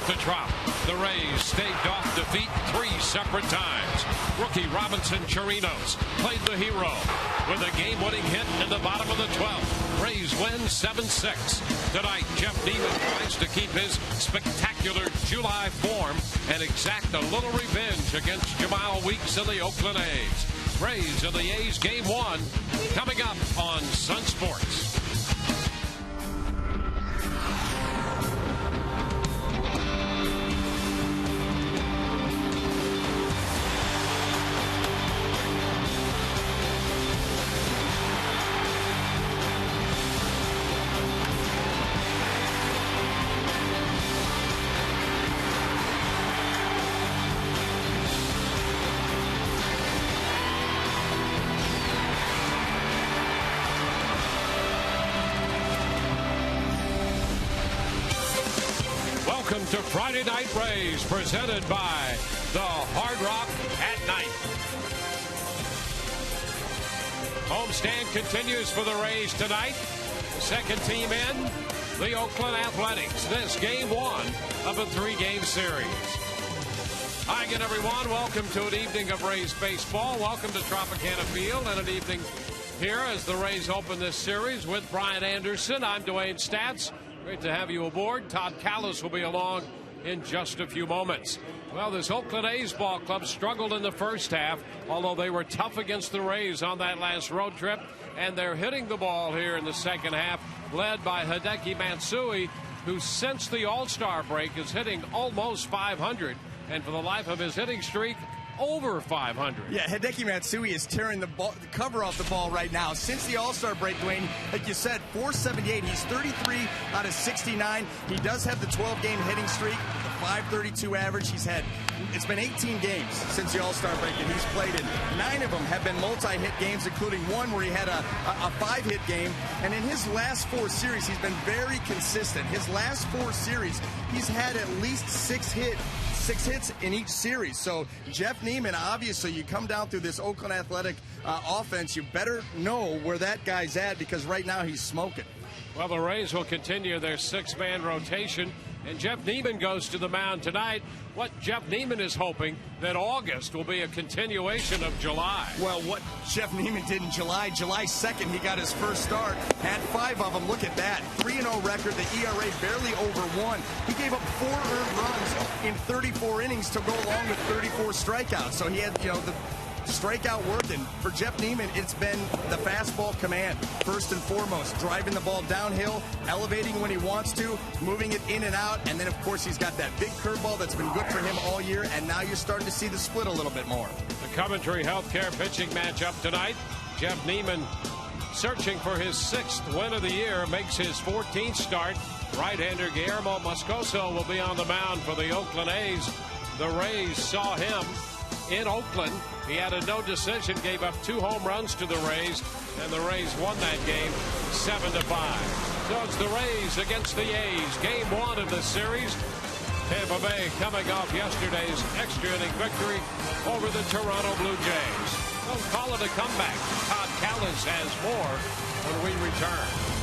the Trop. The Rays staved off defeat 3 separate times. Rookie Robinson Chirinos played the hero with a game-winning hit in the bottom of the 12th. Rays win 7-6. Tonight, Jeff Neiman tries to keep his spectacular July form and exact a little revenge against Jamal Weeks and the Oakland A's. Rays of the A's Game 1 coming up on Sun Sports. Welcome to Friday Night Rays, presented by the Hard Rock at Night. Homestand continues for the Rays tonight. Second team in, the Oakland Athletics. This Game 1 of a 3-game series. Hi again, everyone. Welcome to an evening of Rays baseball. Welcome to Tropicana Field and an evening here as the Rays open this series with Brian Anderson. I'm Dwayne Statz. Great to have you aboard. Todd Callis will be along in just a few moments. Well, this Oakland A's ball club struggled in the first half, although they were tough against the Rays on that last road trip, and they're hitting the ball here in the second half, led by Hideki Matsui, who since the All-Star break is hitting almost 500, and for the life of his hitting streak, over 500. Yeah, Hideki Matsui is tearing the cover off the ball right now. Since the All-Star break, Dwayne, like you said, 478. He's 33 out of 69. He does have the 12-game hitting streak, the 532 average. It's been 18 games since the All-Star break, and he's played in 9 of them have been multi-hit games, including one where he had a 5-hit game. And in his last 4 series, he's been very consistent. His last 4 series, he's had at least 6 hits in each series. So Jeff Neiman, obviously, you come down through this Oakland Athletic offense, you better know where that guy's at, because right now he's smoking. Well, the Rays will continue their 6-man rotation, and Jeff Neiman goes to the mound tonight. What Jeff Neiman is hoping that August will be a continuation of July. Well, what Jeff Neiman did in July 2nd, he got his first start, had 5 of them. Look at that, 3-0 record, the ERA barely over 1. He gave up 4 earned runs in 34 innings to go along with 34 strikeouts. So he had, the strikeout work, and for Jeff Neiman, it's been the fastball command. First and foremost, driving the ball downhill, elevating when he wants to, moving it in and out, and then, of course, he's got that big curveball that's been good for him all year, and now you're starting to see the split a little bit more. The Coventry Healthcare pitching matchup tonight. Jeff Neiman searching for his 6th win of the year, makes his 14th start. Right-hander Guillermo Moscoso will be on the mound for the Oakland A's. The Rays saw him in Oakland. He had a no decision, gave up 2 home runs to the Rays, and the Rays won that game 7-5. So it's the Rays against the A's. Game 1 of the series. Tampa Bay coming off yesterday's extra inning victory over the Toronto Blue Jays. Don't call it a comeback. Todd Callis has more when we return.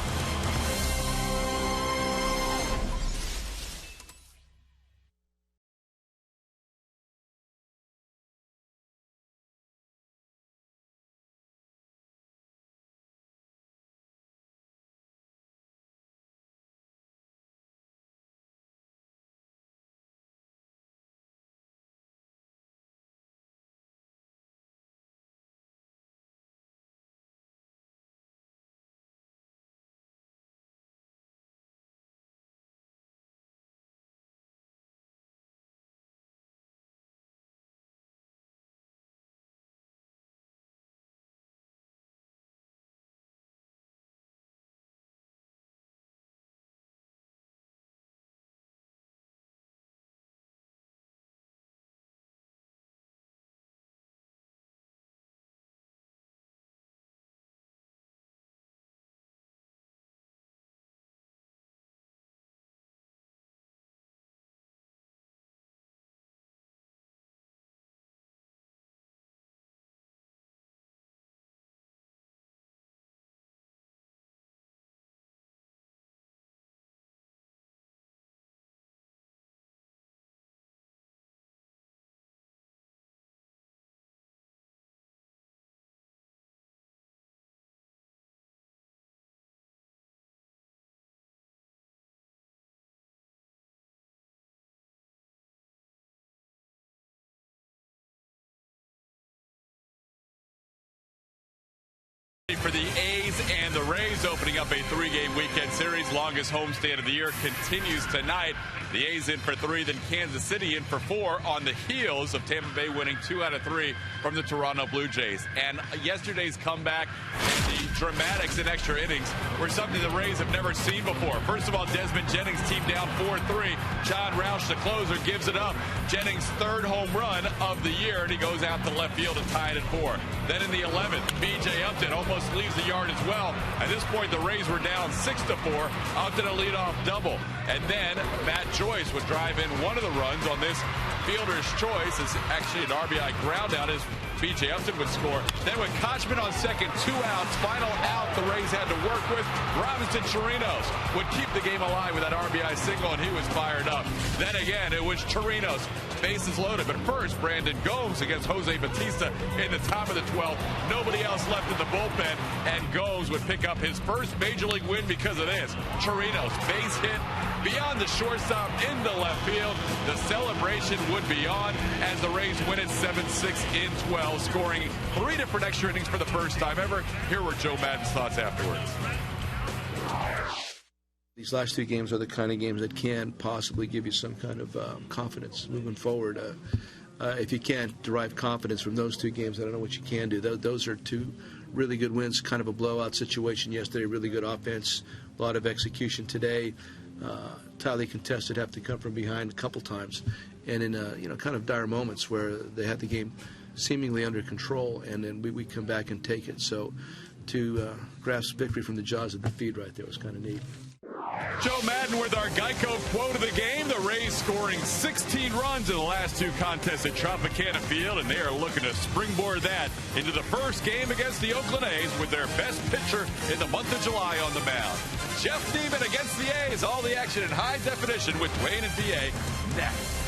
tonight for the A's and the Rays, opening up a 3-game weekend series. Longest homestand of the year continues tonight. The A's in for 3, then Kansas City in for 4 on the heels of Tampa Bay winning 2 out of 3 from the Toronto Blue Jays. And yesterday's comeback and the dramatics in extra innings were something the Rays have never seen before. First of all, Desmond Jennings, team down 4-3. John Roush, the closer, gives it up. Jennings' 3rd home run of the year, and he goes out to left field and tie it at 4. Then in the 11th, B.J. Upton almost leaves the yard as well. At this point, the Rays were down 6-4. Upton a leadoff double. And then Matt Joyce would drive in one of the runs on this fielder's choice. It's actually an RBI ground out as B.J. Upton would score. Then with Kochman on second, 2 outs, final out the Rays had to work with. Robinson Chirinos would keep the game alive with that RBI single, and he was fired up. Then again, it was Chirinos, bases loaded. But first, Brandon Gomes against Jose Bautista in the top of the 12th. Nobody else left in the bullpen, and Gomes would pick up his first major league win because of this. Chirinos, base hit beyond the shortstop into left field. The celebration would be on as the Rays win it 7-6 in 12, scoring 3 different extra innings for the first time ever. Here were Joe Maddon's thoughts afterwards. These last 2 games are the kind of games that can possibly give you some kind of confidence moving forward. If you can't derive confidence from those 2 games, I don't know what you can do. Those are 2 really good wins, kind of a blowout situation yesterday, really good offense, a lot of execution today. Tightly contested, have to come from behind a couple times, and in kind of dire moments where they had the game seemingly under control, and then we come back and take it. So to grasp victory from the jaws of defeat right there was kind of neat. Joe Maddon with our Geico quote of the game. The Rays scoring 16 runs in the last 2 contests at Tropicana Field, and they are looking to springboard that into the first game against the Oakland A's with their best pitcher in the month of July on the mound. Jeff Neiman against the A's. All the action in high definition with Wayne and PA next.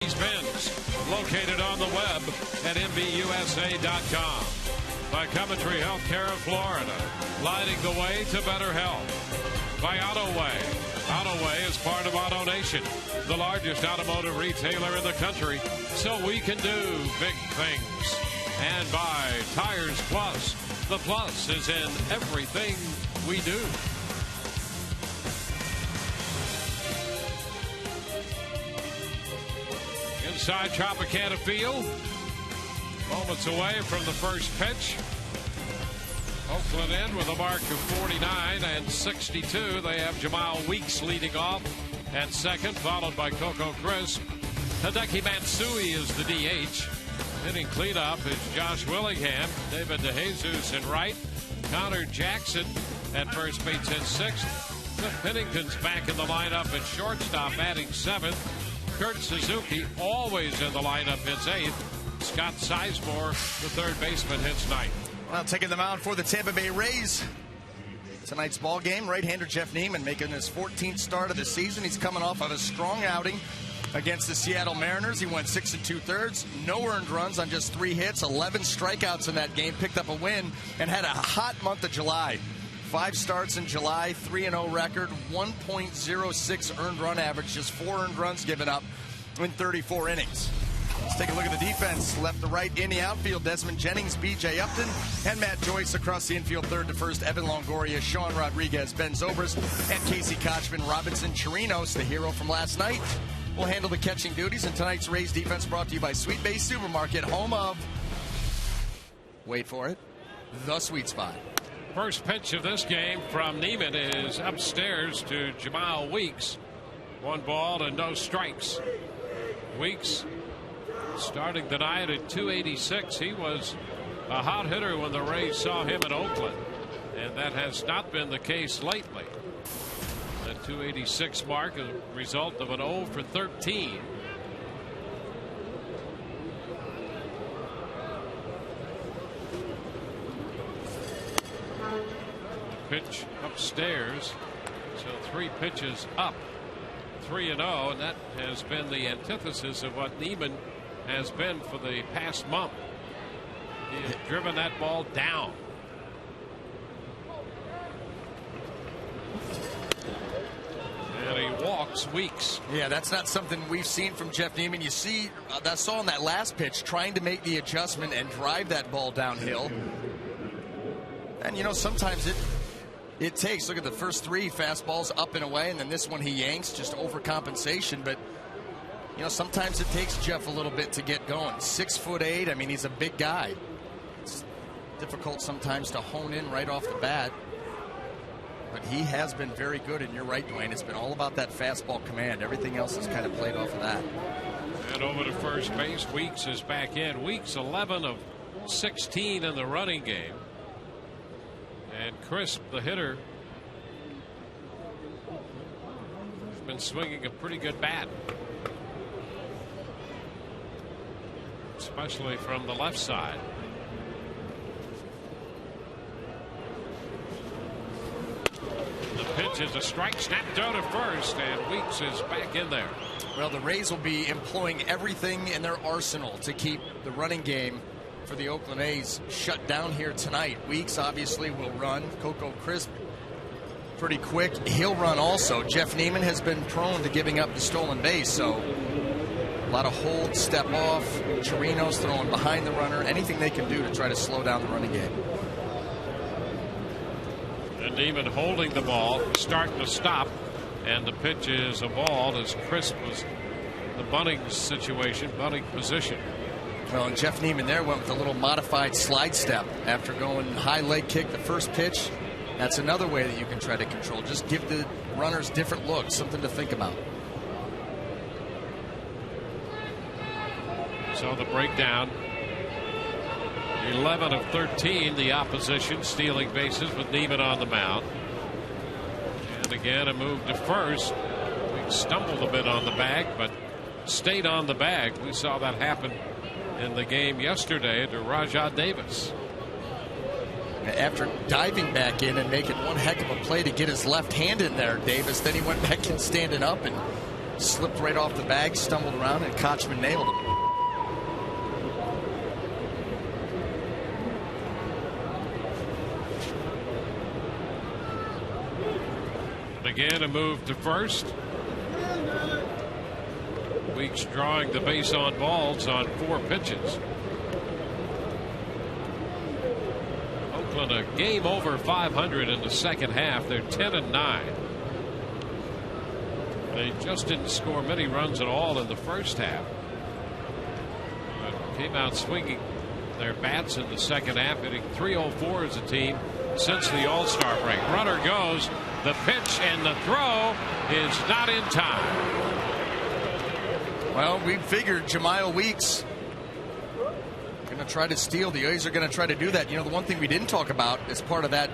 Pins, located on the web at MBUSA.com. By Coventry Healthcare of Florida, lighting the way to better health. By AutoWay. AutoWay is part of AutoNation, the largest automotive retailer in the country, so we can do big things. And by Tires Plus. The plus is in everything we do. Inside Tropicana Field, moments away from the first pitch. Oakland in with a mark of 49 and 62. They have Jamal Weeks leading off at second, followed by Coco Crisp Hideki Matsui is the DH. Hitting cleanup is Josh Willingham. David DeJesus in right. Connor Jackson at first base in sixth. Cliff Pennington's back in the lineup at shortstop, batting seventh. Kurt Suzuki always in the lineup, hits eighth. Scott Sizemore, the third baseman, hits ninth. Well, taking the mound for the Tampa Bay Rays. Tonight's ball game, right-hander Jeff Neiman making his 14th start of the season. He's coming off of a strong outing against the Seattle Mariners. He went 6 2/3, no earned runs on just 3 hits, 11 strikeouts in that game, picked up a win, and had a hot month of July. 5 starts in July, 3-0 record, 1.06 earned run average, just 4 earned runs given up in 34 innings. Let's take a look at the defense. Left to right in the outfield, Desmond Jennings, B.J. Upton, and Matt Joyce. Across the infield, third to first, Evan Longoria, Sean Rodriguez, Ben Zobrist, and Casey Kochman. Robinson Chirinos, the hero from last night, will handle the catching duties. And tonight's Rays defense brought to you by Sweet Bay Supermarket, home of, wait for it, the Sweet Spot. First pitch of this game from Neiman is upstairs to Jamal Weeks. 1 ball and no strikes. Weeks starting the night at 286. He was a hot hitter when the Rays saw him in Oakland, and that has not been the case lately. That 286 mark is a result of an 0 for 13. Pitch upstairs, so 3 pitches up, 3-0, and that has been the antithesis of what Neiman has been for the past month. He has driven that ball down. And he walks Weeks. Yeah, that's not something we've seen from Jeff Neiman. You see, that saw on that last pitch, trying to make the adjustment and drive that ball downhill. And, you know, sometimes it takes, look at the first 3 fastballs up and away, and then this one he yanks, just overcompensation. But, you know, sometimes it takes Jeff a little bit to get going. 6'8", I mean, he's a big guy. It's difficult sometimes to hone in right off the bat. But he has been very good, and you're right, Dwayne. It's been all about that fastball command. Everything else has kind of played off of that. And over to first base, Weeks is back in. Weeks 11 of 16 in the running game. And Crisp, the hitter, has been swinging a pretty good bat, especially from the left side. The pitch is a strike, snapped out at first, and Weeks is back in there. Well, the Rays will be employing everything in their arsenal to keep the running game for the Oakland A's shut down here tonight. Weeks obviously will run. Coco Crisp pretty quick. He'll run also. Jeff Neiman has been prone to giving up the stolen base, so a lot of hold, step off. Chirinos throwing behind the runner. Anything they can do to try to slow down the running game. And Neiman holding the ball, starting to stop, and the pitch is a ball as Crisp was the bunting situation, bunting position. Well, and Jeff Neiman there went with a little modified slide step after going high leg kick the first pitch. That's another way that you can try to control. Just give the runners different looks, something to think about. So the breakdown, 11 of 13, the opposition stealing bases with Neiman on the mound. And again, a move to first. We stumbled a bit on the bag, but stayed on the bag. We saw that happen in the game yesterday to Rajah Davis. After diving back in and making one heck of a play to get his left hand in there, Davis, then he went back in standing up and slipped right off the bag, stumbled around, and Kochman nailed him. And again, a move to first. Weeks drawing the base on balls on 4 pitches. Oakland a game over 500 in the second half. They're 10-9. They just didn't score many runs at all in the first half, but came out swinging their bats in the second half, hitting .304 as a team since the All-Star break. Runner goes. The pitch and the throw is not in time. Well, we figured Jemiah Weeks going to try to steal. The A's are going to try to do that. You know, the one thing we didn't talk about as part of that,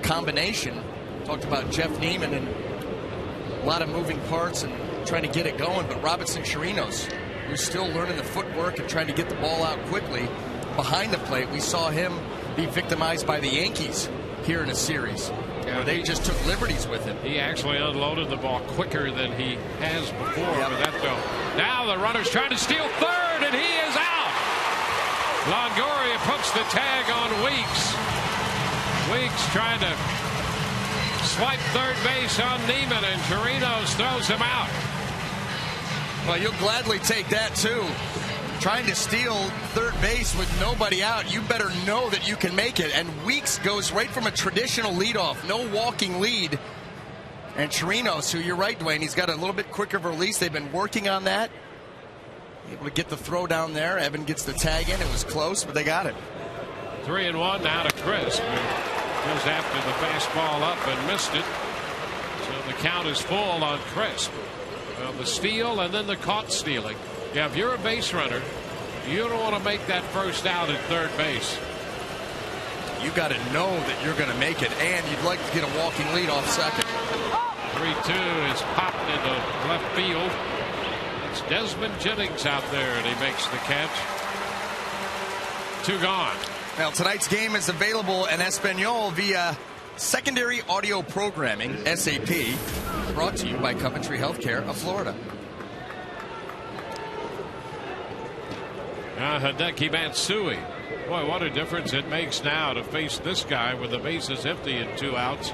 combination, talked about Jeff Neiman and a lot of moving parts and trying to get it going, but Robinson Chirinos, who's still learning the footwork and trying to get the ball out quickly behind the plate. We saw him be victimized by the Yankees here in a series. Where they just took liberties with him. He actually unloaded the ball quicker than he has before. But that though. Now the runner's trying to steal third, and he is out. Longoria puts the tag on Weeks. Weeks trying to swipe third base on Neiman, and Chirinos throws him out. Well, you'll gladly take that too. Trying to steal third base with nobody out, you better know that you can make it. And Weeks goes right from a traditional leadoff, no walking lead. And Chirinos, who you're right, Dwayne, he's got a little bit quicker of a release. They've been working on that. Able to get the throw down there. Evan gets the tag in. It was close, but they got it. 3-1 now to Crisp, who goes after the fastball up and missed it. So the count is full on Crisp. Well, the steal and then the caught stealing. Yeah, if you're a base runner, you don't want to make that first out at third base. You got to know that you're going to make it, and you'd like to get a walking lead off second. 3-2 is popped into left field. It's Desmond Jennings out there, and he makes the catch. 2 gone. Well, tonight's game is available in Espanol via Secondary Audio Programming, SAP, brought to you by Coventry Healthcare of Florida. Hideki Matsui. Boy, what a difference it makes now to face this guy with the bases empty and 2 outs,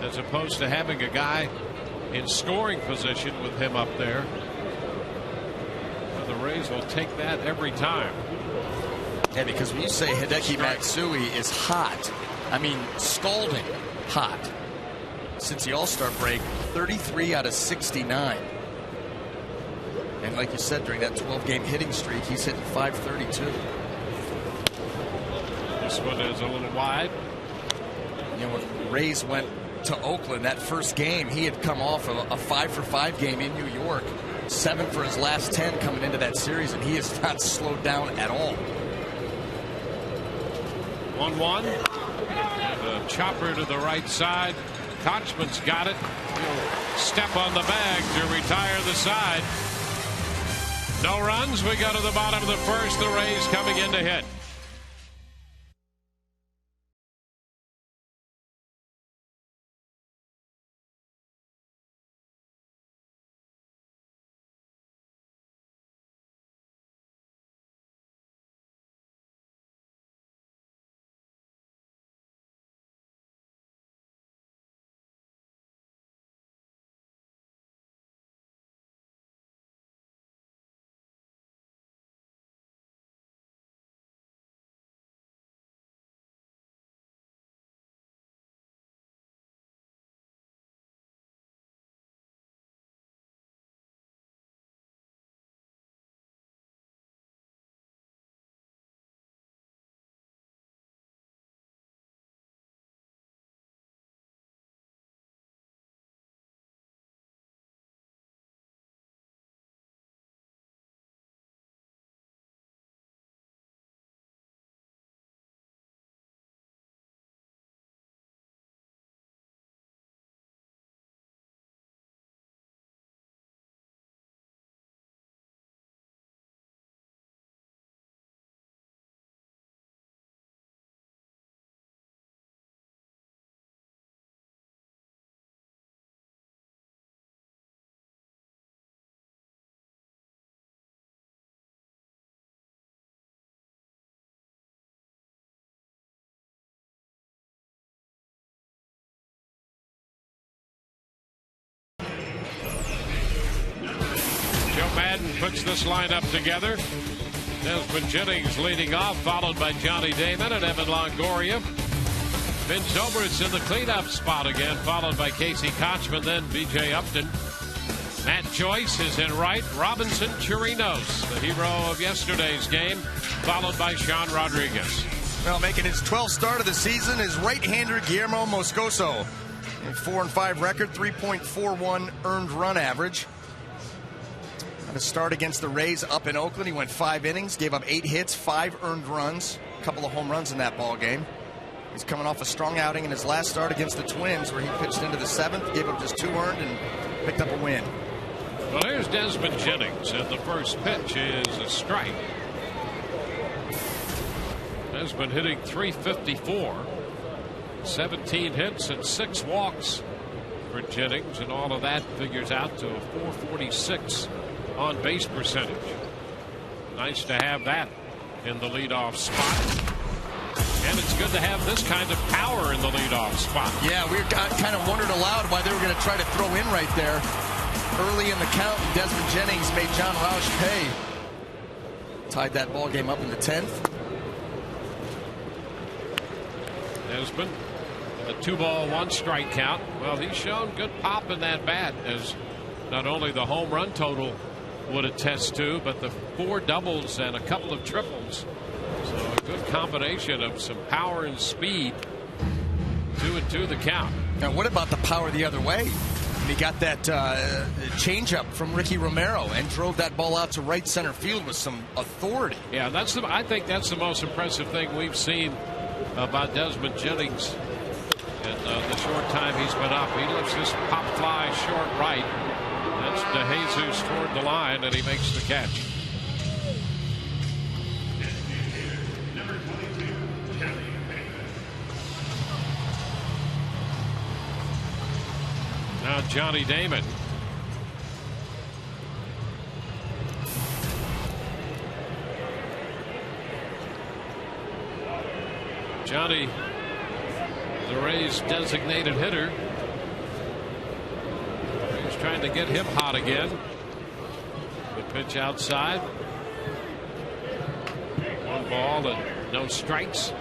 as opposed to having a guy in scoring position with him up there. Well, the Rays will take that every time. Yeah, because when you say Hideki Matsui is hot, I mean scalding hot. Since the All-Star break, 33 out of 69. And like you said, during that 12-game hitting streak, he's hitting .532. This one is a little wide. You know, when Rays went to Oakland that first game, he had come off of a 5-for-5 game in New York, 7 for his last 10 coming into that series, and he has not slowed down at all. 1-1. And a chopper to the right side. Kochman's got it. He'll step on the bag to retire the side. No runs. We go to the bottom of the first. The Rays coming in to hit. Madden puts this lineup together. Desmond Jennings leading off, followed by Johnny Damon and Evan Longoria. Ben Zobrist in the cleanup spot again, followed by Casey Kochman, then B.J. Upton. Matt Joyce is in right. Robinson Chirinos, the hero of yesterday's game, followed by Sean Rodriguez. Well, making his 12th start of the season is right-hander Guillermo Moscoso. A 4-5 record, 3.41 earned run average. Had a start against the Rays up in Oakland. He went 5 innings, gave up 8 hits, 5 earned runs, a couple of home runs in that ball game. He's coming off a strong outing in his last start against the Twins, where he pitched into the 7th, gave up just 2 earned, and picked up a win. Well, here's Desmond Jennings, and the first pitch is a strike. Desmond hitting .354, 17 hits and 6 walks for Jennings, and all of that figures out to a .446 on base percentage. Nice to have that in the leadoff spot. And it's good to have this kind of power in the leadoff spot. Yeah, we kind of wondered aloud why they were going to try to throw in right there. Early in the count, Desmond Jennings made John Roush pay. Tied that ball game up in the 10th. Desmond, a 2-ball, 1-strike count. Well, he's shown good pop in that bat, as not only the home run total would attest to, but the 4 doubles and a couple of triples. So a good combination of some power and speed. 2-2 the count. Now, what about the power the other way? He got that changeup from Ricky Romero and drove that ball out to right center field with some authority. Yeah, I think that's the most impressive thing we've seen about Desmond Jennings in the short time he's been up. He lifts this pop fly short right. That's DeJesus toward the line, and he makes the catch. Now Johnny Damon. Johnny, the Rays' designated hitter. He's trying to get him hot again. The pitch outside. 1 ball and no strikes.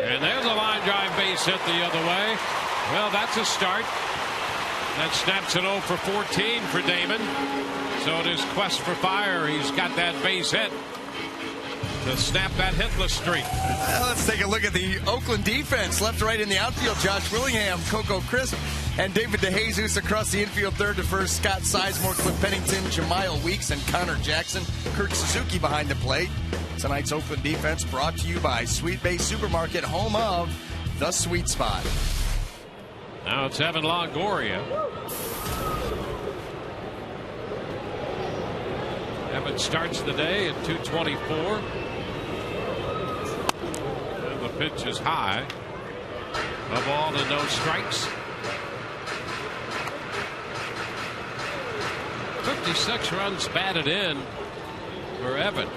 And there's a line drive base hit the other way. Well, that's a start. That snaps it 0 for 14 for Damon. So in his quest for fire, he's got that base hit to snap that hitless streak. Let's take a look at the Oakland defense. Left, right in the outfield, Josh Willingham, Coco Crisp, and David DeJesus across the infield, third to first. Scott Sizemore, Cliff Pennington, Jemile Weeks, and Connor Jackson. Kurt Suzuki behind the plate. Tonight's Oakland defense brought to you by Sweet Bay Supermarket, home of the Sweet Spot. Now it's Evan Longoria. Evan starts the day at 224. And the pitch is high. A ball and no strikes. 56 runs batted in for Evan.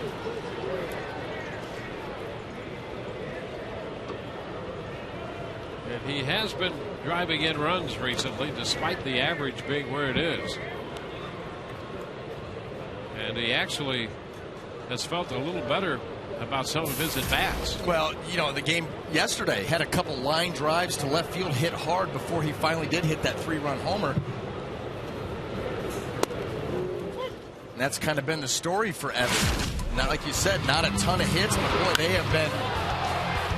And he has been driving in runs recently, despite the average being where it is. And he actually has felt a little better about some of his at-bats. Well, you know, the game yesterday had a couple line drives to left field, hit hard before he finally did hit that 3-run homer. And that's kind of been the story for Evan. Not like you said, not a ton of hits, but boy, they have been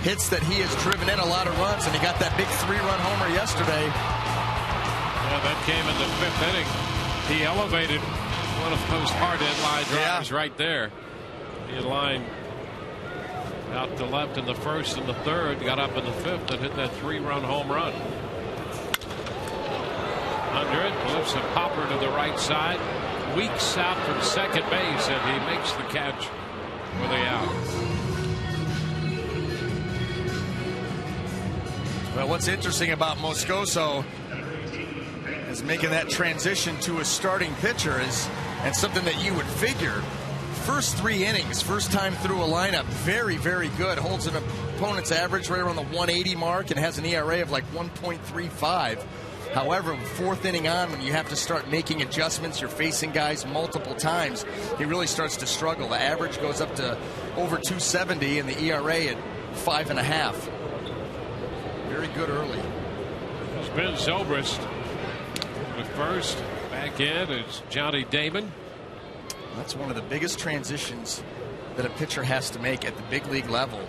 hits that he has driven in a lot of runs, and he got that big 3-run homer yesterday. Yeah, that came in the 5th inning. He elevated one of those hard hit line drives right there. He had lined out to left in the 1st and the 3rd, got up in the 5th and hit that 3-run home run. Under it, lifts a popper to the right side. Weeks out from second base, and he makes the catch for the out. Well, what's interesting about Moscoso is making that transition to a starting pitcher and something that you would figure. First 3 innings, first time through a lineup, very, very good. Holds an opponent's average right around the 180 mark and has an ERA of like 1.35. However, 4th inning on, when you have to start making adjustments, you're facing guys multiple times, he really starts to struggle. The average goes up to over 270 and the ERA at 5.5. Very good early. It's Ben Zobrist with first. Back in is Johnny Damon. That's one of the biggest transitions that a pitcher has to make at the big league level.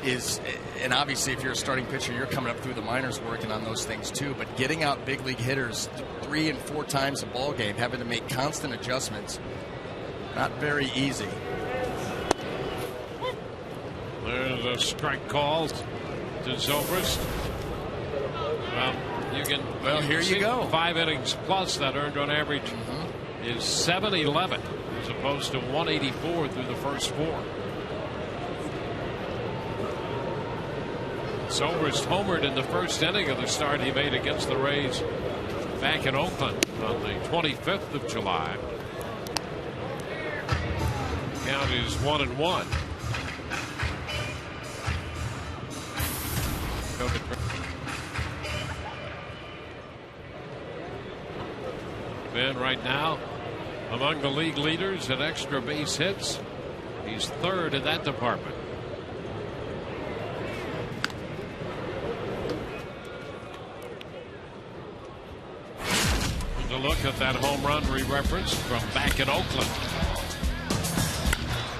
is, and obviously if you're a starting pitcher, you're coming up through the minors working on those things too, but getting out big league hitters 3 and 4 times a ball game, having to make constant adjustments, not very easy. There's a strike call to Zobrist. Well, here you go. 5 innings plus that earned run average is 711 as opposed to 184 through the first 4. Zobrist homered in the first inning of the start he made against the Rays back in Oakland on the 25th of July. Count is 1-1. Ben right now among the league leaders at extra base hits. He's 3rd in that department. To look at that home run we referenced from back in Oakland.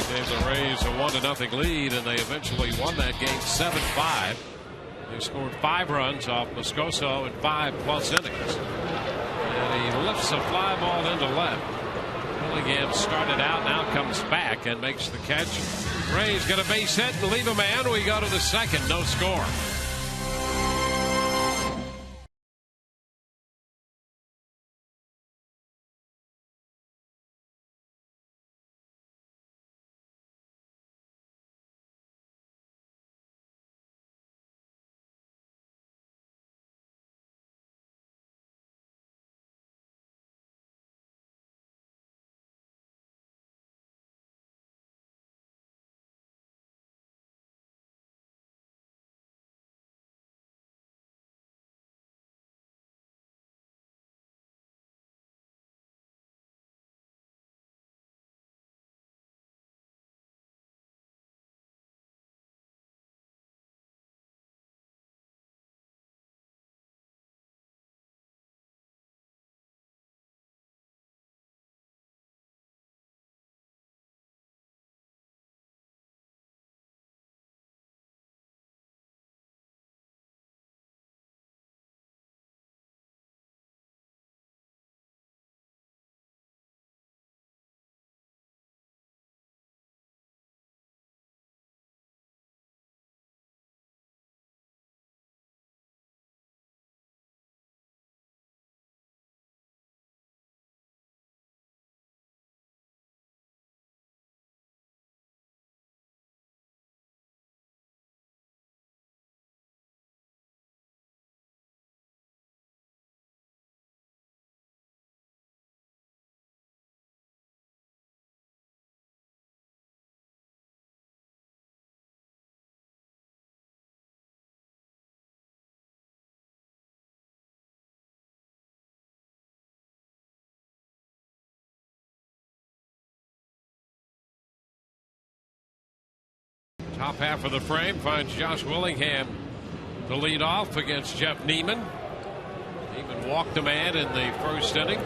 Gave the Rays a 1-0 lead, and they eventually won that game 7-5. They scored 5 runs off Moscoso in 5+ innings. And he lifts a fly ball into left. Willingham started out, now comes back and makes the catch. Rays get a base hit and leave a man. We go to the second, no score. Top half of the frame finds Josh Willingham to lead off against Jeff Neiman. Neiman walked a man in the first inning,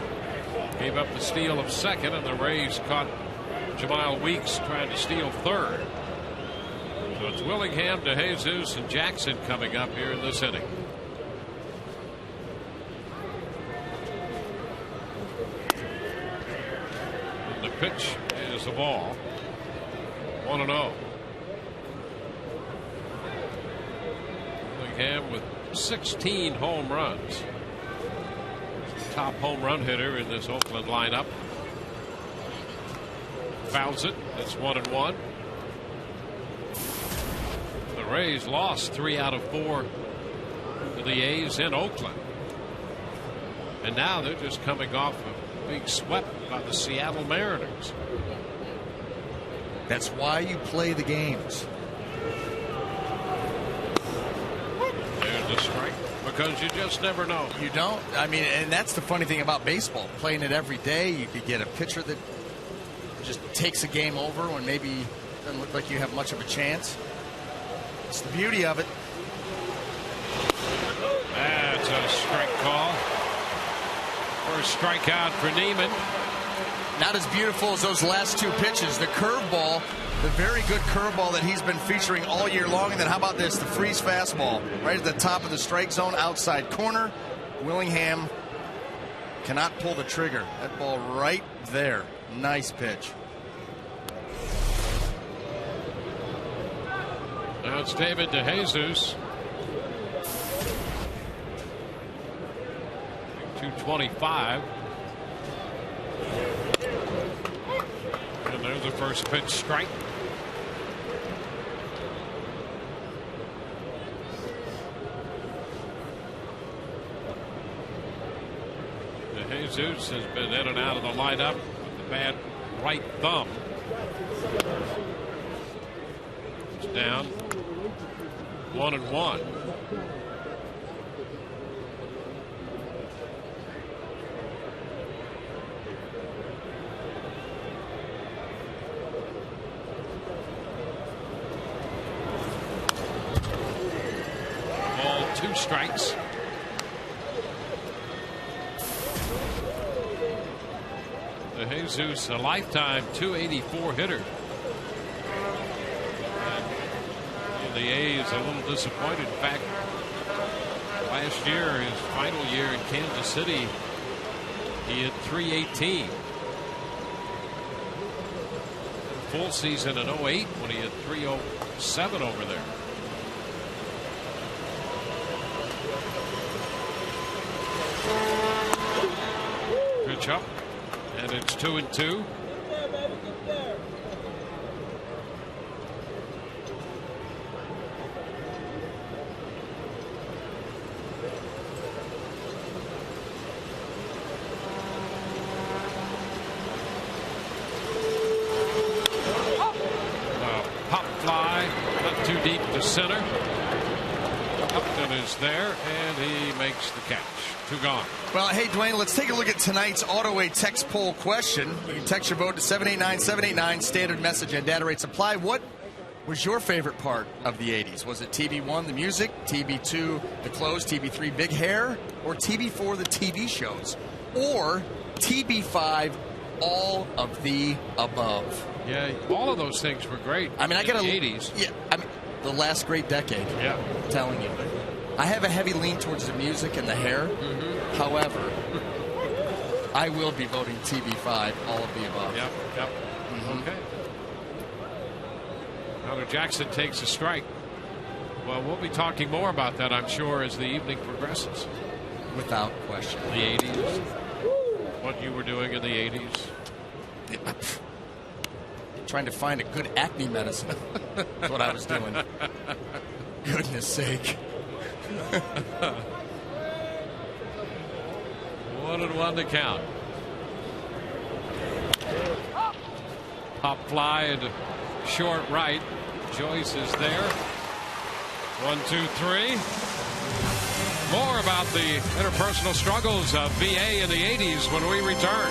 gave up the steal of second, and the Rays caught Jamal Weeks trying to steal third. So it's Willingham to Jesus and Jackson coming up here in this inning. And the pitch is a ball. 1-0. Willingham with 16 home runs. Top home run hitter in this Oakland lineup. Fouls it. It's 1-1. The Rays lost 3 out of 4 to the A's in Oakland. And now they're just coming off a big sweep by the Seattle Mariners. That's why you play the games. There's a strike, because you just never know. You don't. I mean, and that's the funny thing about baseball. Playing it every day, you could get a pitcher that just takes a game over when maybe it doesn't look like you have much of a chance. It's the beauty of it. That's a strike call. First strikeout for Neiman. not as beautiful as those last two pitches. The curveball, the very good curveball that he's been featuring all year long. And then how about this, the freeze fastball right at the top of the strike zone, outside corner. Willingham cannot pull the trigger. That ball right there. Nice pitch. Now it's David DeJesus. 225. And there's the first pitch strike. DeJesus has been in and out of the lineup with a bad right thumb. It's down 1-1. Ball, 2 strikes. DeJesus, a lifetime 284 hitter. And the A's a little disappointed. In fact, last year, his final year in Kansas City, he had 318. Full season in 08 when he had 307 over there. Pitch up. And it's 2-2. Pop fly, not too deep to center. Upton is there, and he makes the catch. 2 gone. Well, hey, Dwayne, let's take a look at tonight's Autoway text poll question. You can text your vote to 789-789, standard message and data rate supply. What was your favorite part of the 80s? Was it TB1, the music, TB2, the clothes, TB3, big hair, or TB4, the TV shows, or TB5, all of the above? Yeah, all of those things were great. I mean, I got the 80s. Yeah, I mean, the last great decade. Yeah, I'm telling you. I have a heavy lean towards the music and the hair. Mm-hmm. However, I will be voting TB5, all of the above. Yep. Mm-hmm. Okay. Now Jackson takes a strike. Well, we'll be talking more about that, I'm sure, as the evening progresses. Without question. The 80s. What you were doing in the 80s. Trying to find a good acne medicine. That's what I was doing. Goodness sake. 1-1 to count. Pop fly and short right. Joyce is there. 1, 2, 3. More about the interpersonal struggles of VA in the 80s when we return.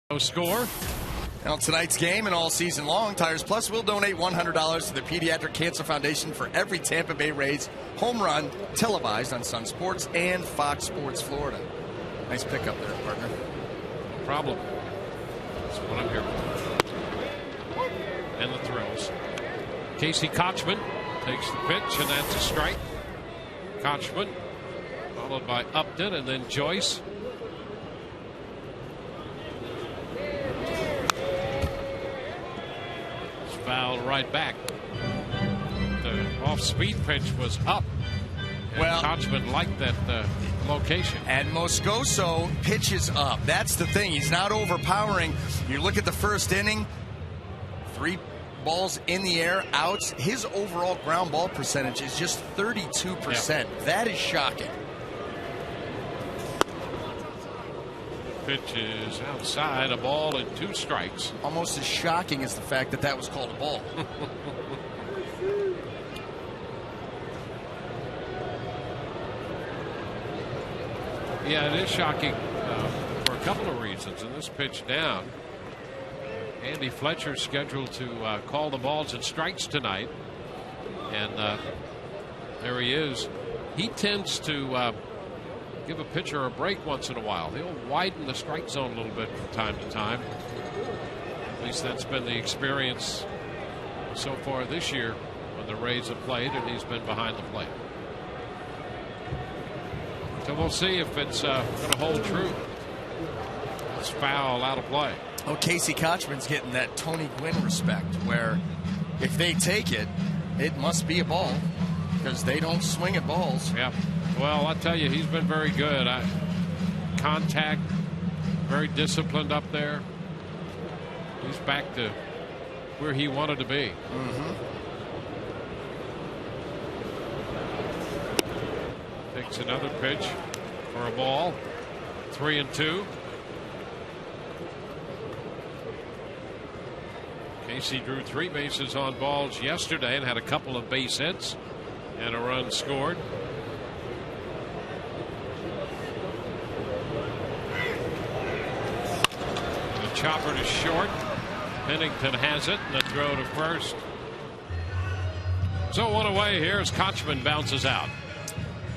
No score. Now, tonight's game and all season long, Tires Plus will donate $100 to the Pediatric Cancer Foundation for every Tampa Bay Rays home run televised on Sun Sports and Fox Sports Florida. Nice pickup there, partner. No problem. That's what I'm here for. And the thrills. Casey Kochman takes the pitch, and that's a strike. Kochman, followed by Upton, and then Joyce. Foul right back. The off-speed pitch was up. And well, Kochman liked that location. And Moscoso pitches up. That's the thing. He's not overpowering. You look at the first inning, 3 balls in the air, outs. His overall ground ball percentage is just 32%. Yep. That is shocking. Pitch is outside, a ball and 2 strikes. Almost as shocking as the fact that that was called a ball. Yeah, it is shocking for a couple of reasons. And this pitch down, Andy Fletcher's scheduled to call the balls and strikes tonight. And there he is. He tends to give a pitcher a break once in a while. He'll widen the strike zone a little bit from time to time. At least that's been the experience so far this year when the Rays have played and he's been behind the plate. So we'll see if it's going to hold true. It's foul, out of play. Oh, Casey Kochman's getting that Tony Gwynn respect, where if they take it, it must be a ball because they don't swing at balls. Yeah. Well, I tell you, he's been very good. Contact, very disciplined up there. He's back to where he wanted to be. Takes another pitch for a ball. 3-2. Casey drew 3 bases on balls yesterday and had a couple of base hits and a run scored. Chopper to short. Pennington has it, and the throw to first. So 1 away here as Kochman bounces out.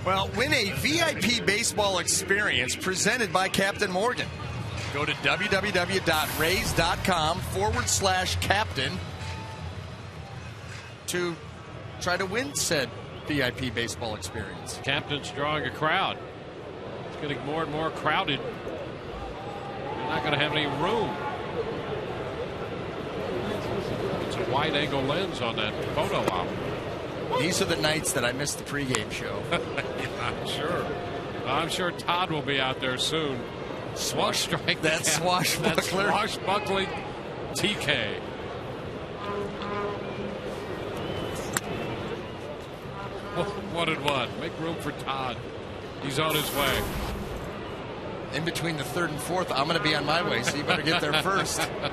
Well, win a VIP baseball experience presented by Captain Morgan. Go to www.rays.com/captain to try to win said VIP baseball experience. Captain's drawing a crowd. It's getting more and more crowded. Not going to have any room. It's a wide angle lens on that photo op. These are the nights that I missed the pregame show. Yeah, I'm sure Todd will be out there soon. Strike that swashbuckler. That swashbuckling TK. What and what? Make room for Todd. He's on his way. In between the 3rd and 4th, I'm going to be on my way, so you better get there first. A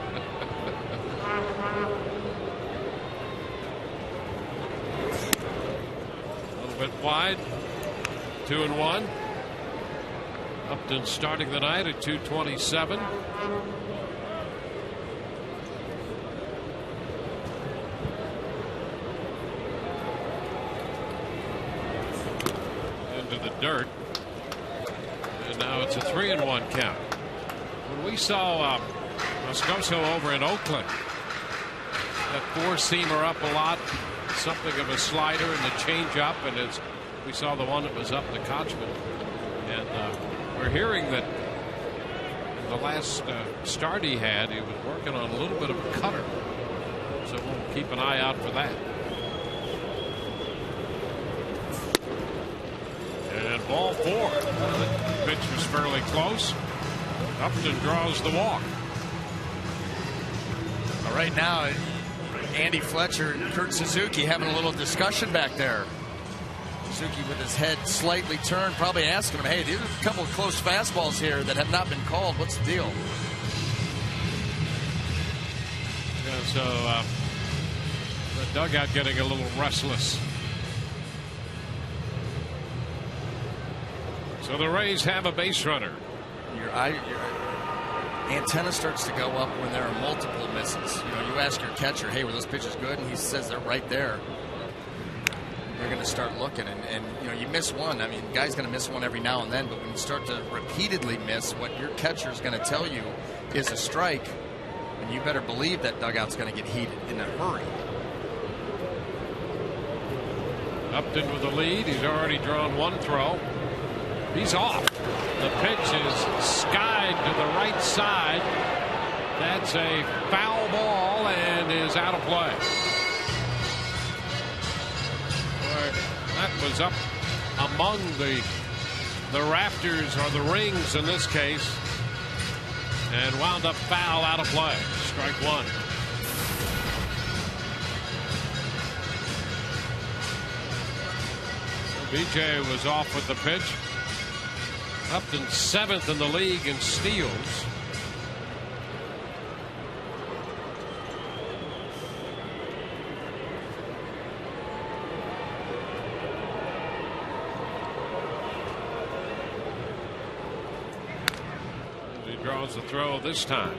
little bit wide. 2-1. Upton starting the night at 227. Into the dirt. And now it's a 3-1 count. When we saw Moscoso over in Oakland, that 4-seamer up a lot, something of a slider and the change-up, and we saw the one that was up to Kochman. And we're hearing that in the last start he had, he was working on a little bit of a cutter. So we'll keep an eye out for that. And ball 4. The pitch was fairly close. Upton draws the walk. All right, now Andy Fletcher and Kurt Suzuki having a little discussion back there. Suzuki with his head slightly turned, probably asking him, hey, there's a couple of close fastballs here that have not been called. What's the deal? Yeah, so the dugout getting a little restless. So the Rays have a base runner. antenna starts to go up when there are multiple misses. You know, you ask your catcher, hey, were those pitches good? And he says they're right there. You're going to start looking, and you know, you miss one. I mean, guy's going to miss one every now and then, but when you start to repeatedly miss, what your catcher is going to tell you is a strike, and you better believe that dugout's going to get heated in a hurry. Upton with the lead. He's already drawn one throw. He's off. The pitch is skied to the right side. That's a foul ball and is out of play. That was up among the rafters or the rings in this case, and wound up foul, out of play. Strike one. BJ was off with the pitch. Upton 7th in the league in steals. Draws the throw this time.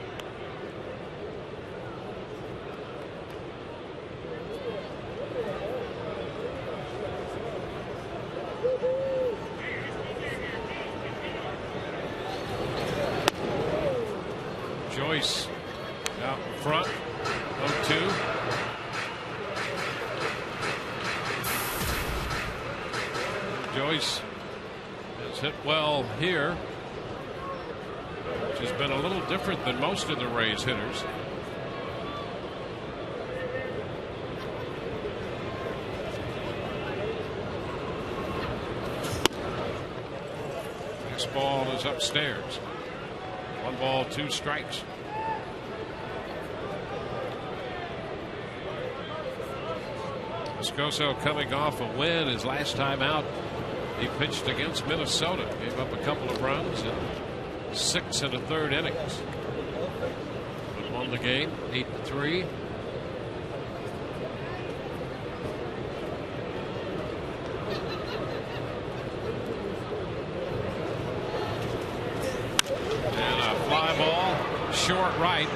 Joyce out in front. 0-2. Joyce has hit well here, which has been a little different than most of the Rays hitters. This ball is upstairs. 1 ball, 2 strikes. Moscoso coming off a win. His last time out, he pitched against Minnesota. Gave up a couple of runs in 6 1/3 innings. But won the game 8-3. And a fly ball, short right.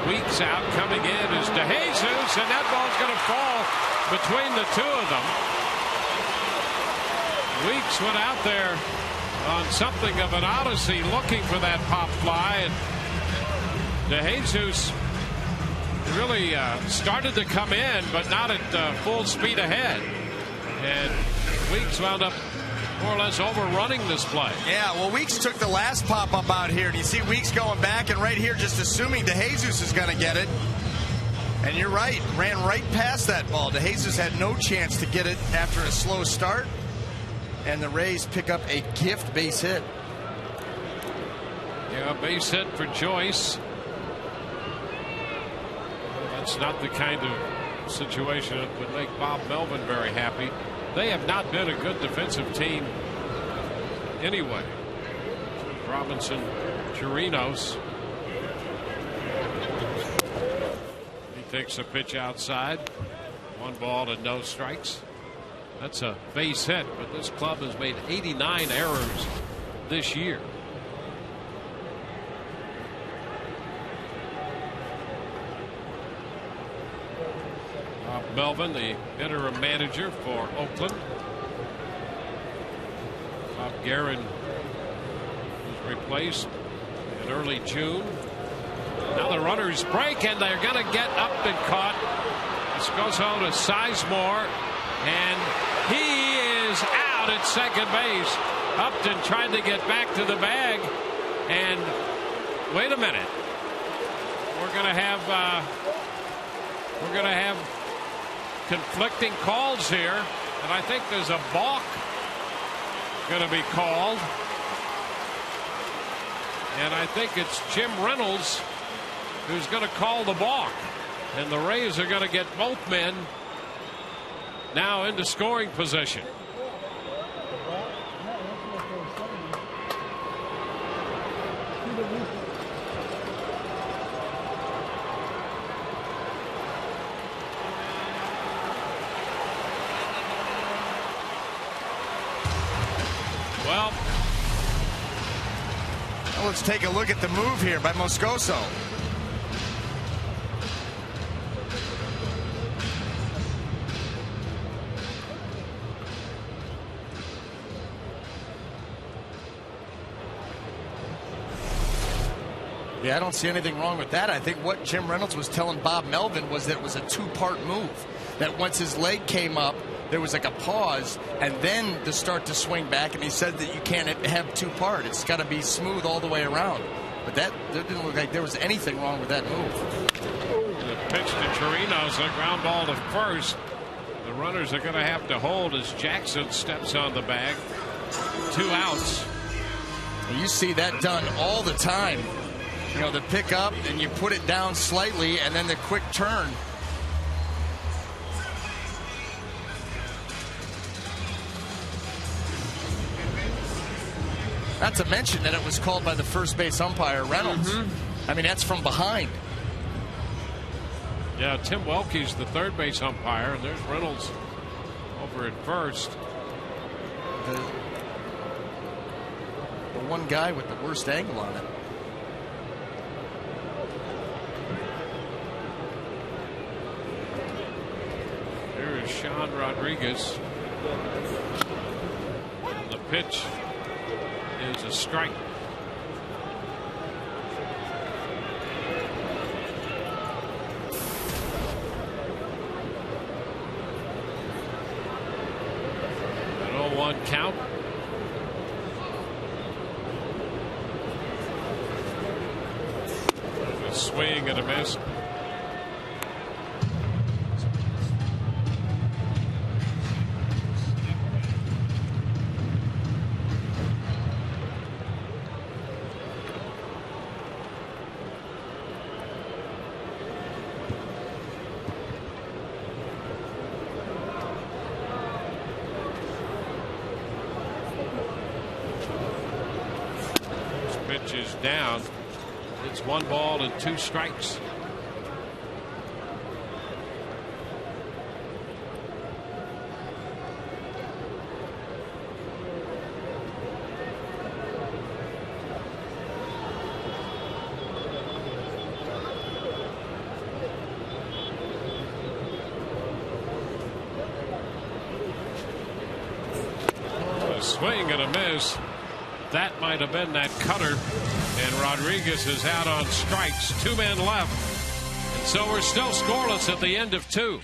Weeks out, coming in is DeJesus, and that ball's going to fall between the two of them. Weeks went out there on something of an odyssey looking for that pop fly, and DeJesus really started to come in, but not at full speed ahead. And Weeks wound up more or less overrunning this play. Yeah, well, Weeks took the last pop up out here, and you see Weeks going back, and right here just assuming DeJesus is going to get it. And you're right, ran right past that ball. DeJesus had no chance to get it after a slow start, and the Rays pick up a gift base hit. Yeah, base hit for Joyce. That's not the kind of situation that would make Bob Melvin very happy. They have not been a good defensive team anyway. Robinson, Chirinos. He takes a pitch outside. 1 ball to no strikes. That's a base hit, but this club has made 89 errors this year. Bob Melvin, the interim manager for Oakland. Bob Guerin was replaced in early June. Now the runners break, and they're going to get up and caught. This goes home to Sizemore, and he is out at second base. Upton tried to get back to the bag, and wait a minute. We're going to have conflicting calls here, and I think there's a balk going to be called, and I think it's Jim Reynolds who's going to call the balk, and the Rays are going to get both men now into scoring position. Well, Well, let's take a look at the move here by Moscoso. Yeah, I don't see anything wrong with that. I think what Jim Reynolds was telling Bob Melvin was that it was a two-part move. That once his leg came up, there was like a pause, and then to start to swing back, and he said that you can't have two-part. It's got to be smooth all the way around. But that didn't look like there was anything wrong with that move. The pitch to Chirinos, a ground ball to first. The runners are going to have to hold as Jackson steps on the bag. 2 outs. Well, you see that done all the time. You know, the pick up and you put it down slightly and then the quick turn. Not to mention that it was called by the first base umpire, Reynolds. I mean, that's from behind. Yeah, Tim Welke's the third base umpire, and there's Reynolds over at first. The one guy with the worst angle on it. Here is Sean Rodriguez. The pitch is a strike. An 0-1 count. A swing and a miss. Is down. It's 1 ball and 2 strikes. A swing and a miss. That might have been that cutter, and Rodriguez is out on strikes. 2 men left, and so we're still scoreless at the end of 2.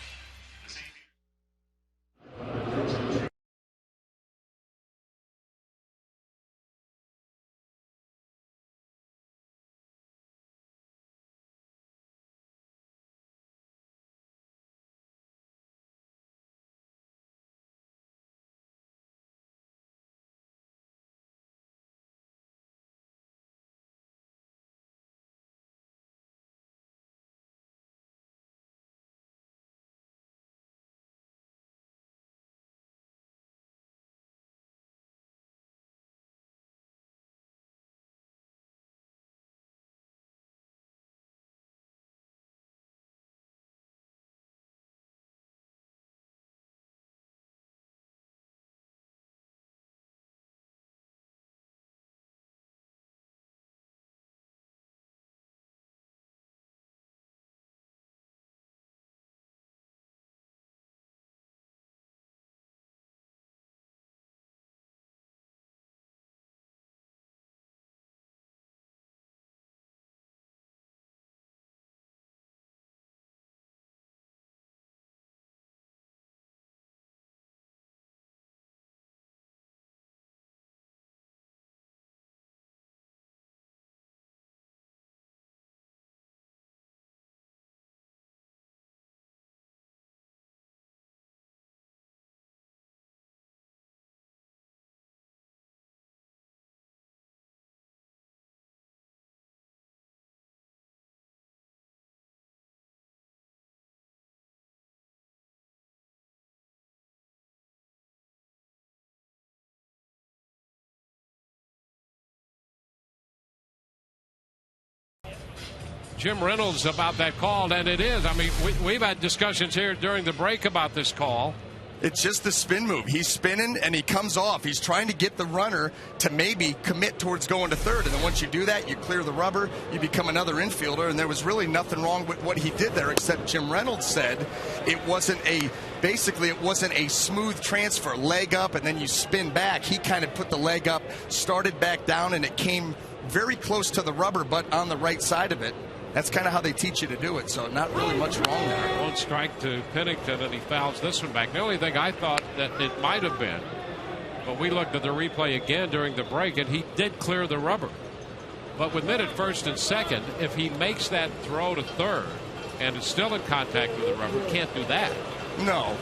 Jim Reynolds about that call, and it is. I mean, we've had discussions here during the break about this call. It's just the spin move. He's spinning and he comes off. He's trying to get the runner to maybe commit towards going to third. And then once you do that, you clear the rubber, you become another infielder. And there was really nothing wrong with what he did there, except Jim Reynolds said it wasn't a smooth transfer, leg up and then you spin back. He kind of put the leg up, started back down, and it came very close to the rubber, but on the right side of it. That's kind of how they teach you to do it, so not really much wrong there. One strike to Pennington, and he fouls this one back. The only thing I thought that it might have been, but we looked at the replay again during the break, and he did clear the rubber. But with men at first and second, if he makes that throw to third and is still in contact with the rubber, can't do that. No.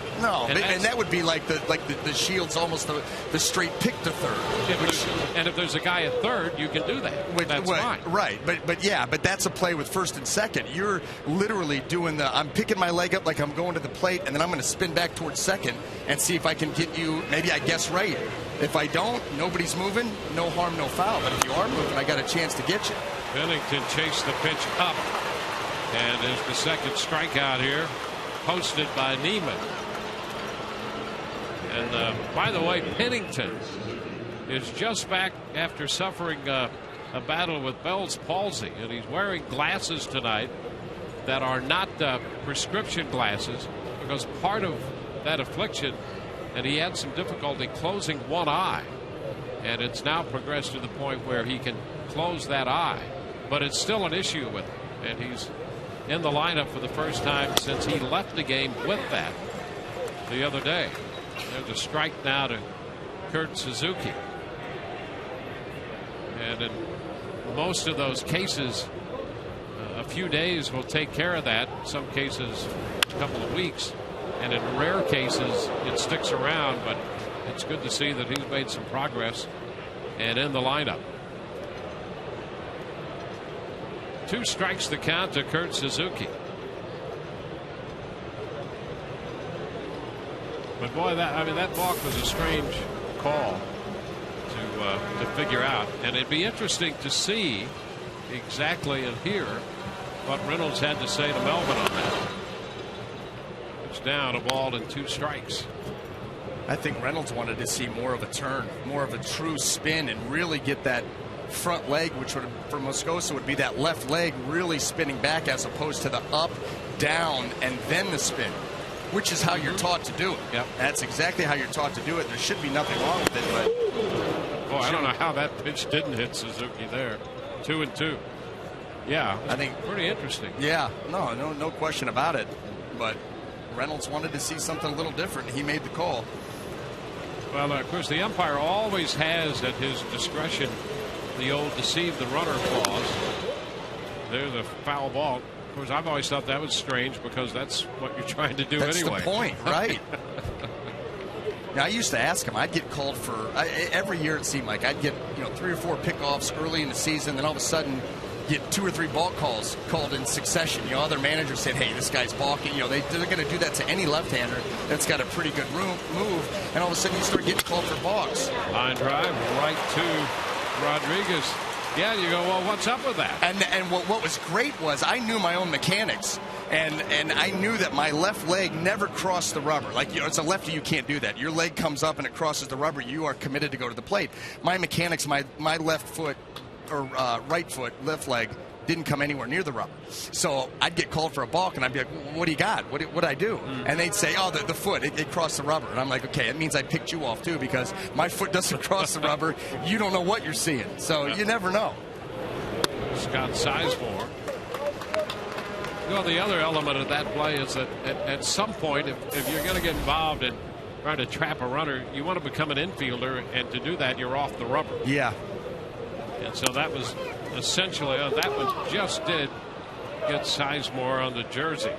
And that would be like the Shields, almost the straight pick to third. And if there's a guy at third, you can do that. That's fine. Right. But that's a play with first and second. You're literally doing I'm picking my leg up like I'm going to the plate, and then I'm going to spin back towards second and see if I can get you, maybe I guess right. If I don't, nobody's moving, no harm, no foul. But if you are moving, I got a chance to get you. Pennington chased the pitch up. And there's the second strikeout here, posted by Neiman. And by the way, Pennington is just back after suffering a battle with Bell's palsy, and he's wearing glasses tonight that are not prescription glasses, because part of that affliction, and he had some difficulty closing one eye, and it's now progressed to the point where he can close that eye, but it's still an issue with him, and he's in the lineup for the first time since he left the game with that the other day. There's a strike now to Kurt Suzuki. And in most of those cases, a few days will take care of that. In some cases, a couple of weeks. And in rare cases, it sticks around. But it's good to see that he's made some progress and in the lineup. 2 strikes the count to Kurt Suzuki. But boy, that balk was a strange call to figure out, and it'd be interesting to see exactly and hear what Reynolds had to say to Melvin on that. It's down, a ball and 2 strikes. I think Reynolds wanted to see more of a turn, more of a true spin, and really get that front leg, which would, for Moscoso, would be that left leg really spinning back, as opposed to the up, down, and then the spin, which is how you're taught to do it. Yep. That's exactly how you're taught to do it. There should be nothing wrong with it, but boy, I don't know how that pitch didn't hit Suzuki there. 2-2. Yeah, I think pretty interesting. Yeah, no question about it. But Reynolds wanted to see something a little different. He made the call. Well, of course, the umpire always has at his discretion the old deceive the runner clause. There's a foul ball. Of course, I've always thought that was strange, because that's what you're trying to do anyway. That's the point, right? Now, I used to ask him. I'd get called for every year. It seemed like I'd get 3 or 4 pickoffs early in the season, then all of a sudden get 2 or 3 balk calls called in succession. Other managers said, "Hey, this guy's balking." They're going to do that to any left-hander that's got a pretty good move, and all of a sudden you start getting called for balks. Line drive right to Rodriguez. Yeah, you go, well, what's up with that? And what was great was I knew my own mechanics, and I knew that my left leg never crossed the rubber. Like, it's a lefty, you can't do that. Your leg comes up and it crosses the rubber, you are committed to go to the plate. My mechanics, my left foot, or right foot, left leg, didn't come anywhere near the rubber. So I'd get called for a balk, and I'd be like, what do you got? What'd I do? And they'd say, oh, the foot, it crossed the rubber. And I'm like, okay, it means I picked you off too, because my foot doesn't cross the rubber. You don't know what you're seeing. So you never know. Scott Sizemore. The other element of that play is that at some point, if you're going to get involved in trying to trap a runner, you want to become an infielder, and to do that, you're off the rubber. Yeah. And so that was essentially, that one just did get Sizemore on the jersey.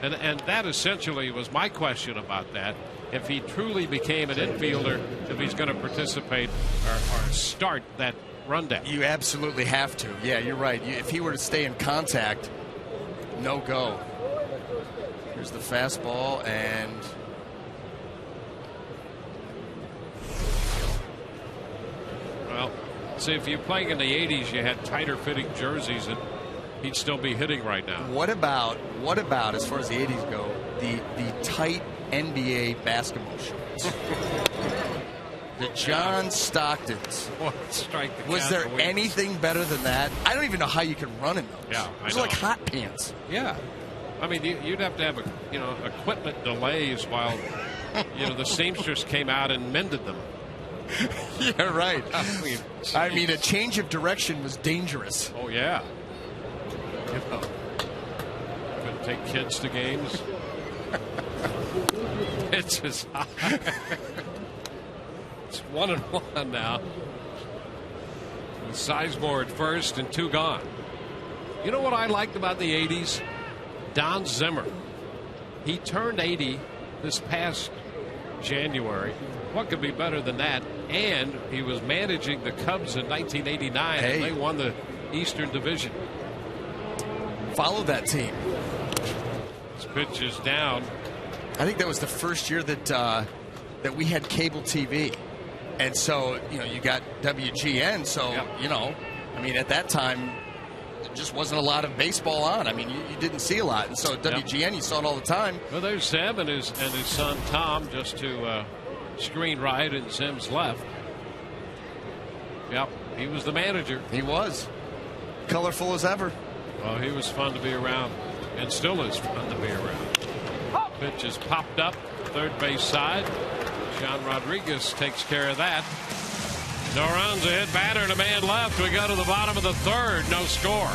And that essentially was my question about that. If he truly became an infielder, if he's going to participate or start that rundown. You absolutely have to. Yeah, you're right. If he were to stay in contact, no go. Here's the fastball, and well, see, if you're playing in the 80s, you had tighter fitting jerseys, and he'd still be hitting right now. What about as far as the 80s go, the tight NBA basketball shorts. The John Stocktons. What strike the Was there anything better than that? I don't even know how you can run in those. Yeah, those are like hot pants. Yeah, I mean you'd have to have equipment delays while the seamstress came out and mended them. Yeah, right. I mean, a change of direction was dangerous. Oh yeah. Couldn't take kids to games. It's just it's 1-1 now. Sizemore at first and 2 gone. You know what I liked about the 80s? Don Zimmer. He turned 80 this past January. What could be better than that? And he was managing the Cubs in 1989, and they won the Eastern Division. Follow that team. This pitch is down. I think that was the first year that we had cable TV. And so, you got WGN. So, I mean, at that time, there just wasn't a lot of baseball on. I mean, you didn't see a lot. And so, WGN, you saw it all the time. Well, there's Zim and his son Tom just to screen right and Zim's left. Yep, he was the manager. He was. Colorful as ever. Well, he was fun to be around and still is fun to be around. Pitch is popped up, third base side. John Rodriguez takes care of that. No runs, a hit batter, and a man left. We go to the bottom of the third. No score.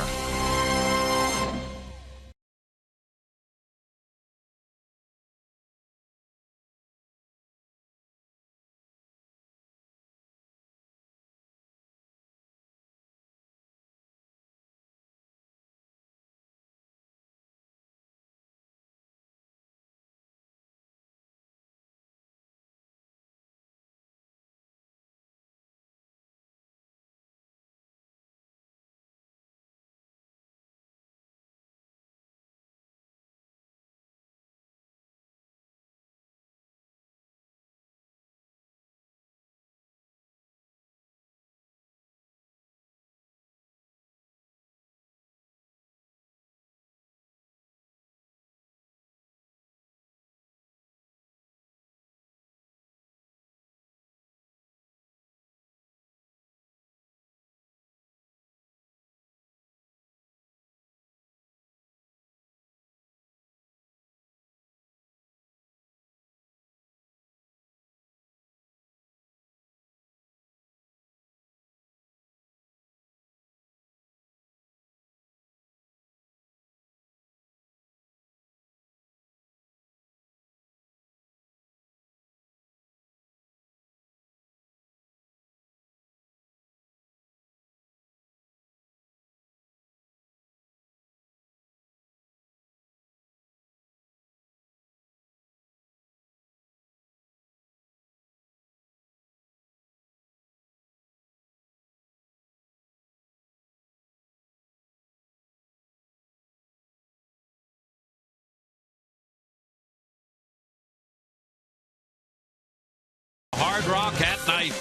Hard Rock at night.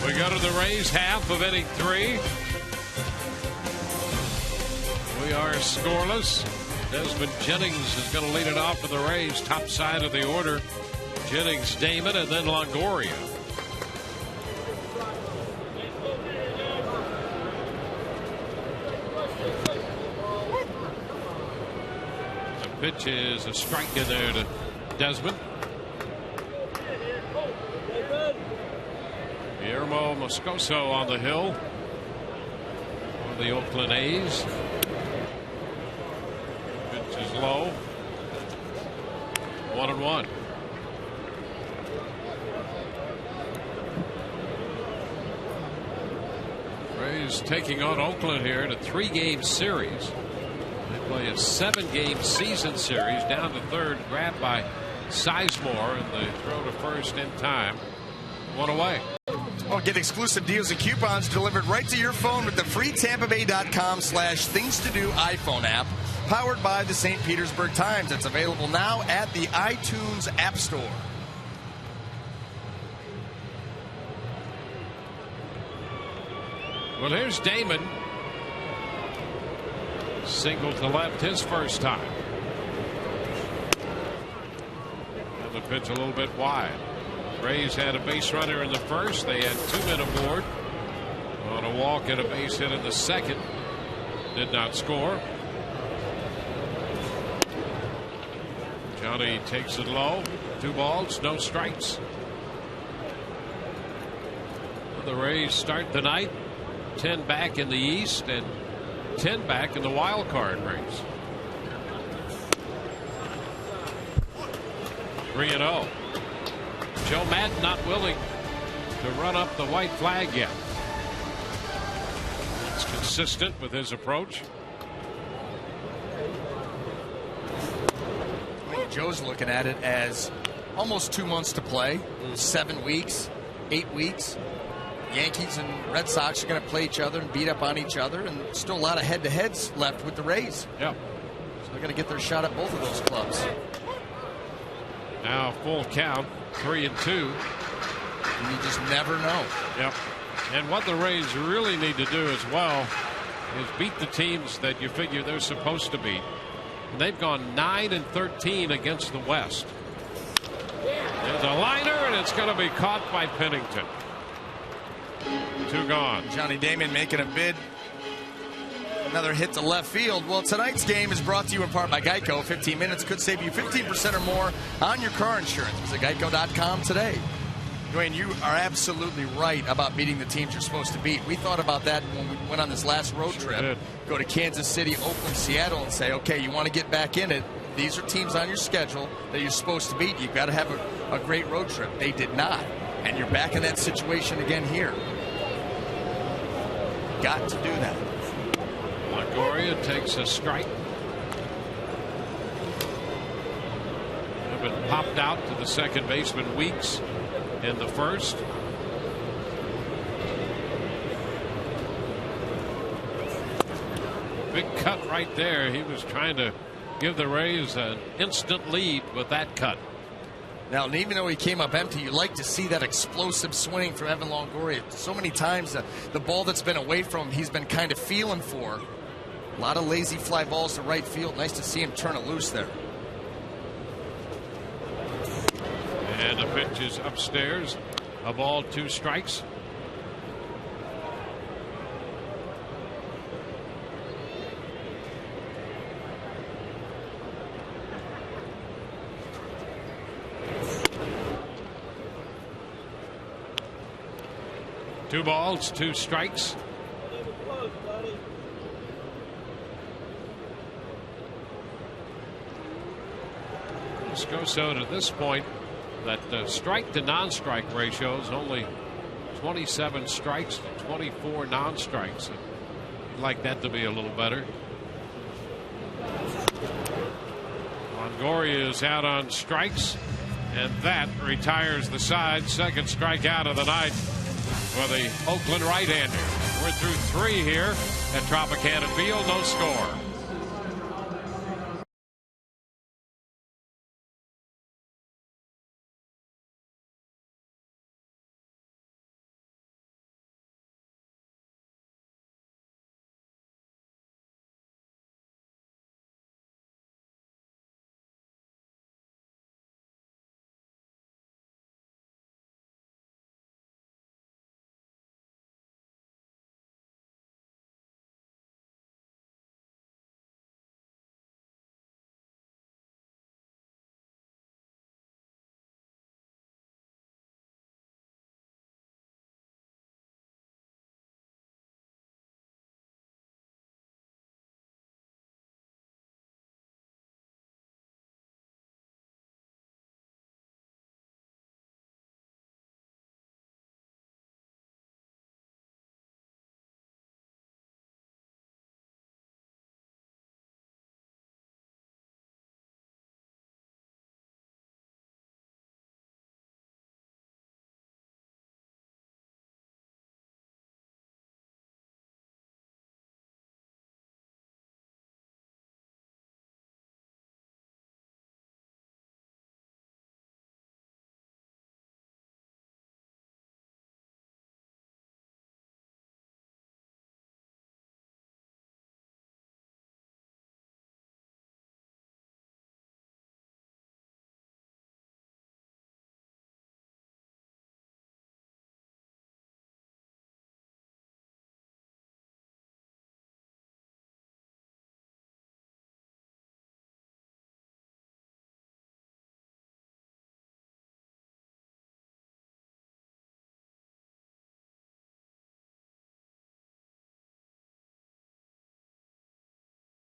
We go to the Rays half of inning 3. We are scoreless. Desmond Jennings is going to lead it off for the Rays. Top side of the order. Jennings, Damon, and then Longoria. The pitch is a strike in there to Desmond. Guillermo Moscoso on the hill for the Oakland A's. Pitch is low. 1-1. Rays taking on Oakland here in a 3-game series. They play a 7-game season series. Down to third, grabbed by Sizemore, and they throw to first in time. 1 away. Oh, get exclusive deals and coupons delivered right to your phone with the free TampaBay.com/things-to-do iPhone app, powered by the St. Petersburg Times. It's available now at the iTunes App Store. Well, here's Damon. Single to left his first time. pitch a little bit wide. Rays had a base runner in the first. They had 2 men aboard on a walk and a base hit in the second. Did not score. Johnny takes it low. 2 balls, no strikes. The Rays start the night 10 back in the East and 10 back in the wild card race. 3-0. Joe Madden not willing to run up the white flag yet. It's consistent with his approach. I mean, Joe's looking at it as almost 2 months to play, 7 weeks, 8 weeks. Yankees and Red Sox are going to play each other and beat up on each other, and still a lot of head-to-heads left with the Rays. Yeah. So they're going to get their shot at both of those clubs. Now full count, 3-2. And you just never know. Yep. And what the Rays really need to do as well is beat the teams that you figure they're supposed to beat. And they've gone 9-13 against the West. There's a liner, and it's going to be caught by Pennington. 2 gone. Johnny Damon making a bid. Another hit to left field. Well, tonight's game is brought to you in part by Geico. 15 minutes could save you 15% or more on your car insurance. Visit geico.com today. Dwayne, you are absolutely right about beating the teams you're supposed to beat. We thought about that when we went on this last road trip. Go to Kansas City, Oakland, Seattle, and say, okay, you want to get back in it. These are teams on your schedule that you're supposed to beat. You've got to have a great road trip. They did not. And you're back in that situation again here. Got to do that. Longoria takes a strike. Have been popped out to the second baseman Weeks in the first. Big cut right there. He was trying to give the Rays an instant lead with that cut. Now, and even though he came up empty, you like to see that explosive swing from Evan Longoria. So many times the ball that's been away from him, he's been kind of feeling for. A lot of lazy fly balls to right field. Nice to see him turn it loose there. And the pitch is upstairs. A ball, 2 strikes. Two balls, 2 strikes. So to this point, that strike to non-strike ratio is only 27 strikes to 24 non-strikes. You'd like that to be a little better. Longoria is out on strikes, and that retires the side. Second strikeout of the night for the Oakland right-hander. We're through 3 here at Tropicana Field. No score.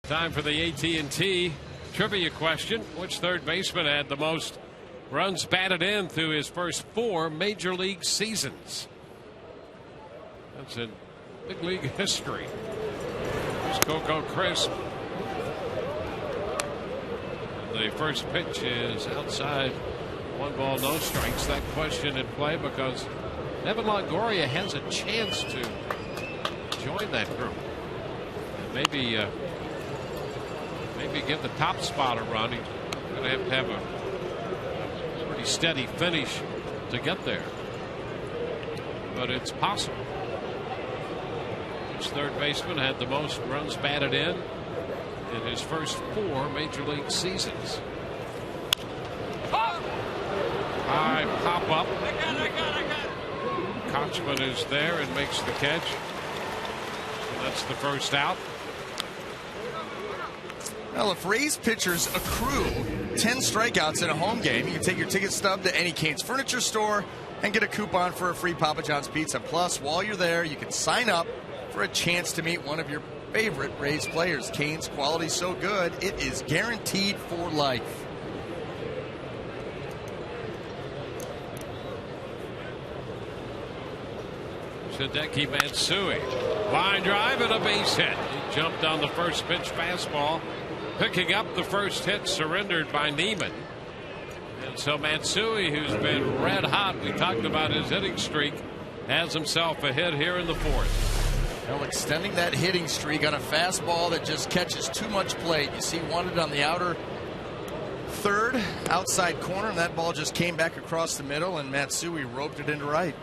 Time for the AT trivia question. Which third baseman had the most runs batted in through his first 4 major league seasons? That's in big league history. Here's Coco Crisp. The first pitch is outside. 1 ball, no strikes. That question in play because Evan Longoria has a chance to join that group. And maybe give the top spot a run. He's going to have a pretty steady finish to get there. But it's possible. Which third baseman had the most runs batted in his first 4 major league seasons? High pop up. Kochman is there and makes the catch. And that's the first out. Well, if Rays pitchers accrue 10 strikeouts in a home game, you can take your ticket stub to any Cane's furniture store and get a coupon for a free Papa John's pizza. Plus, while you're there, you can sign up for a chance to meet one of your favorite Rays players. Cane's quality so good, it is guaranteed for life. Hideki Matsui. Line drive and a base hit. He jumped on the first pitch fastball. Picking up the first hit surrendered by Neiman. And so Matsui, who's been red hot, we talked about his hitting streak, has himself a hit here in the 4th. Well, extending that hitting streak on a fastball that just catches too much plate. You see, wanted on the outer third, outside corner, and that ball just came back across the middle, and Matsui roped it into right.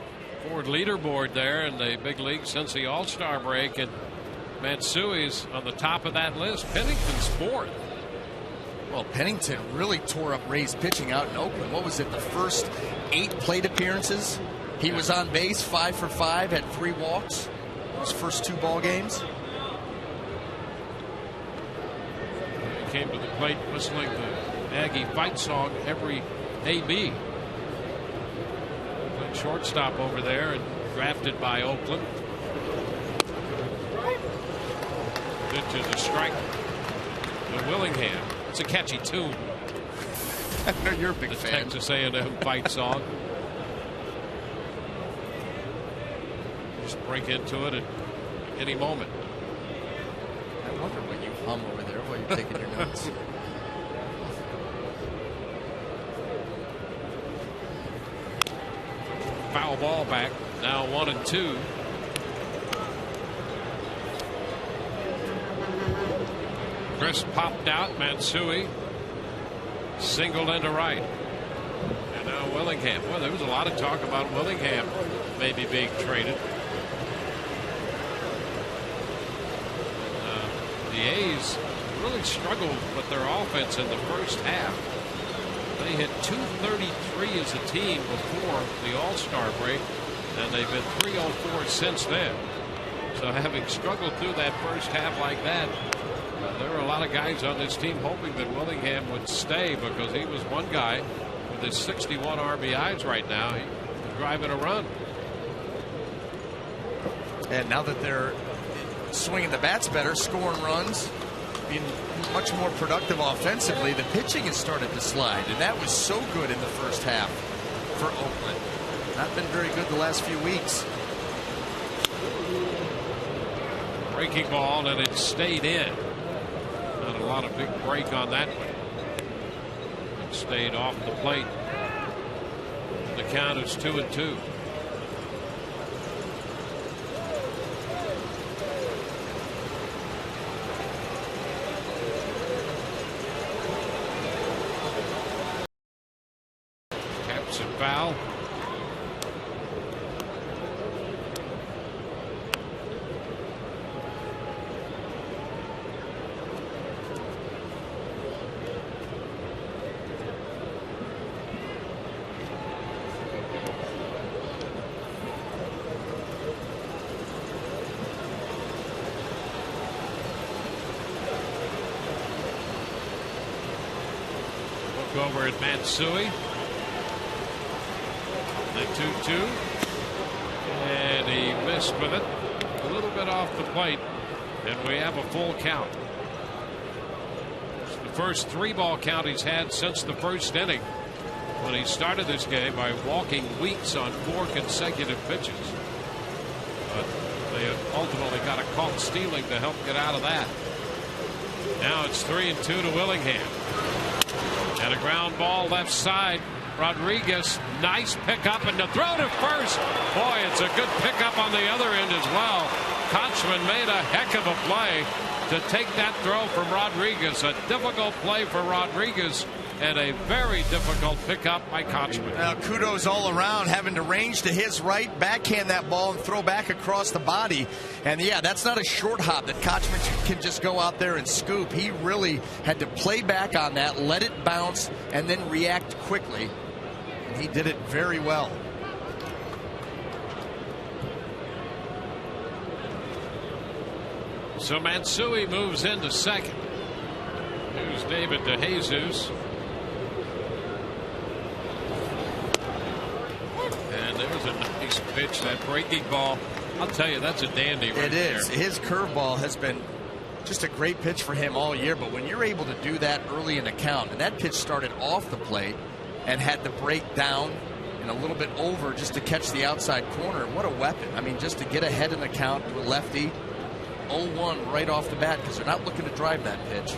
Ford leaderboard there in the big league since the All-Star break, and Matsui's on the top of that list. Pennington's 4th. Well, Pennington really tore up Rays pitching out in Oakland. What was it, the first 8 plate appearances? He was on base, 5 for 5, had 3 walks. His first 2 ball games. He came to the plate whistling the Aggie fight song every AB. Shortstop over there and drafted by Oakland. Pitch is a strike to Willingham. It's a catchy tune. I know you're a big fan. Texas A&M fight song. Just break into it at any moment. I wonder what you hum over there while you're taking your notes. Foul ball back. Now 1-2. Chris popped out. Matsui singled into right. And now Willingham. Well, there was a lot of talk about Willingham maybe being traded. The A's really struggled with their offense in the first half. They hit .233 as a team before the All-Star break, and they've been .304 since then. So having struggled through that first half like that, there were a lot of guys on this team hoping that Willingham would stay because he was one guy with his 61 RBIs right now. He was driving a run. And now that they're swinging the bats better, scoring runs, being much more productive offensively, the pitching has started to slide, and that was so good in the first half for Oakland. Not been very good the last few weeks. Breaking ball, and it stayed in. Not a lot of big break on that one. It stayed off the plate. The count is 2-2. Foul. Look over at Matsui. The 2-2, and he missed with it a little bit off the plate, and we have a full count. first 3-ball count he's had since the first inning, when he started this game by walking Weeks on 4 consecutive pitches. But they ultimately got a caught stealing to help get out of that. Now it's 3-2 to Willingham. And a ground ball left side. Rodriguez, nice pickup, and the throw to first. Boy, it's a good pickup on the other end as well. Kochman made a heck of a play to take that throw from Rodriguez. A difficult play for Rodriguez and a very difficult pickup by Kochman. Now, kudos all around, having to range to his right, backhand that ball and throw back across the body. And yeah, that's not a short hop that Kochman can just go out there and scoop. He really had to play back on that, let it bounce, and then react quickly. And he did it very well. So Matsui moves into second. Here's David DeJesus. And there's a nice pitch, that breaking ball. I'll tell you, that's a dandy right there. It is. His curveball has been just a great pitch for him all year, but when you're able to do that early in the count, and that pitch started off the plate and had the break down and a little bit over just to catch the outside corner, what a weapon. I mean, just to get ahead in the count to a lefty, 0-1 right off the bat, because they're not looking to drive that pitch.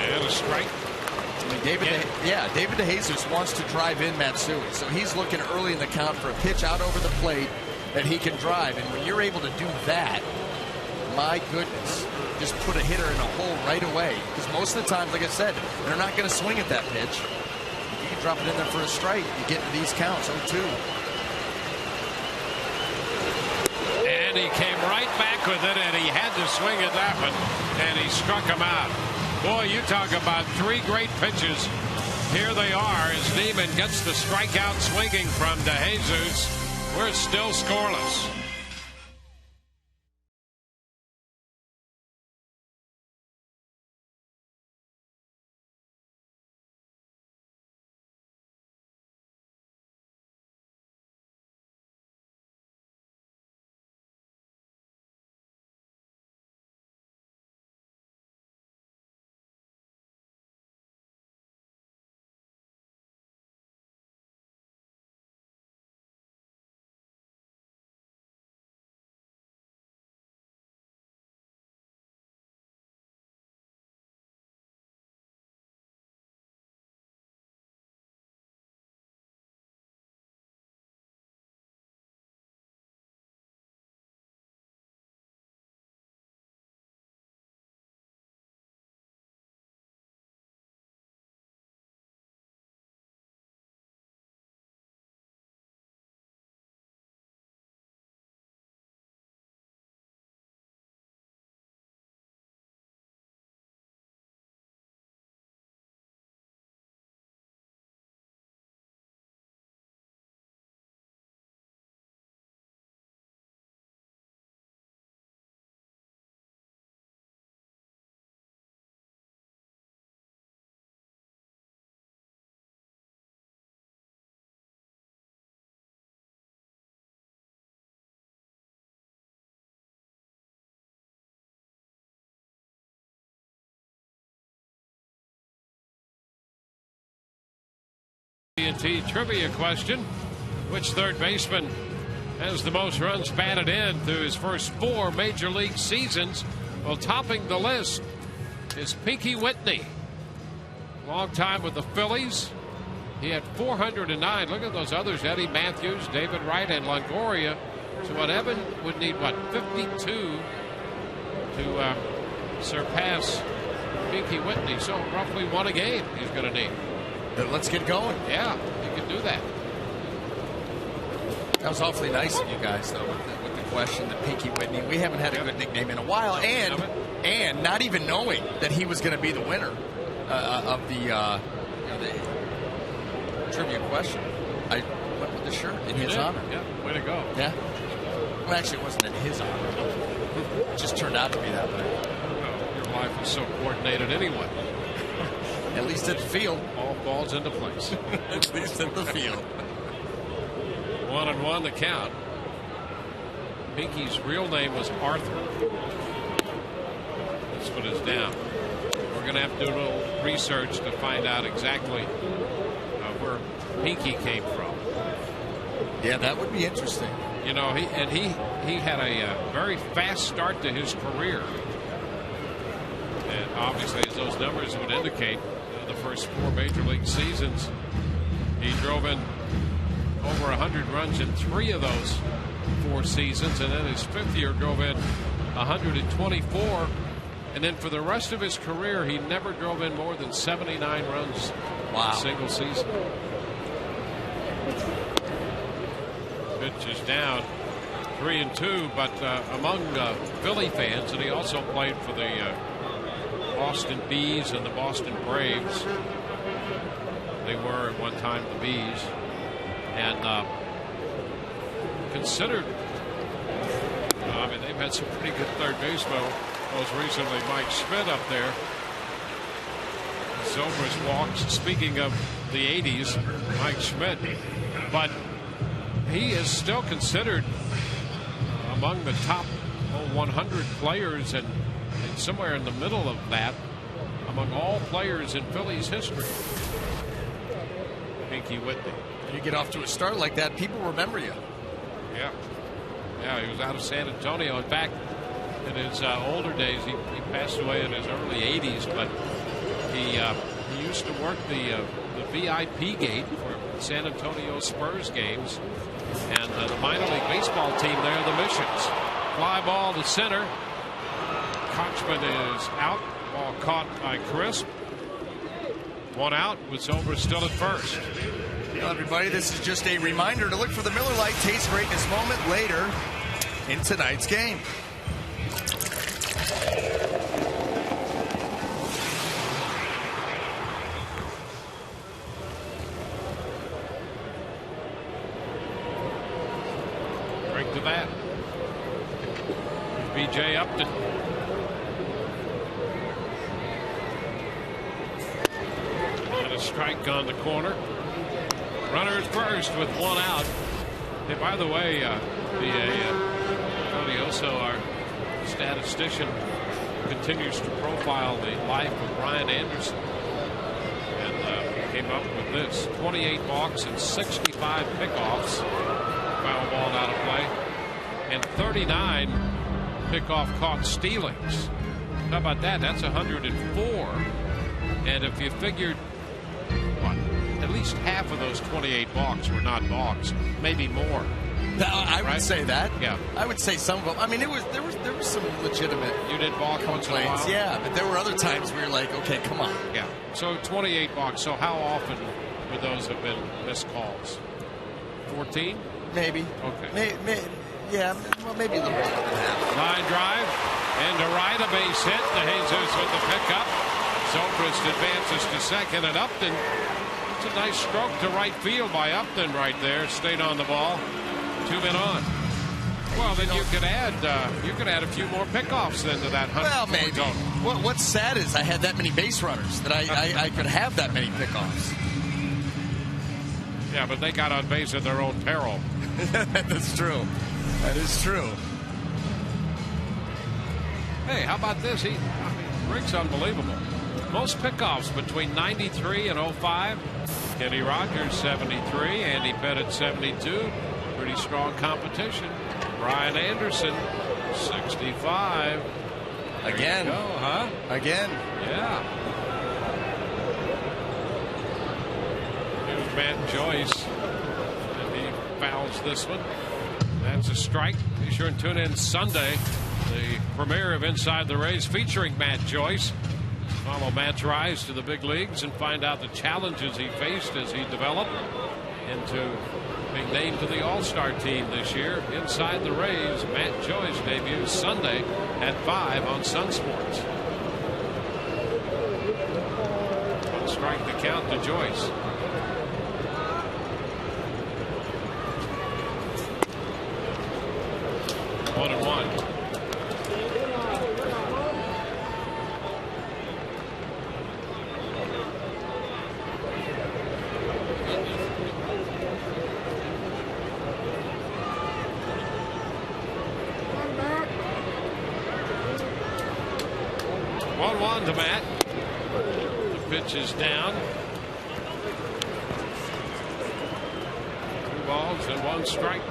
And a strike. I mean, David DeJesus wants to drive in Matsui, so he's looking early in the count for a pitch out over the plate that he can drive. And when you're able to do that, my goodness, just put a hitter in a hole right away. Because most of the time, like I said, they're not going to swing at that pitch. If you can drop it in there for a strike, you get into these counts, 0-2. And he came right back with it, and he had to swing at that one, and he struck him out. Boy, you talk about 3 great pitches. Here they are as Neiman gets the strikeout swinging from DeJesus. We're still scoreless. AT trivia question: which third baseman has the most runs batted in through his first 4 major league seasons? Well, topping the list is Pinky Whitney. Long time with the Phillies. He had 409. Look at those others: Eddie Matthews, David Wright, and Longoria. So what, Evan would need, what, 52 to surpass Pinky Whitney. So roughly 1 a game he's going to need. Let's get going. Yeah, you can do that. That was awfully nice of you guys, though, with the question, the Pinky Whitney. We haven't had a good nickname in a while, and not even knowing that he was going to be the winner of the trivia question. I went with the shirt in his honor. Yeah, way to go. Yeah. Well, actually, it wasn't in his honor. It just turned out to be that way. Well, your life was so coordinated anyway. At least at the field. All falls into place. At least at the field. 1-1 the count. Pinky's real name was Arthur. baseman is down. We're going to have to do a little research to find out exactly where Pinky came from. Yeah, that would be interesting. You know, he had a very fast start to his career. And obviously, as those numbers would indicate, the first 4 major league seasons, he drove in over 100 runs in 3 of those 4 seasons. And then his 5th year drove in 124. And then for the rest of his career, he never drove in more than 79 runs in a single season. Pitch is down 3-2, but among Philly fans, and he also played for the Boston Bees and the Boston Braves. They were at one time the Bees, and considered. I mean, they've had some pretty good third basemen. Most recently, Mike Schmidt up there. Zobrist walks. Speaking of the 80s, Mike Schmidt, but he is still considered among the top 100 players, and somewhere in the middle of that among all players in Phillies history. Pinky Whitney. You get off to a start like that, people remember you. Yeah. Yeah, he was out of San Antonio. In fact, in his older days, he passed away in his early 80s, but he used to work the VIP gate for San Antonio Spurs games, and the minor league baseball team there, the Missions. Fly ball to center. Kochman is out. Ball caught by Crisp. 1 out with Zobrist still at first. Well, everybody, this is just a reminder to look for the Miller Lite Taste Greatness moment later in tonight's game. Break to that. B.J. Upton. And a strike on the corner. Runner at first with 1 out. Hey, by the way, Tony Oso, our statistician, continues to profile the life of Brian Anderson, and came up with this: 28 walks and 65 pickoffs, foul ball out of play, and 39 pickoff caught stealings. How about that? That's 104. And if you figured at least half of those 28 balks were not balks, maybe more. I would say that. Yeah, I would say some of them. I mean, there was some legitimate. You did balk once in a while. Yeah, but there were other times where you're like, okay, come on. Yeah. So 28 balks. So how often would those have been missed calls? 14? Maybe. Okay. Yeah. Well, maybe a little more than half. Line drive into right, a base hit. The Jesus with the pickup. Zobrist advances to second, and Upton. It's a nice stroke to right field by Upton right there. Stayed on the ball. 2 men on. Well, then you could add a few more pickoffs then to that 100. Well, maybe. What's sad is I had that many base runners that I could have that many pickoffs. Yeah, but they got on base at their own peril. That's true. That is true. Hey, how about this? Rick's unbelievable. Most pickoffs between 93 and 05. Kenny Rogers 73, Andy Pettit 72. Pretty strong competition. Brian Anderson 65. Again. There you go, huh? Again. Yeah. Here's Matt Joyce. And he fouls this one. That's a strike. Be sure and tune in Sunday. The premiere of Inside the Rays featuring Matt Joyce. Follow Matt's rise to the big leagues and find out the challenges he faced as he developed into being named to the All-Star team this year. Inside the Rays, Matt Joyce debuts Sunday at 5 on Sun Sports. One strike to count to Joyce. One and one. 1 to Matt. The pitch is down. 2 balls and 1 strike.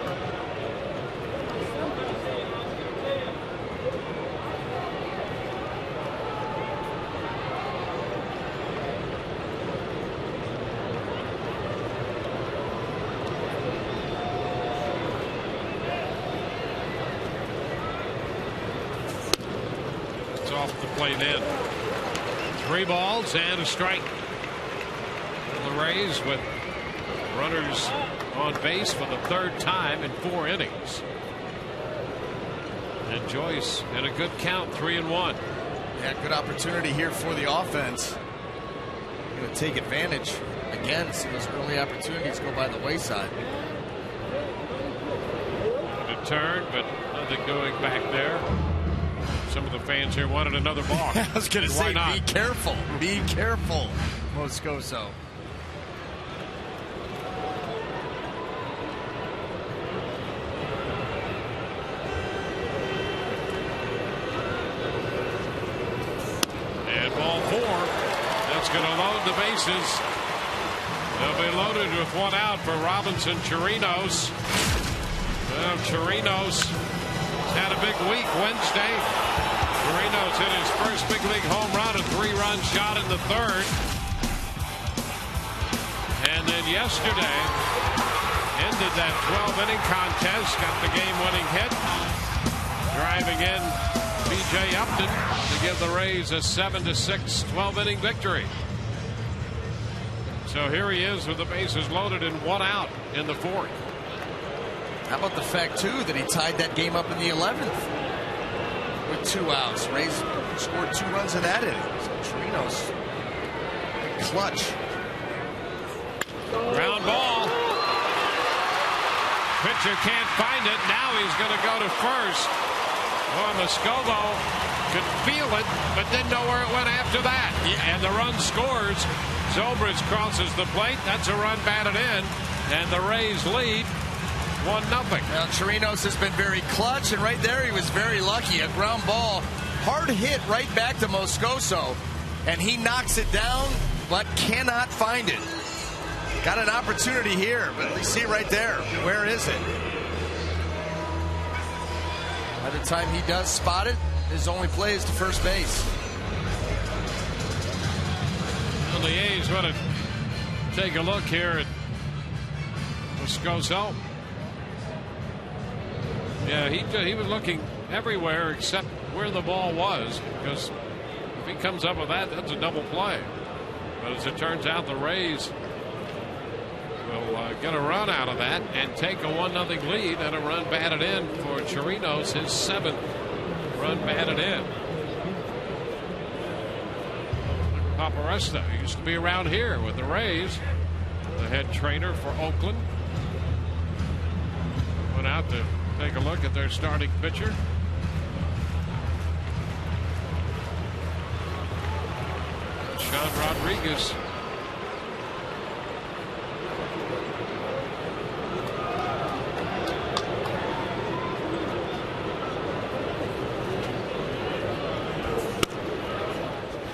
Off the plate in. 3 balls and a strike. And the Rays with runners on base for the 3rd time in 4 innings. And Joyce in a good count, 3-1. Yeah, good opportunity here for the offense. Going to take advantage again. See those early opportunities go by the wayside. A turn, but nothing doing back there. Some of the fans here wanted another ball. I was going to say, not? be careful. Be careful, Moscoso. And ball 4. That's going to load the bases. They'll be loaded with 1 out for Robinson Chirinos. Well, Chirinos had a big week Wednesday. Chirinos hit his first big league home run, a 3-run shot in the 3rd. And then yesterday ended that 12-inning contest, got the game-winning hit, driving in B.J. Upton to give the Rays a 7-6 12-inning victory. So here he is with the bases loaded and 1 out in the 4th. How about the fact, too, that he tied that game up in the 11th with 2 outs. Rays scored 2 runs in that inning. So Chirinos, clutch. Ground ball. Pitcher can't find it. Now he's going to go to first. Well, Moscoso could feel it, but didn't know where it went after that. Yeah. And the run scores. Zobrist crosses the plate. That's a run batted in. And the Rays lead 1-0. Now, Chirinos has been very clutch, and right there he was very lucky. A ground ball, hard hit right back to Moscoso, and he knocks it down, but cannot find it. Got an opportunity here, but you see it right there. Where is it? By the time he does spot it, his only play is to first base. Well, the A's want to take a look here at Moscoso. Yeah, he was looking everywhere except where the ball was, because if he comes up with that, that's a double play. But as it turns out, the Rays will get a run out of that and take a 1-0 lead, and a run batted in for Chirinos, his 7th run batted in. Paparesta used to be around here with the Rays, the head trainer for Oakland. Went out to take a look at their starting pitcher. Sean Rodriguez.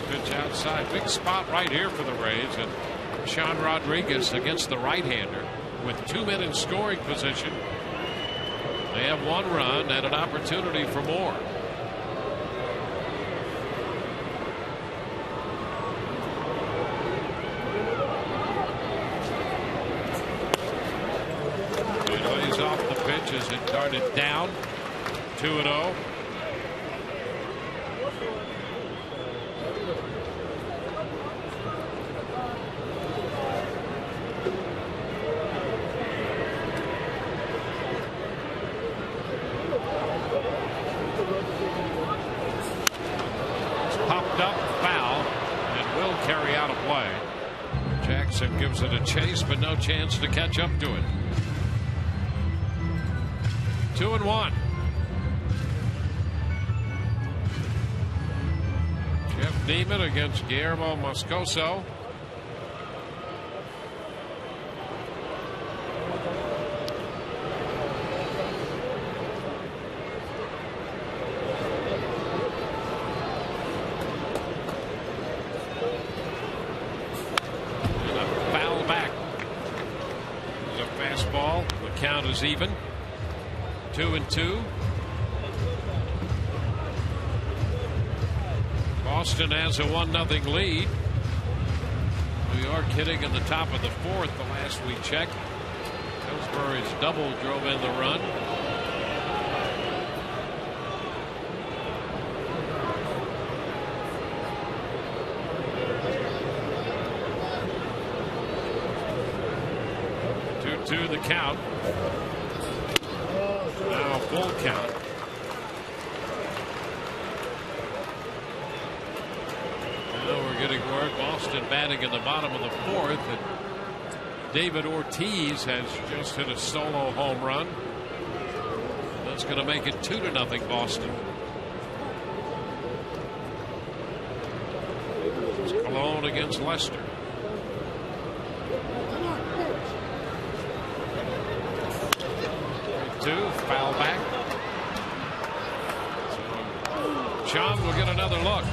Pitch outside. Big spot right here for the Rays. And Sean Rodriguez against the right-hander with 2 men in scoring position. They have 1 run and an opportunity for more. He lays off the pitch as it darted down. 2-0. Gives it a chase, but no chance to catch up to it. 2-1. Jeff Neiman against Guillermo Moscoso. fastball. The count is even. 2-2. Boston has a 1-0 lead. New York hitting in the top of the fourth the last we checked. Ellsbury's double drove in the run. To the count. Now full count. Now we're getting word Boston batting in the bottom of the fourth, and David Ortiz has just hit a solo home run. That's going to make it 2-0 Boston. It's Cologne against Leicester. Foul back. Sean will get another look.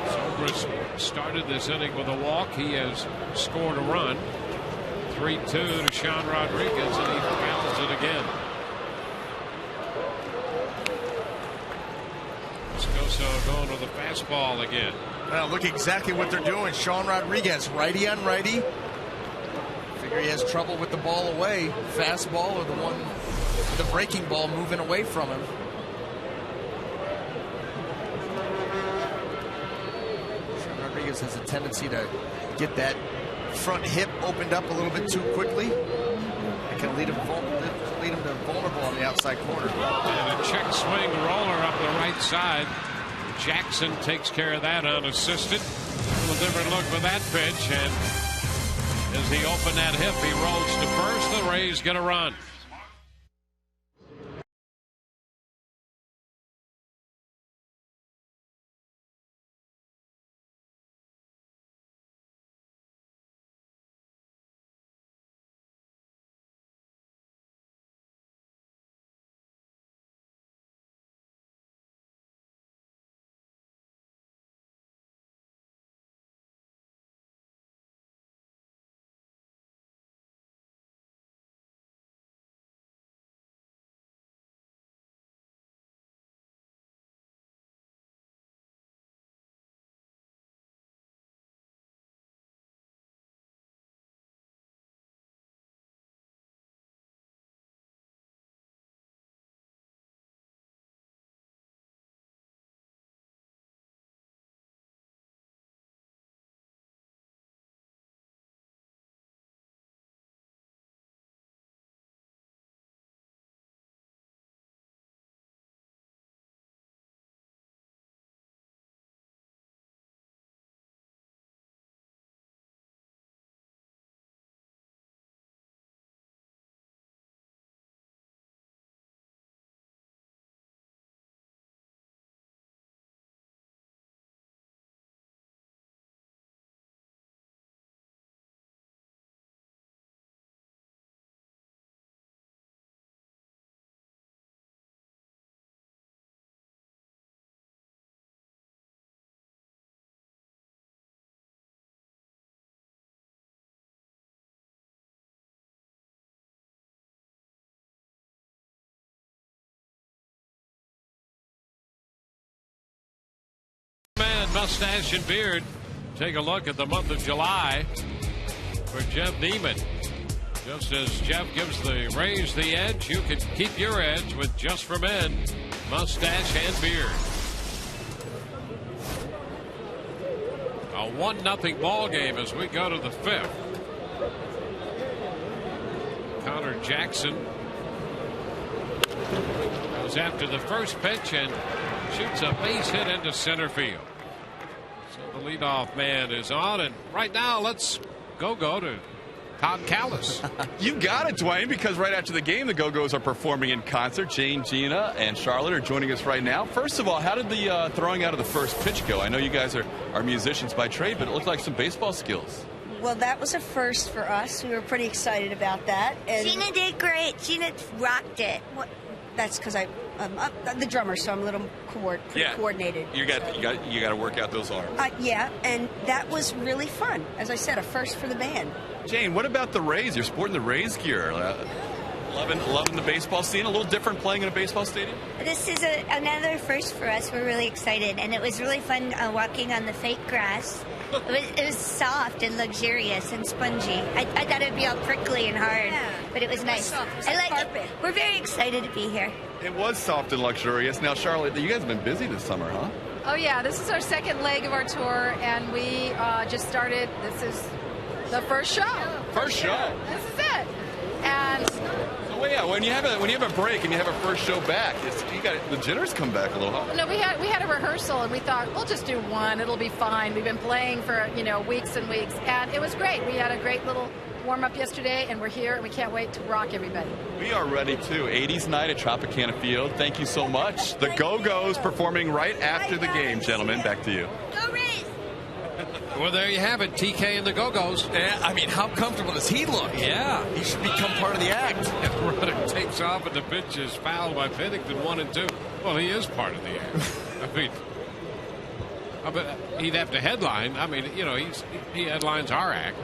Zobrist started this inning with a walk. He has scored a run. 3-2 to Sean Rodriguez, and he fouls it again. Moscoso going to the fastball again. Well, look exactly what they're doing. Sean Rodriguez, righty on righty. Figure he has trouble with the ball away. Fastball or the one, the breaking ball moving away from him. Sean Rodriguez has a tendency to get that front hip opened up a little bit too quickly. It can lead him to vulnerable on the outside corner. And a check swing roller up the right side. Jackson takes care of that unassisted. A little different look with that pitch, and as he opened that hip, he rolls to first. The Rays get a run. Mustache and beard. Take a look at the month of July for Jeff Neiman. Just as Jeff gives the Rays the edge, you can keep your edge with Just for Men mustache and beard. A 1-0 ball game as we go to the fifth. Connor Jackson goes after the first pitch and shoots a base hit into center field. So the leadoff man is on, and right now let's go to Todd Callis. You got it, Dwayne, because right after the game, the Go-Go's are performing in concert. Jane, Gina, and Charlotte are joining us right now. First of all, how did the throwing out of the first pitch go? I know you guys are musicians by trade, but it looked like some baseball skills. Well, that was a first for us. We were pretty excited about that. And Gina did great. Gina rocked it. that's because I'm the drummer, so I'm a little coordinated. You got to work out those arms. Yeah, and that was really fun. As I said, a first for the band. Jane, what about the Rays? You're sporting the Rays gear. Loving the baseball scene. A little different playing in a baseball stadium. This is another first for us. We're really excited, and it was really fun walking on the fake grass. It was soft and luxurious and spongy. I thought it'd be all prickly and hard, but it was nice. I like it. We're very excited to be here. It was soft and luxurious. Now, Charlotte, you guys have been busy this summer, huh? Oh, yeah. This is our second leg of our tour, and we just started. This is the first show. First show. This is it. And so, yeah, when you have a break and you have a first show back, the jitters come back a little. Huh? No, we had a rehearsal, and we thought we'll just do one. It'll be fine. We've been playing for weeks and weeks, and it was great. We had a great little warm up yesterday, and we're here, and we can't wait to rock everybody. We are ready too. 80s night at Tropicana Field. Thank you so much. The Go-Go's performing right after the game, gentlemen. Back to you. Go Rays! Well, there you have it, TK and the Go-Go's. Yeah, I mean, how comfortable does he look? Yeah. He should become part of the act. Ruddock takes off, and the pitch is fouled by Pennington, 1-2. Well, he is part of the act. I mean, he'd have to headline. I mean, he headlines our act.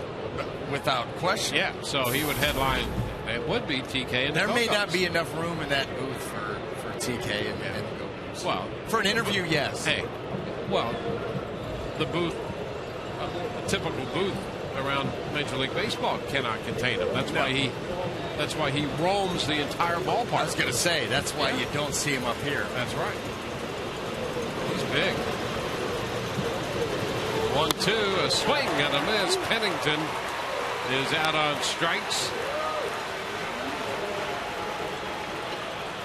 Without question. Yeah, so he would headline. It would be TK and the There may Go-Go's. not be enough room in that booth for TK and the Go-Go's. Well, for an interview, yes. Hey, well, the booth, a typical booth around Major League Baseball cannot contain him. That's why he roams the entire ballpark. I was going to say, that's why you don't see him up here. That's right. He's big. 1-2, a swing and a miss. Pennington is out on strikes.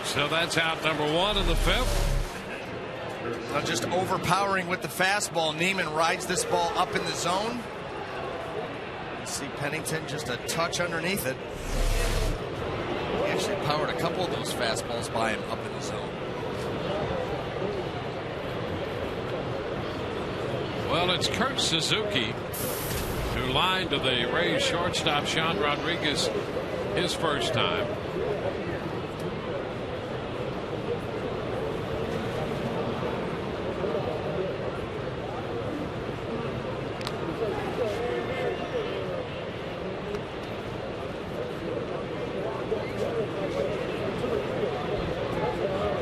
So that's out number one in the fifth. Now just overpowering with the fastball. Neiman rides this ball up in the zone. You see Pennington just a touch underneath it. He actually powered a couple of those fastballs by him up in the zone. Well, it's Kurt Suzuki who lined to the Rays shortstop Sean Rodriguez his first time.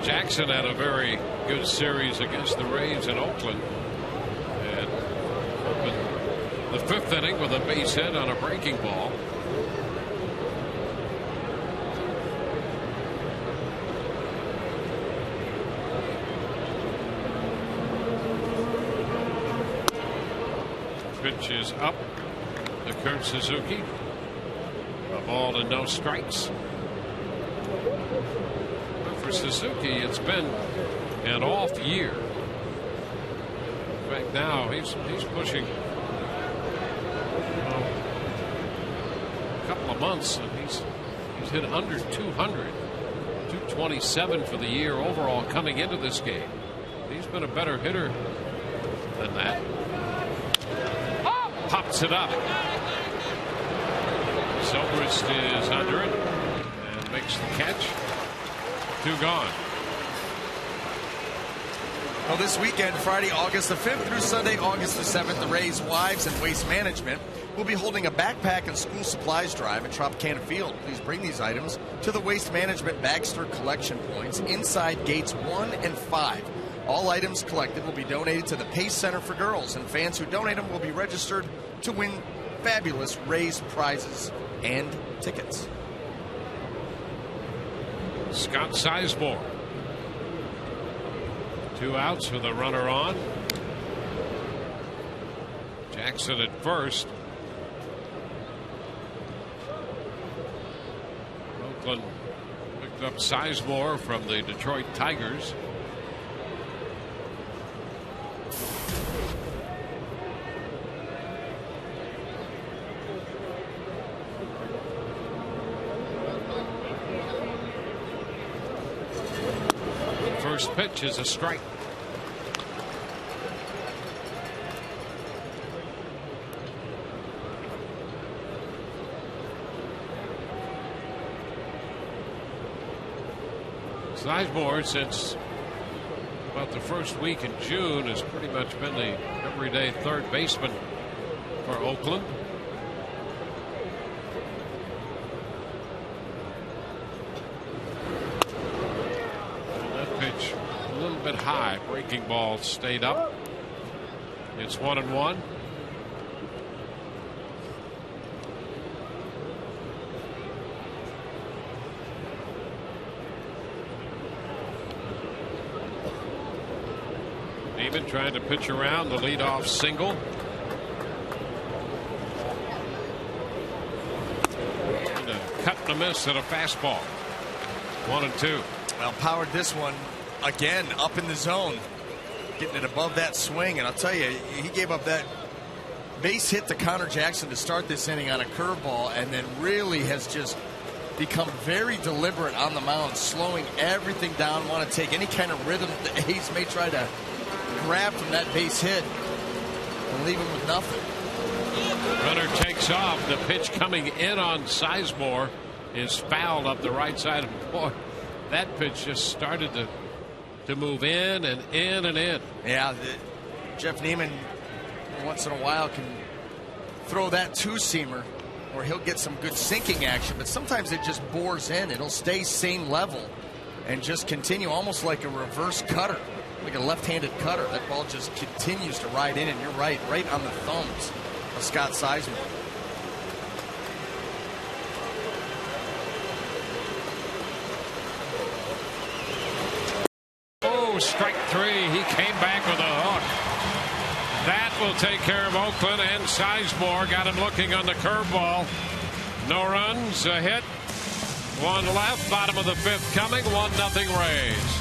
Jackson had a very good series against the Rays in Oakland. And opened the fifth inning with a base hit on a breaking ball. Pitch is up to Kurt Suzuki. A ball and no strikes. For Suzuki, it's been an off year. In fact, now he's pushing a couple of months, and he's hit under 200, 227 for the year overall coming into this game. He's been a better hitter than that. Pops it up. Zobrist is under it and makes the catch. 2 gone. Well, this weekend, Friday, August the 5th through Sunday, August the 7th, the Rays Wives and Waste Management will be holding a backpack and school supplies drive at Tropicana Field. Please bring these items to the Waste Management Bagster collection points inside gates 1 and 5. All items collected will be donated to the Pace Center for Girls, and fans who donate them will be registered to win fabulous Rays prizes and tickets. Scott Sizemore. 2 outs with a runner on. Jackson at first. Oakland picked up Sizemore from the Detroit Tigers. First pitch is a strike. Sizemore, since about the first week in June, has pretty much been the everyday third baseman for Oakland. And that pitch a little bit high. Breaking ball stayed up. It's 1-1. Neiman trying to pitch around the leadoff single. And a cut and a miss at a fastball. 1-2. Well, powered this one again up in the zone, getting it above that swing. And I'll tell you, he gave up that base hit to Connor Jackson to start this inning on a curveball, and then really has just become very deliberate on the mound, slowing everything down, want to take any kind of rhythm the A's may try to grab from that base hit and leave him with nothing. Runner takes off. The pitch coming in on Sizemore is fouled up the right side. And boy, that pitch just started to move in and in and in. Yeah, Jeff Neiman once in a while can throw that two-seamer where he'll get some good sinking action, but sometimes it just bores in. It'll stay same level and just continue, almost like a reverse cutter, like a left-handed cutter. That ball just continues to ride in, and you're right on the thumbs of Scott Sizemore. Oh, strike three. He came back with a hook. That will take care of Oakland, and Sizemore got him looking on the curveball. No runs, a hit, one left, bottom of the fifth coming, 1-0 Rays.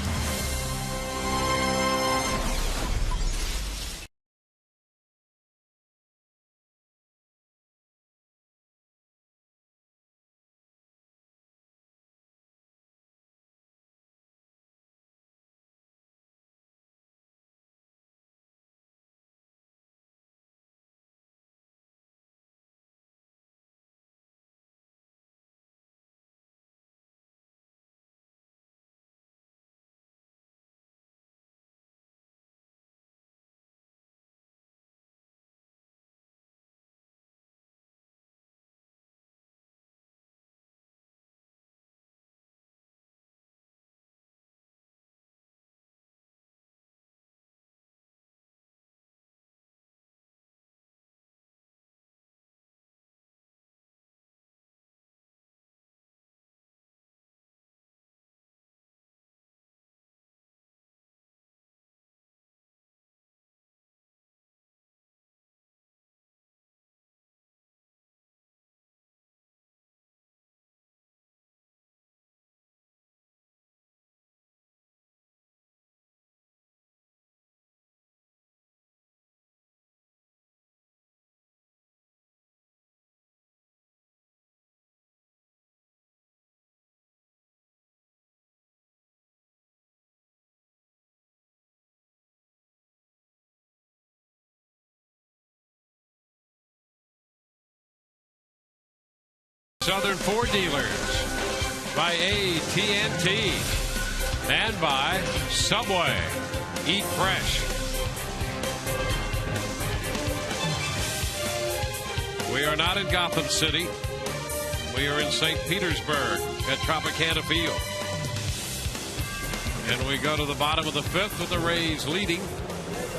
Southern Ford Dealers, by AT and by Subway. Eat fresh. We are not in Gotham City. We are in St. Petersburg at Tropicana Field. And we go to the bottom of the fifth with the Rays leading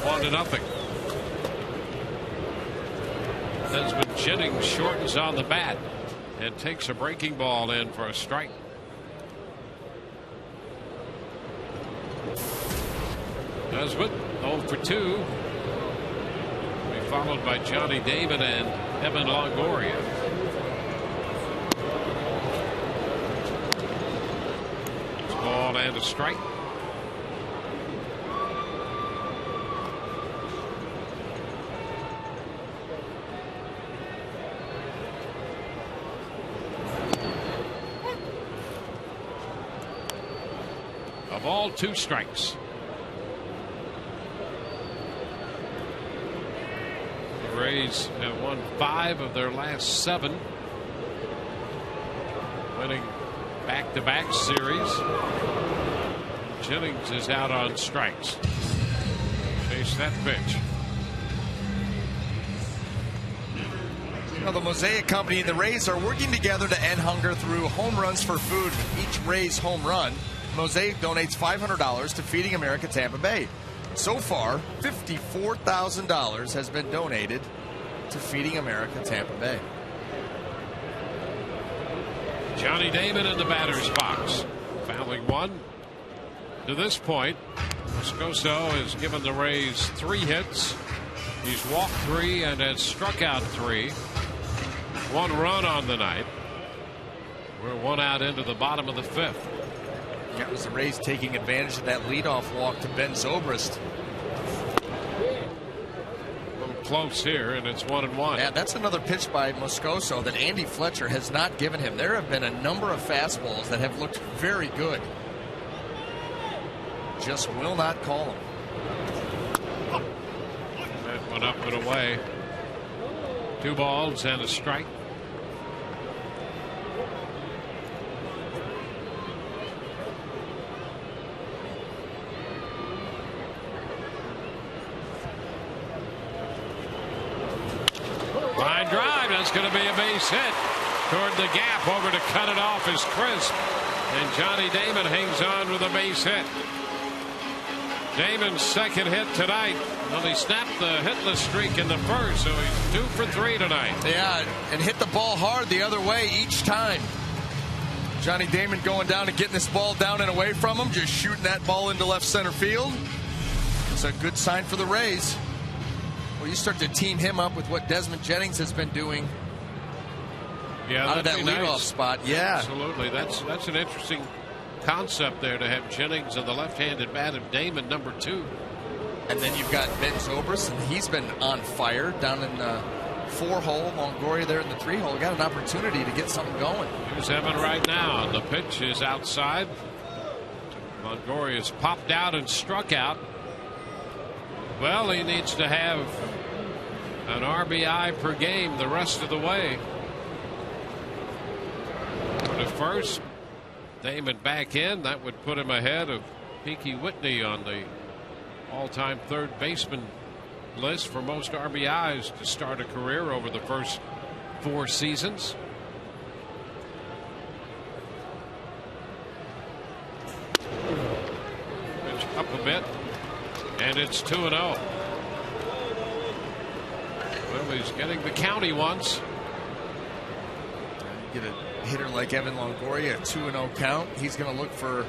1-0. Desmond Jennings shortens on the bat and takes a breaking ball in for a strike. Desmond 0 for 2. Be followed by Johnny Damon and Evan Longoria. It's a ball and a strike. Ball, 2 strikes. The Rays have won 5 of their last 7, winning back-to-back series. Jennings is out on strikes. Face that pitch. You know, the Mosaic Company and the Rays are working together to end hunger through home runs for food. With each Rays home run, Mosaic donates $500 to Feeding America Tampa Bay. So far, $54,000 has been donated to Feeding America Tampa Bay. Johnny Damon in the batter's box. Fouling one. To this point, Moscoso has given the Rays 3 hits. He's walked 3 and has struck out 3. 1 run on the night. We're 1 out into the bottom of the 5th. That was the Rays taking advantage of that leadoff walk to Ben Zobrist. A little close here, and it's 1-1. Yeah, that's another pitch by Moscoso that Andy Fletcher has not given him. There have been a number of fastballs that have looked very good. Just will not call him. That went up and away. 2 balls and a strike. Line drive. That's going to be a base hit. Toward the gap, over to cut it off is Crisp. And Johnny Damon hangs on with a base hit. Damon's 2nd hit tonight. Well, he snapped the hitless streak in the first, so he's 2 for 3 tonight. Yeah, and hit the ball hard the other way each time. Johnny Damon going down and getting this ball down and away from him, just shooting that ball into left center field. It's a good sign for the Rays. Well, you start to team him up with what Desmond Jennings has been doing. Yeah, out of that leadoff nice. spot. Yeah, absolutely. That's an interesting concept there, to have Jennings on the left-handed bat and Damon number 2. And then you've got Ben Zobrist, and he's been on fire down in the 4-hole. Longoria there in the 3-hole. Got an opportunity to get something going. Here's Evan right now. The pitch is outside. Longoria's popped out and struck out. Well, he needs to have an RBI per game the rest of the way. To first, Damon back in. That would put him ahead of Pinky Whitney on the all-time 3rd baseman list for most RBIs to start a career over the first 4 seasons. Pitch up a bit, and it's 2-0. Well, he's getting the county once. Get a hitter like Evan Longoria, a 2-0 count. He's going to look for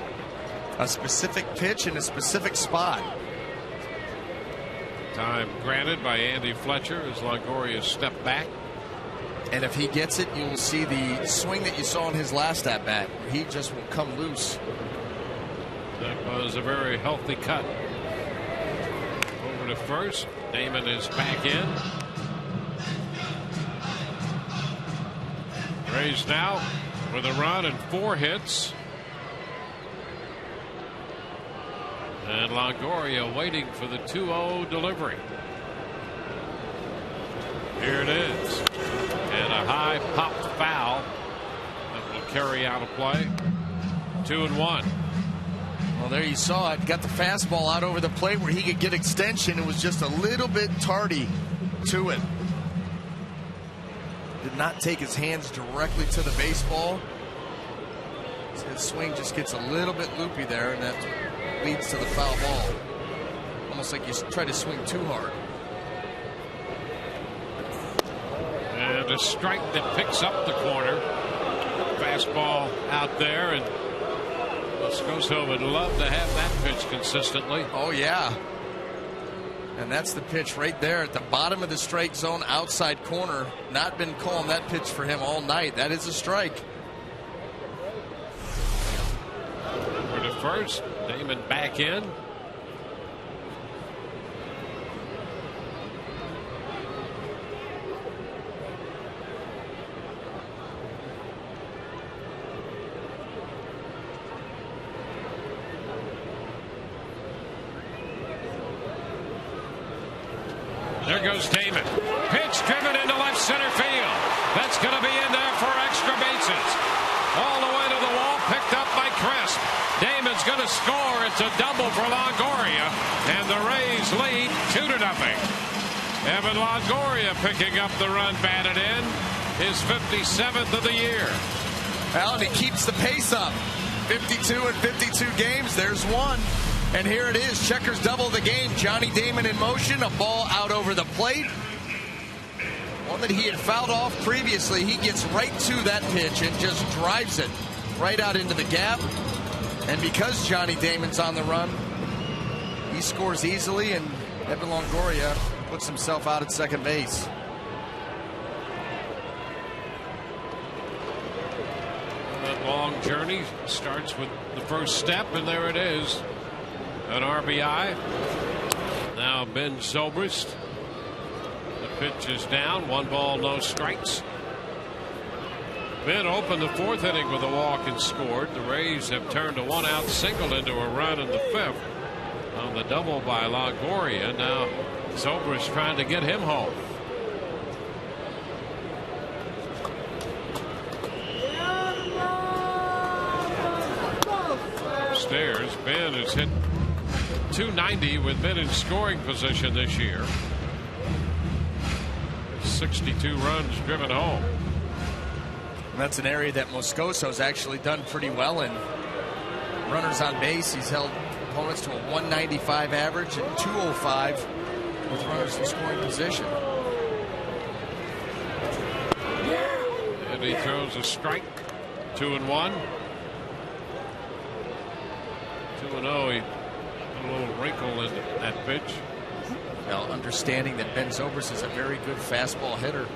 a specific pitch in a specific spot. Time granted by Andy Fletcher as Longoria stepped back. And if he gets it, you will see the swing that you saw in his last at bat. He just will come loose. That was a very healthy cut. Over to first. Damon is back in. Rays now with a run and 4 hits. And Longoria waiting for the 2-0 delivery. Here it is. And a high popped foul that will carry out a play. 2-1. Well, there you saw it. Got the fastball out over the plate where he could get extension. It was just a little bit tardy to it. Did not take his hands directly to the baseball. So his swing just gets a little bit loopy there, and that leads to the foul ball. Almost like you try to swing too hard. And a strike that picks up the corner. Fastball out there, and Moscoso would love to have that pitch consistently. Oh, yeah. And that's the pitch right there at the bottom of the strike zone, outside corner. Not been calling that pitch for him all night. That is a strike. For the first, Damon back in. There goes Damon. Pitch driven into left center field. That's going to be in there for extra bases. All the way to the wall, picked up by Crisp. Damon's going to score. It's a a double for Longoria, and the Rays lead 2-0. Evan Longoria picking up the run batted in, his 57th of the year. Well, and he keeps the pace up. 52 in 52 games. There's one. And here it is. Checkers double the game. Johnny Damon in motion. A ball out over the plate. One that he had fouled off previously. He gets right to that pitch and just drives it right out into the gap. And because Johnny Damon's on the run, he scores easily, and Evan Longoria puts himself out at second base. That long journey starts with the first step, and there it is. An RBI. Now Ben Zobrist. The pitch is down. 1 ball, no strikes. Ben opened the 4th inning with a walk and scored. The Rays have turned a 1-out single into a run in the 5th on the double by Longoria. Now Zobrist trying to get him home. Upstairs, Ben has hit .290 with men in scoring position this year. 62 runs driven home. And that's an area that Moscoso's actually done pretty well in. Runners on base, he's held opponents to a 195 average and 205 with runners in scoring position. And he throws a strike. 2-1. 2-0. He put a little wrinkle in that pitch. Now, understanding that Ben Zobrist is a very good fastball hitter.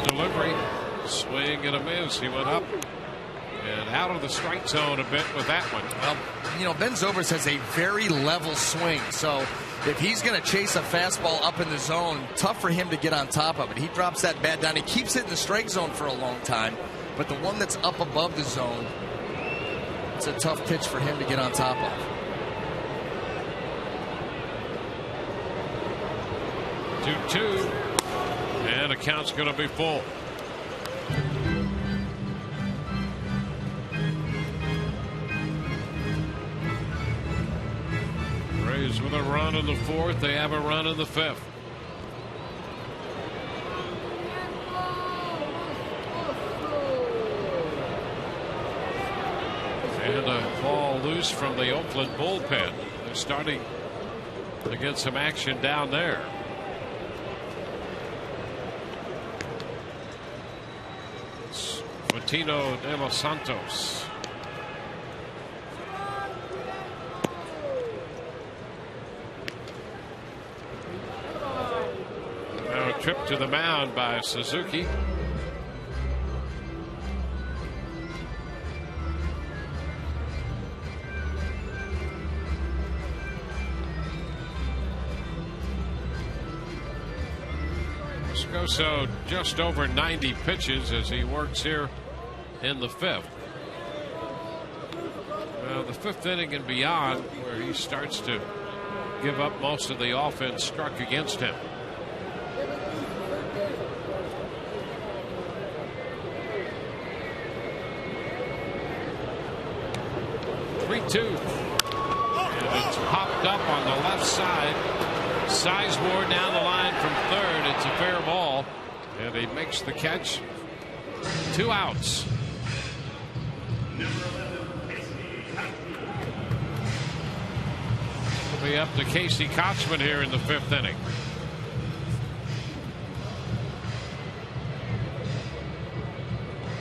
Delivery, swing and a miss. He went up and out of the strike zone a bit with that one. Well, you know, Ben Zobrist has a very level swing, so if he's going to chase a fastball up in the zone, tough for him to get on top of it. He drops that bat down. He keeps it in the strike zone for a long time, but the one that's up above the zone, it's a tough pitch for him to get on top of. Two. And the count's going to be full. Rays with a run in the 4th. They have a run in the 5th. And a ball loose from the Oakland bullpen. They're starting to get some action down there. Tino de los Santos. Now a trip to the mound by Suzuki. Moscoso just over 90 pitches as he works here in the 5th. Well, the 5th inning and beyond, where he starts to give up most of the offense struck against him. And it's popped up on the left side. Sizemore down the line from 3rd. It's a fair ball, and he makes the catch. 2 outs. It'll be up to Casey Kochman here in the 5th inning.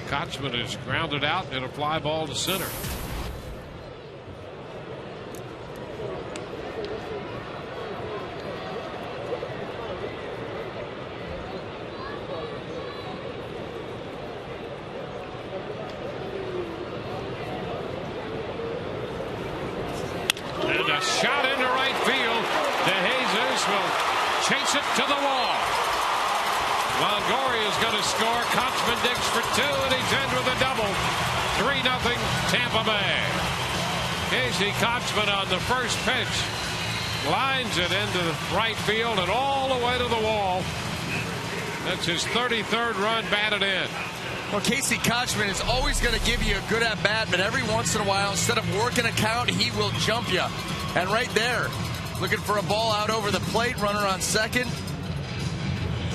Kochman is grounded out and a fly ball to center. Shot into right field. DeJesus will chase it to the wall. Longoria is going to score. Kochman digs for 2, and he's in with a double. 3-0 Tampa Bay. Casey Kochman on the first pitch lines it into right field and all the way to the wall. That's his 33rd run batted in. Well, Casey Kochman is always going to give you a good at-bat, but every once in a while, instead of working a count, he will jump you. And right there, looking for a ball out over the plate, runner on second.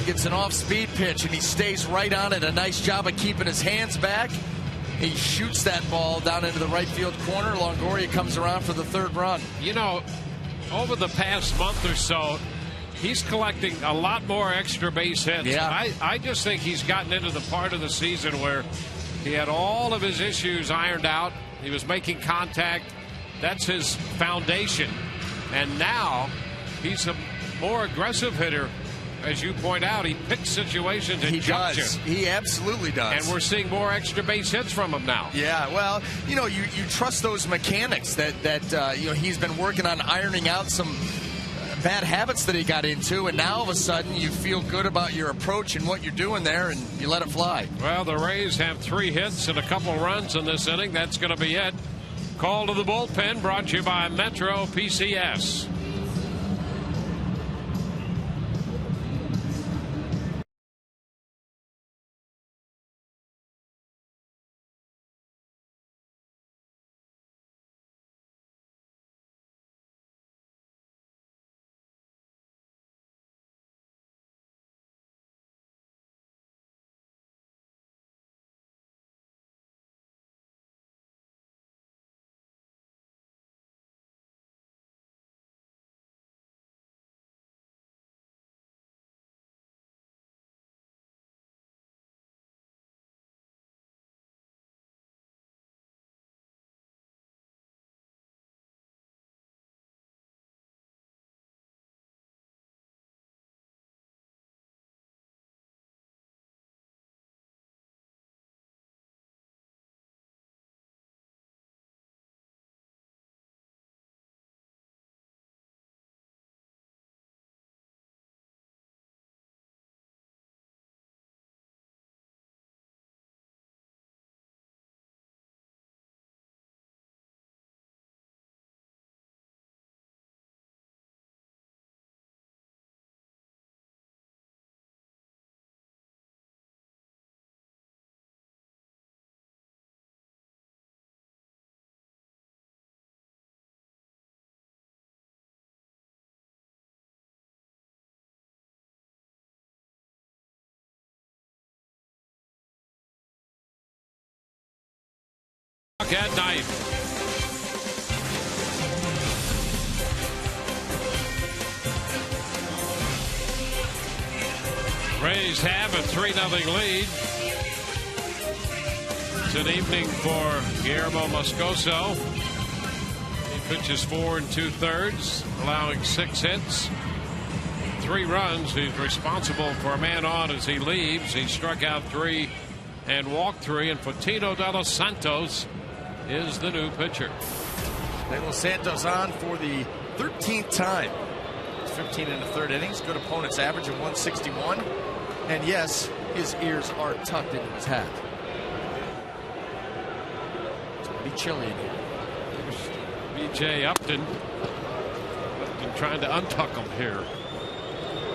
Gets an off-speed pitch, and he stays right on it. A nice job of keeping his hands back. He shoots that ball down into the right field corner. Longoria comes around for the third run. You know, over the past month or so, he's collecting a lot more extra base hits. Yeah. I just think he's gotten into the part of the season where he had all of his issues ironed out. He was making contact. That's his foundation. And now he's a more aggressive hitter. As you point out, he picks situations and jumps you. He absolutely does. And we're seeing more extra base hits from him now. Yeah, well, you know, you trust those mechanics that you know, he's been working on ironing out some bad habits that he got into, and now all of a sudden you feel good about your approach and what you're doing there, and you let it fly. Well, the Rays have 3 hits and a couple runs in this inning. That's going to be it. Call to the bullpen brought to you by Metro PCS. At night. Rays have a 3-0 lead. It's an evening for Guillermo Moscoso. He pitches 4 2/3, allowing 6 hits, 3 runs. He's responsible for a man on as he leaves. He struck out 3 and walked 3. And Fortino de los Santos is the new pitcher. De los Santos on for the 13th time. 15 1/3 innings. Good opponent's average of 161. And yes, his ears are tucked into his hat. It's going to be chilly in here. B.J. Upton trying to untuck him here.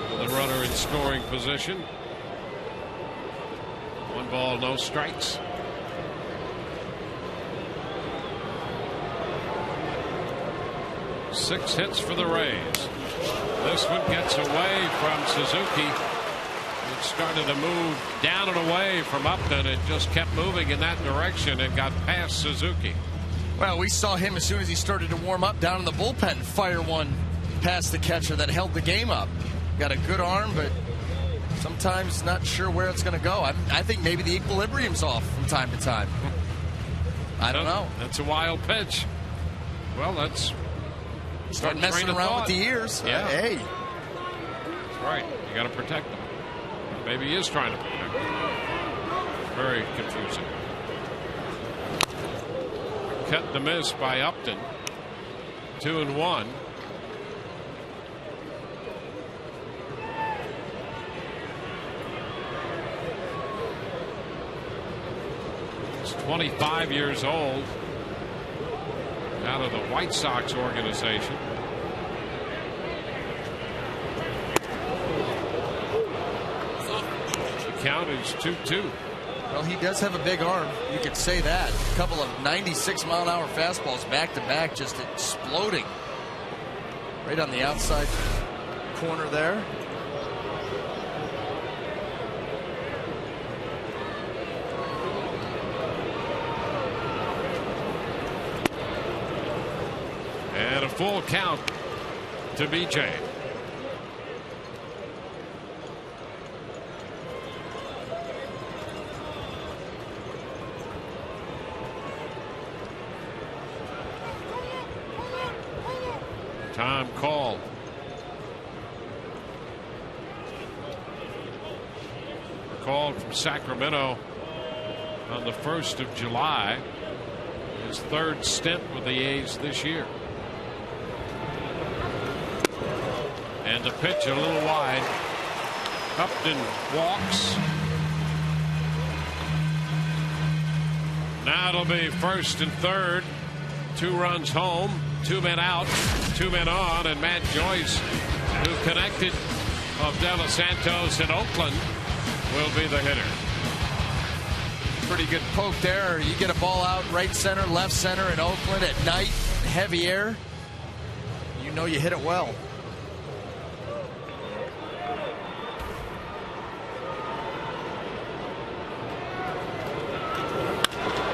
With a runner in scoring position. 1 ball, no strikes. Six hits for the Rays. This one gets away from Suzuki. It started to move down and away from Upton. It just kept moving in that direction and got past Suzuki. Well, we saw him as soon as he started to warm up down in the bullpen fire one past the catcher that held the game up. Got a good arm, but sometimes not sure where it's going to go. I think maybe the equilibrium's off from time to time. I don't know. That's a wild pitch. Well, that's start messing around with the ears. Yeah. Hey. That's right. You got to protect them. Maybe he is trying to protect them. Very confusing. Cut the miss by Upton. 2-1. He's 25 years old. Out of the White Sox organization. count is 2-2. Well, he does have a big arm. You could say that. A couple of 96-mile-an-hour fastballs back-to-back, just exploding. Right on the outside corner there. And a full count to BJ. Time called. Called from Sacramento on the 1st of July. His third stint with the A's this year. And the pitch a little wide. Upton walks. Now it'll be first and third. 2 runs home. 2 men out. 2 men on. And Matt Joyce, who connected of De Los Santos in Oakland, will be the hitter. Pretty good poke there. You get a ball out right center, left center in Oakland at night, heavy air. You know you hit it well.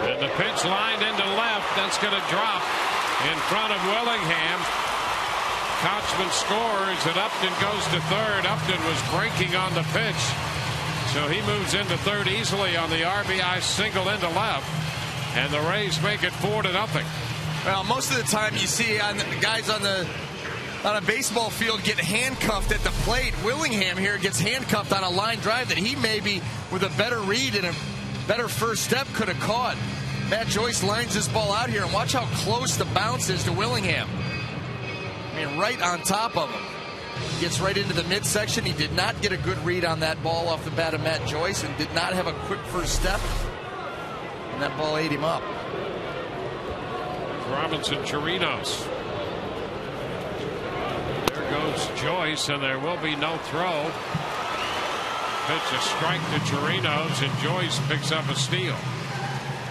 And the pitch lined into left. That's going to drop in front of Willingham. Kochman scores and Upton goes to third. Upton was breaking on the pitch, so he moves into third easily on the RBI single into left, and the Rays make it 4-0. Well, most of the time you see guys on a baseball field get handcuffed at the plate. Willingham here gets handcuffed on a line drive that he maybe, with a better read and a better first step, could have caught. Matt Joyce lines this ball out here, and watch how close the bounce is to Willingham. I mean, right on top of him. He gets right into the midsection. He did not get a good read on that ball off the bat of Matt Joyce and did not have a quick first step. And that ball ate him up. Robinson Chirinos. There goes Joyce, and there will be no throw. Pitch a strike to Chirinos, and Joyce picks up a steal.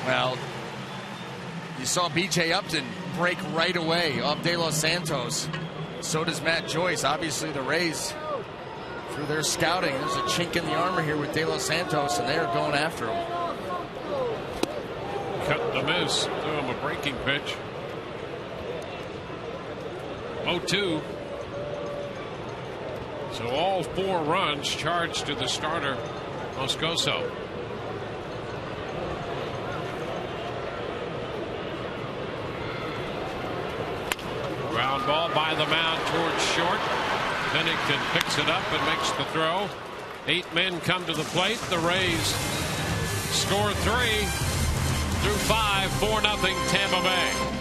Well, you saw B.J. Upton break right away off De Los Santos. So does Matt Joyce. Obviously, the Rays, through their scouting, there's a chink in the armor here with De Los Santos, and they are going after him. Cut the miss. Threw him a breaking pitch. 0-2. So all 4 runs charged to the starter, Moscoso. Ground ball by the mound towards short. Pennington picks it up and makes the throw. 8 men come to the plate. The Rays score 3 through 5, 4-0 Tampa Bay.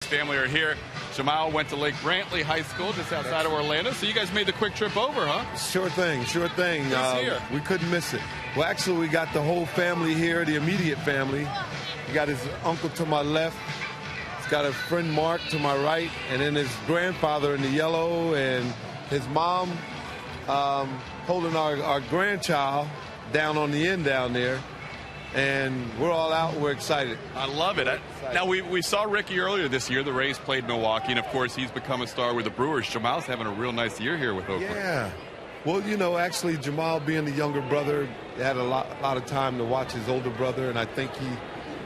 family are here. Jamal went to Lake Brantley High School just outside of Orlando, so you guys made the quick trip over, huh? Sure thing. We couldn't miss it. Well, actually, we got the whole family here, the immediate family. He got his uncle to my left. He's got a friend Mark to my right, and then his grandfather in the yellow, and his mom holding our grandchild down on the end down there. And we're all out. We're excited. I love it. Now, we saw Ricky earlier this year. The Rays played Milwaukee, and, of course, he's become a star with the Brewers. Jamal's having a real nice year here with Oakland. Yeah. Well, you know, actually, Jamal being the younger brother, had a lot of time to watch his older brother, and I think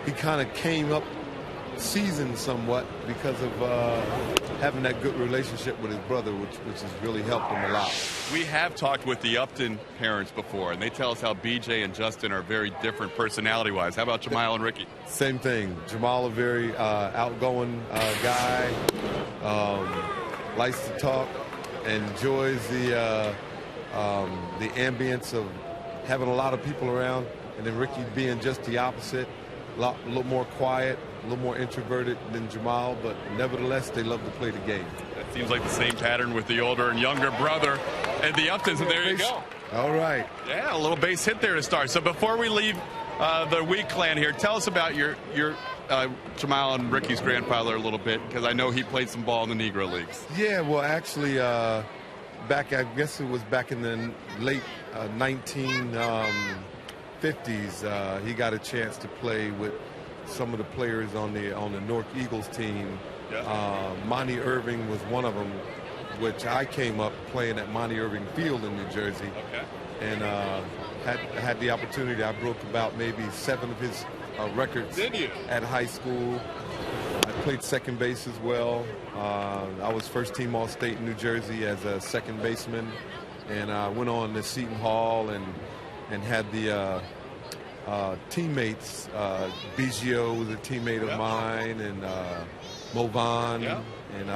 he kind of came up seasoned somewhat because of having that good relationship with his brother, which has really helped him a lot. We have talked with the Upton parents before, and they tell us how BJ and Justin are very different personality-wise. How about Jamal and Ricky? Same thing. Jamal, a very outgoing guy, likes to talk, enjoys the ambience of having a lot of people around, and then Ricky being just the opposite, a little more quiet, a little more introverted than Jamal, but nevertheless, they love to play the game. That seems like the same pattern with the older and younger brother and the Uptons, and there you go. All right. Yeah, a little base hit there to start. So before we leave the Week clan here, tell us about your Jamal and Ricky's grandfather a little bit, because I know he played some ball in the Negro Leagues. Yeah, well, actually, I guess it was back in the late 1950s, he got a chance to play with some of the players on the North Eagles team. Yeah. Monty Irving was one of them, which I came up playing at Monty Irving Field in New Jersey. Okay. And had the opportunity. I broke about maybe 7 of his records at high school. I played second base as well. I was first team All-State in New Jersey as a second baseman, and I went on to Seton Hall and had the teammates. Biggio was a teammate of mine, and Movan and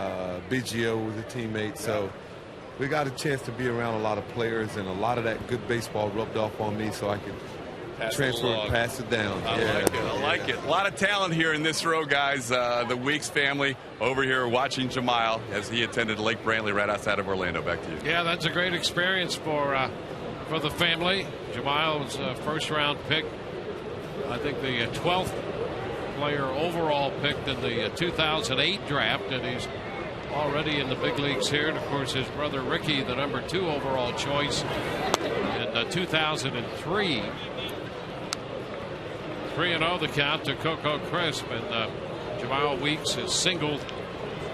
Biggio was a teammate. So we got a chance to be around a lot of players, and a lot of that good baseball rubbed off on me, so I could transfer and pass it down. I like it. A lot of talent here in this row, guys. The Weeks family over here watching Jamal as he attended Lake Brantley right outside of Orlando. Back to you. Yeah, that's a great experience for the family. Jamal was a first-round pick. I think the 12th player overall picked in the 2008 draft, and he's already in the big leagues here. And, of course, his brother Ricky, the number 2 overall choice in 2003. 3-0 the count to Coco Crisp, and Jamal Weeks is singled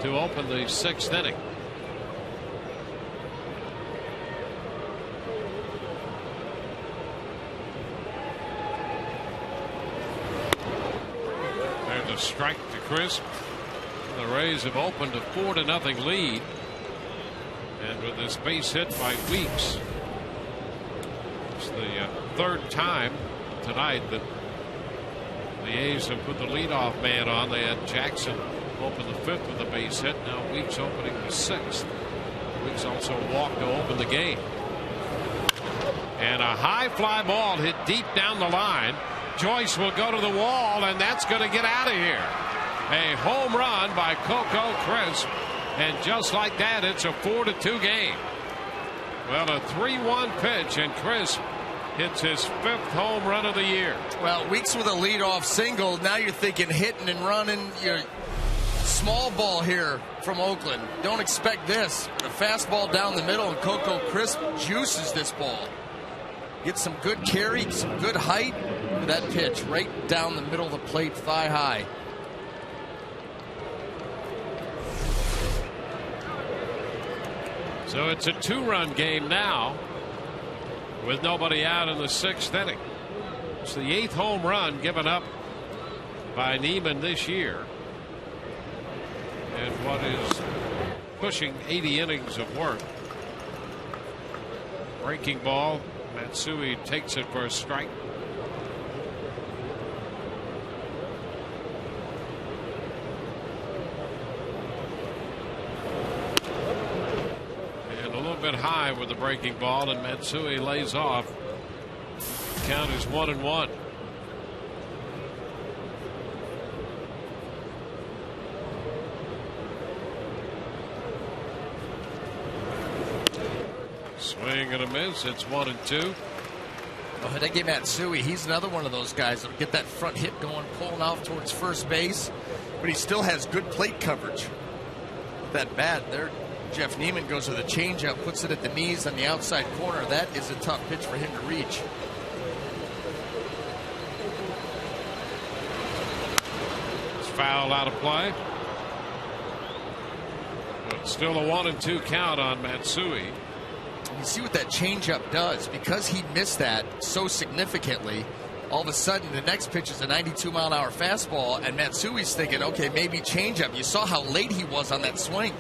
to open the 6th inning. There's a strike to Crisp. The Rays have opened a 4-0 lead, and with this base hit by Weeks, it's the 3rd time tonight that the A's have put the leadoff man on. They had Jackson open the 5th with a base hit. Now Weeks opening the 6th. Weeks also walked to open the game. And a high fly ball hit deep down the line. Joyce will go to the wall, and that's going to get out of here. A home run by Coco Crisp. And just like that, it's a 4-2 game. Well, a 3-1 pitch, and Crisp hits his 5th home run of the year. Well, Weeks with a leadoff single. Now you're thinking hitting and running. Your small ball here from Oakland. Don't expect this. A fastball down the middle, and Coco Crisp juices this ball. Gets some good carry, some good height. That pitch right down the middle of the plate, thigh high. So it's a 2-run game now, with nobody out in the 6th inning. It's the 8th home run given up by Neiman this year, and what is pushing 80 innings of work. Breaking ball. Matsui takes it for a strike. And a little bit high with the breaking ball, and Matsui lays off. Count is 1-1. Swing and a miss. It's 1-2. Well, Hideki Matsui, he's another one of those guys that'll get that front hit going, pulling off towards first base. But he still has good plate coverage. That bat there, Jeff Neiman goes with a changeup, puts it at the knees on the outside corner. That is a tough pitch for him to reach. It's fouled out of play. But still a 1-2 count on Matsui. You see what that changeup does. Because he missed that so significantly, all of a sudden the next pitch is a 92-mile-an-hour fastball, and Matsui's thinking, okay, maybe changeup. You saw how late he was on that swing.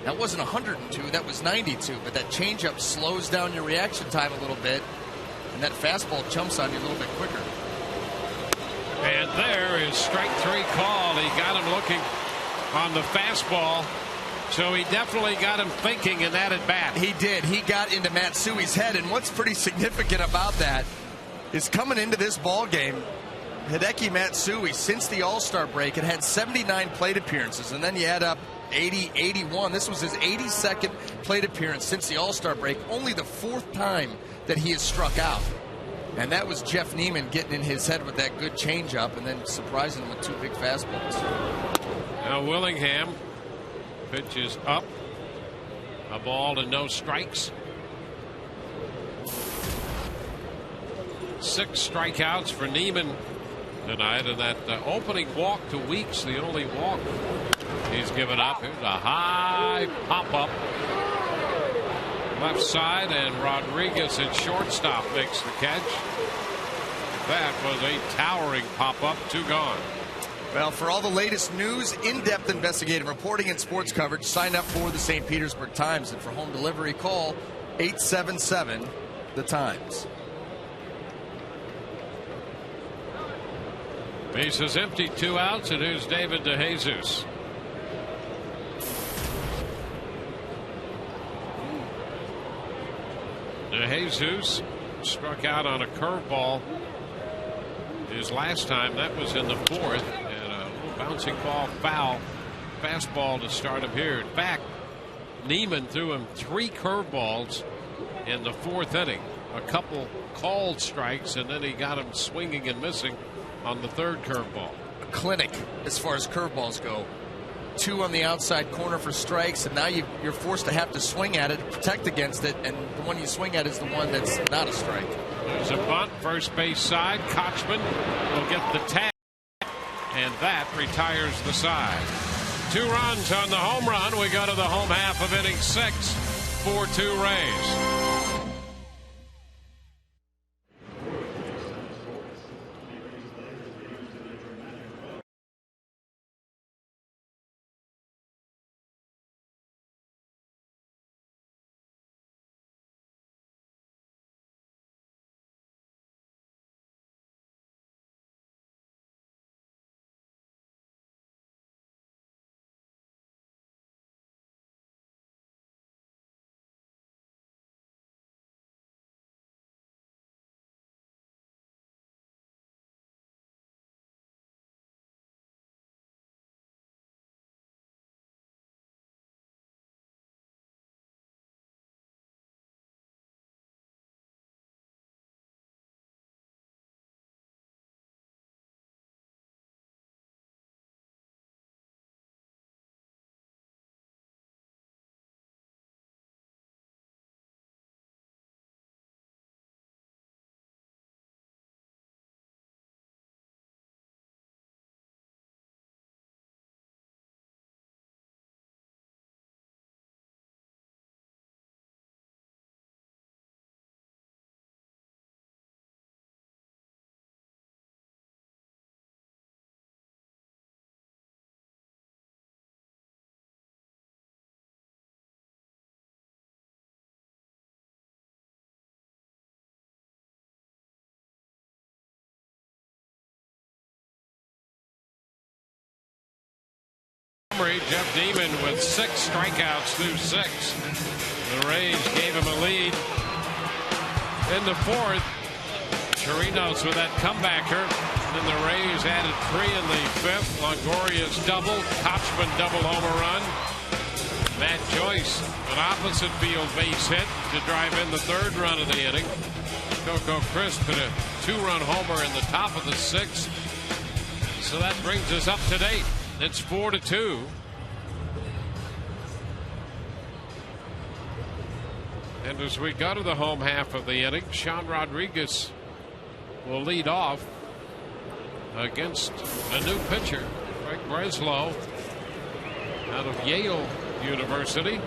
That wasn't 102, that was 92. But that changeup slows down your reaction time a little bit, and that fastball jumps on you a little bit quicker. And there is strike 3 call. He got him looking on the fastball. So he definitely got him thinking in that at bat. He did. He got into Matsui's head, and what's pretty significant about that is coming into this ball game, Hideki Matsui, since the All-Star break, had 79 plate appearances, and then you add up 80, 81. This was his 82nd plate appearance since the All-Star break, only the 4th time that he has struck out. And that was Jeff Neiman getting in his head with that good changeup and then surprising him with 2 big fastballs. Now Willingham pitches up. A ball and no strikes. 6 strikeouts for Neiman tonight, and that opening walk to Weeks, the only walk he's given up. Here's a high pop-up left side, and Rodriguez at shortstop makes the catch. That was a towering pop-up. 2 gone. Well, for all the latest news, in-depth investigative reporting, and sports coverage, sign up for the St. Petersburg Times. And for home delivery, call 877-THE TIMES. Bases empty, 2 outs, and here's David DeJesus. DeJesus struck out on a curveball his last time. That was in the 4th, and a little bouncing ball foul fastball to start him here. In fact, Neiman threw him 3 curveballs in the 4th inning, a couple called strikes, and then he got him swinging and missing on the 3rd curveball. A clinic as far as curveballs go. 2 on the outside corner for strikes, and now you're forced to have to swing at it, protect against it, and the one you swing at is the one that's not a strike. There's a bunt, first base side. Kochman will get the tag, and that retires the side. 2 runs on the home run. We go to the home half of inning 6. 4-2 Rays. Jeff Neiman with 6 strikeouts through 6. The Rays gave him a lead in the 4th. Chirinos with that comebacker. Then the Rays added 3 in the 5th. Longoria's double. Kochman double home run. Matt Joyce, an opposite field base hit to drive in the third run of the inning. Coco Crisp hit a 2-run homer in the top of the 6th. So that brings us up to date. It's 4-2. And as we go to the home half of the inning, Sean Rodriguez will lead off against a new pitcher, Greg Breslow, out of Yale University.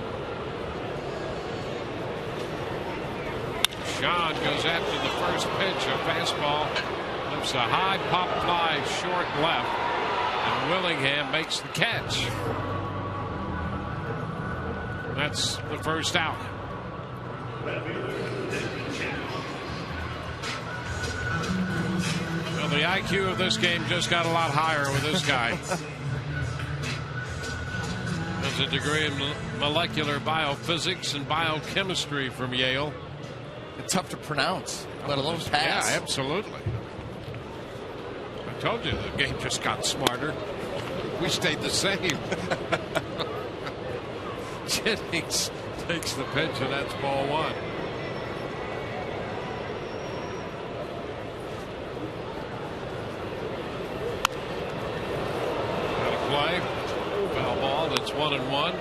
Sean goes after the first pitch, a fastball, lifts a high pop fly short left, and Willingham makes the catch. That's the first out. Well, the IQ of this game just got a lot higher with this guy. Has a degree in molecular biophysics and biochemistry from Yale. It's tough to pronounce, let alone pass. Yeah, absolutely. I told you the game just got smarter. We stayed the same. Jennings takes the pitch, and that's ball 1. Got a play. Foul ball. That's 1-1.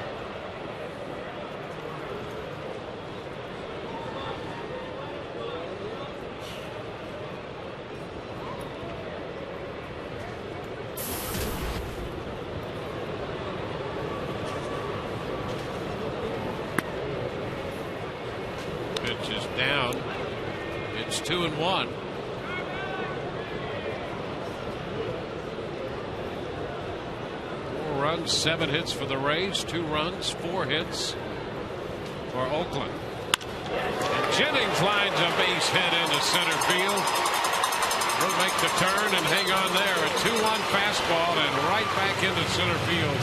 Down. It's 2-1. Four runs, 7 hits for the Rays, 2 runs, 4 hits for Oakland. And Jennings lines a base hit into center field. He'll make the turn and hang on there. A 2-1 fastball and right back into center field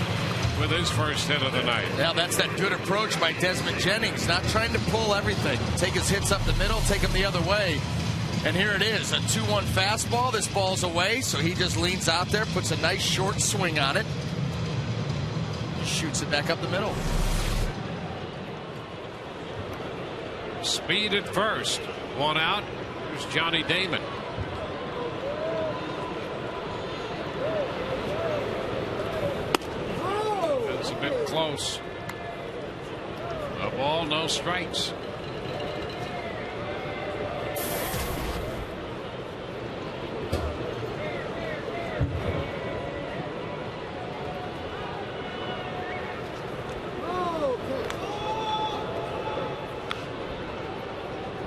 with his first hit of the night. Yeah, that's that good approach by Desmond Jennings, not trying to pull everything. Take his hits up the middle, take them the other way. And here it is, a 2-1 fastball. This ball's away, so he just leans out there, puts a nice short swing on it. Shoots it back up the middle. Speed at first. 1 out. Here's Johnny Damon. A bit close. A ball, no strikes.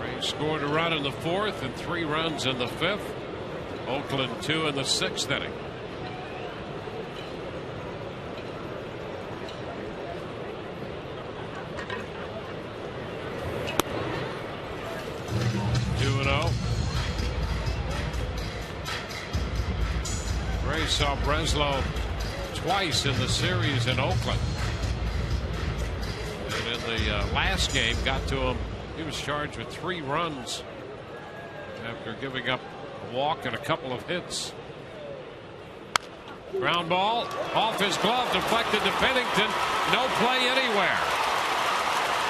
Rays scored a run in the 4th and 3 runs in the 5th. Oakland 2 in the 6th inning. Saw Breslow twice in the series in Oakland. And in the last game, got to him. He was charged with 3 runs after giving up a walk and a couple of hits. Ground ball off his glove, deflected to Pennington. No play anywhere.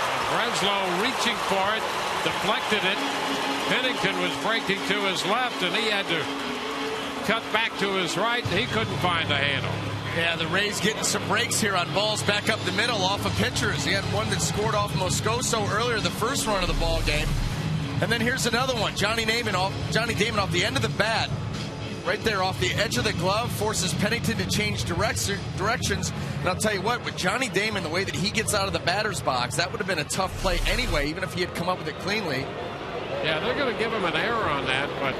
And Breslow reaching for it, deflected it. Pennington was breaking to his left, and he had to cut back to his right. He couldn't find the handle. Yeah, the Rays getting some breaks here on balls back up the middle off of pitchers. He had one that scored off Moscoso earlier the first run of the ball game. And then here's another one. Johnny Damon off the end of the bat. Right there off the edge of the glove, forces Pennington to change directions. And I'll tell you what, with Johnny Damon, the way that he gets out of the batter's box, that would have been a tough play anyway, even if he had come up with it cleanly. Yeah, they're going to give him an error on that, but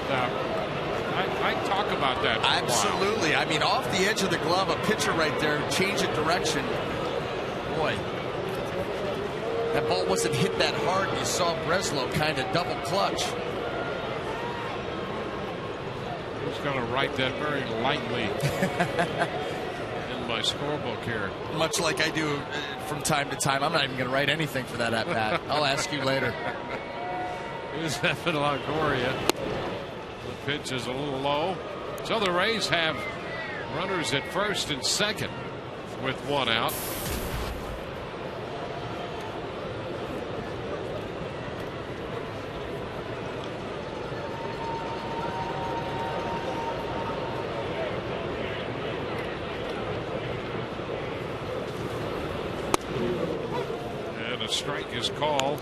I talk about that. Absolutely. I mean, off the edge of the glove, a pitcher right there, change of direction. Boy, that ball wasn't hit that hard. You saw Breslow kind of double clutch. He's going to write that very lightly in my scorebook here. Much like I do from time to time. I'm not even going to write anything for that at bat. I'll ask you later. Here's Evan Longoria. The pitch is a little low. So the Rays have runners at first and second with 1 out. Strike is called.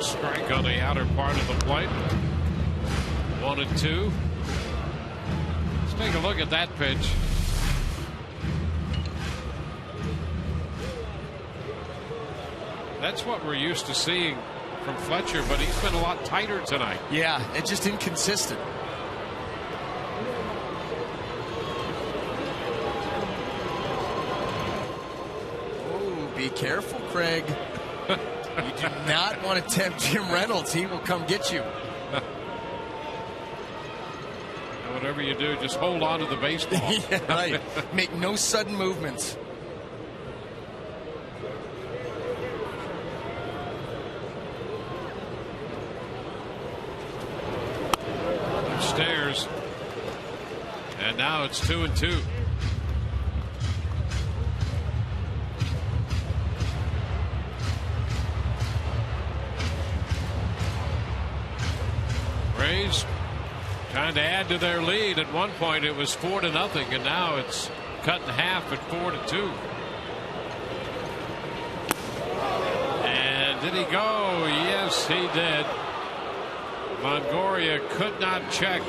Strike on the outer part of the plate. 1-2. Let's take a look at that pitch. That's what we're used to seeing from Fletcher, but he's been a lot tighter tonight. Yeah, it's just inconsistent. Oh, be careful, Craig. You do not want to tempt Jim Reynolds. He will come get you. Whatever you do, just hold on to the baseball. Yeah, right. Make no sudden movements. Upstairs. And now it's 2-2. Rays trying to add to their lead. At one point it was 4-0, and now it's cut in half at 4-2. And did he go? Yes, he did. Longoria could not check.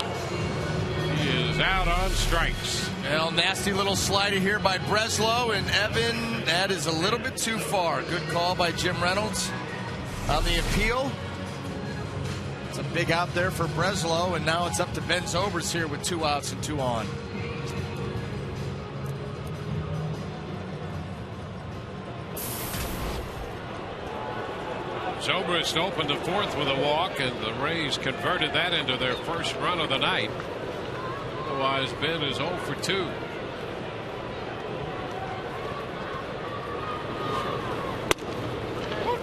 He is out on strikes. Well, nasty little slider here by Breslow, and Evan, that is a little bit too far. Good call by Jim Reynolds on the appeal. It's a big out there for Breslow, and now it's up to Ben Zobrist here with 2 outs and 2 on. Zobrist opened the fourth with a walk, and the Rays converted that into their first run of the night. Otherwise, Ben is 0 for 2.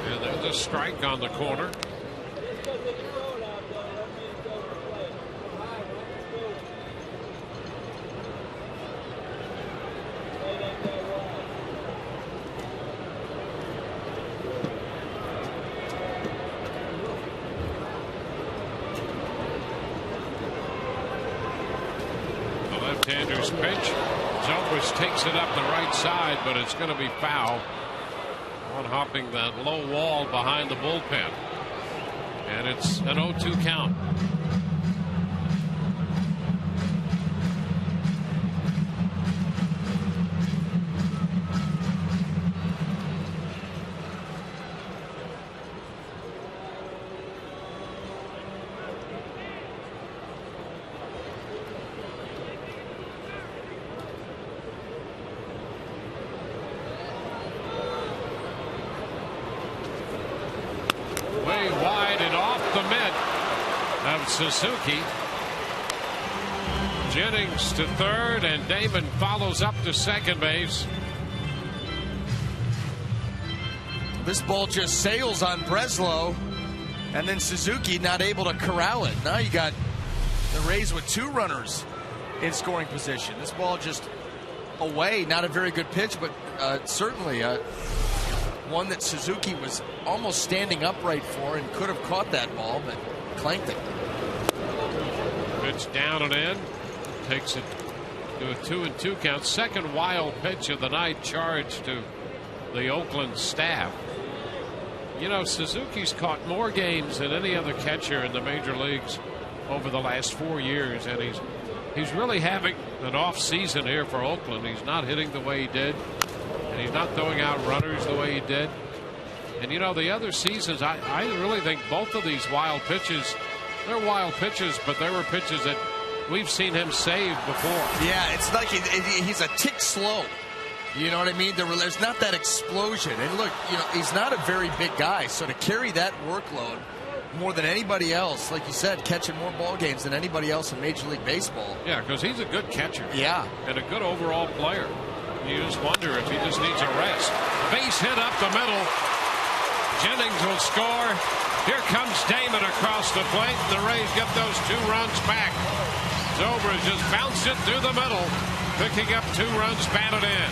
And there's a strike on the corner. Left-hander's pitch. Zobrist takes it up the right side, but it's going to be foul. On hopping that low wall behind the bullpen. And it's an 0-2 count. Way wide and off the mitt of Suzuki. Jennings to third, and Damon follows up to second base. This ball just sails on Breslow, and then Suzuki not able to corral it. Now you got the Rays with 2 runners in scoring position. This ball just away. Not a very good pitch, but certainly one that Suzuki was almost standing upright for and could have caught that ball, but clanked it. Pitch down and in. Takes it to a 2-2 count. Second wild pitch of the night charged to the Oakland staff. You know, Suzuki's caught more games than any other catcher in the major leagues over the last 4 years, and he's really having an off season here for Oakland. He's not hitting the way he did, and he's not throwing out runners the way he did. And you know, the other seasons, I really think both of these wild pitches, they're wild pitches, but they were pitches that we've seen him save before. Yeah, it's like he's a tick slow. You know what I mean? There's not that explosion. And look, you know, he's not a very big guy, so to carry that workload more than anybody else, like you said, catching more ball games than anybody else in Major League Baseball. Yeah, because he's a good catcher. Yeah. And a good overall player. You just wonder if he just needs a rest. Base hit up the middle. Jennings will score. Here comes Damon across the plate. The Rays get those 2 runs back. Zobrist just bounced it through the middle, picking up 2 runs batted in.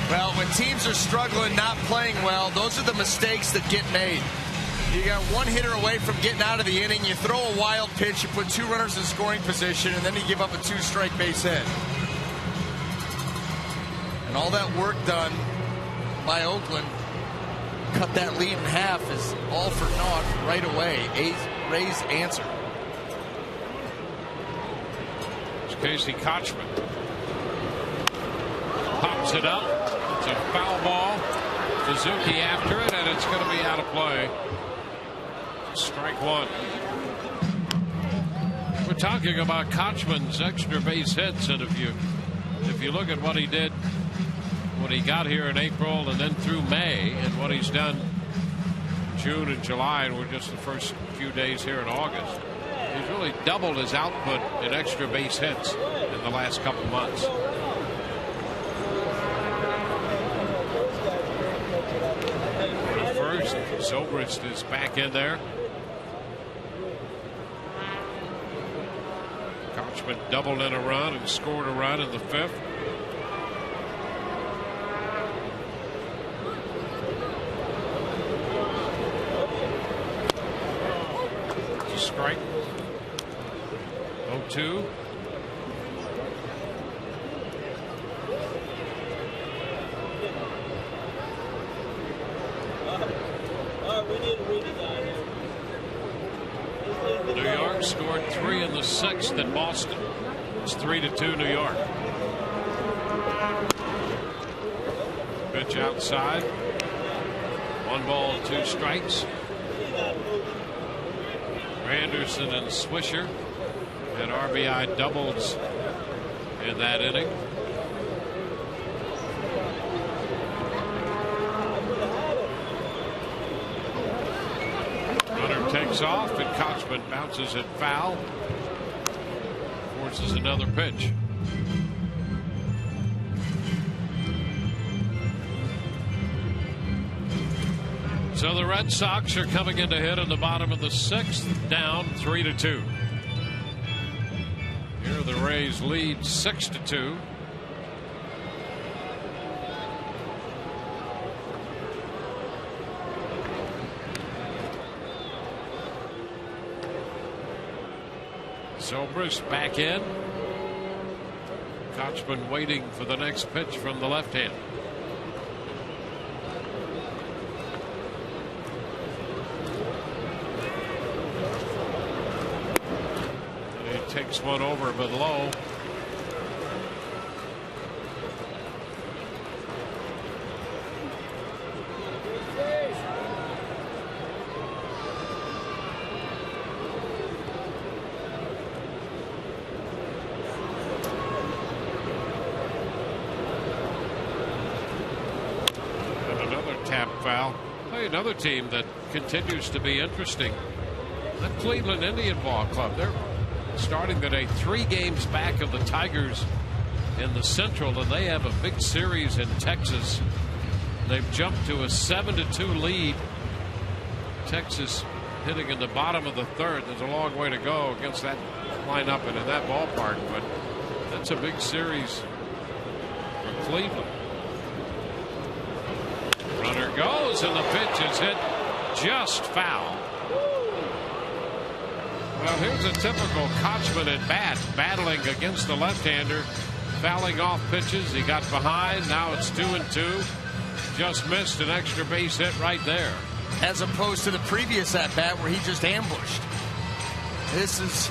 Well, when teams are struggling, not playing well, those are the mistakes that get made. You got one hitter away from getting out of the inning. You throw a wild pitch, you put 2 runners in scoring position, and then you give up a 2-strike base hit. And all that work done by Oakland, cut that lead in half, is all for naught right away. Rays answer. It's Casey Kochman. Pops it up. It's a foul ball. Suzuki after it, and it's going to be out of play. Strike 1. We're talking about Kochman's extra base hits, and if you look at what he did when he got here in April and then through May, and what he's done June and July, and we're just the first few days here in August, he's really doubled his output in extra base hits in the last couple months. First, Zobrist is back in there. Kochman doubled in a run and scored a run in the 5th. Strike. 0-2. New York scored 3 in the 6th in Boston. It's 3-2 New York. Pitch outside. 1 ball, 2 strikes. Anderson and Swisher had RBI doubles in that inning. Runner takes off, and Kochman bounces it foul. Forces another pitch. So the Red Sox are coming in to hit in the bottom of the 6th, down 3-2. Here the Rays lead 6-2. Zobrist back in. Kochman waiting for the next pitch from the left hand. Takes one over but low. And another tap foul. Hey, another team that continues to be interesting. The Cleveland Indian Ball Club. They're starting today 3 games back of the Tigers in the Central, and they have a big series in Texas. They've jumped to a 7-2 lead. Texas hitting in the bottom of the 3rd. There's a long way to go against that lineup and in that ballpark, but that's a big series for Cleveland. Runner goes, and the pitch is hit just foul. Well, here's a typical Kochman at bat, battling against the left-hander, fouling off pitches. He got behind. Now it's 2-2. Just missed an extra base hit right there. As opposed to the previous at-bat where he just ambushed. This is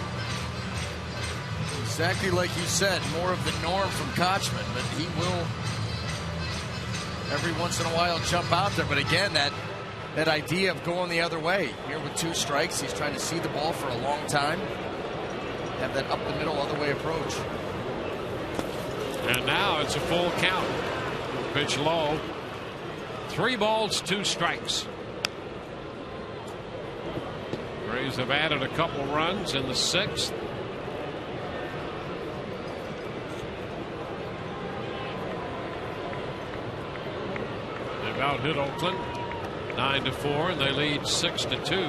exactly like you said, more of the norm from Kochman, but he will every once in a while jump out there. But again, that idea of going the other way. Here with 2 strikes, he's trying to see the ball for a long time. Have that up the middle other way approach. And now it's a full count. Pitch low. 3 balls, 2 strikes. Rays have added a couple runs in the 6th. They've out hit Oakland 9-4, and they lead 6-2.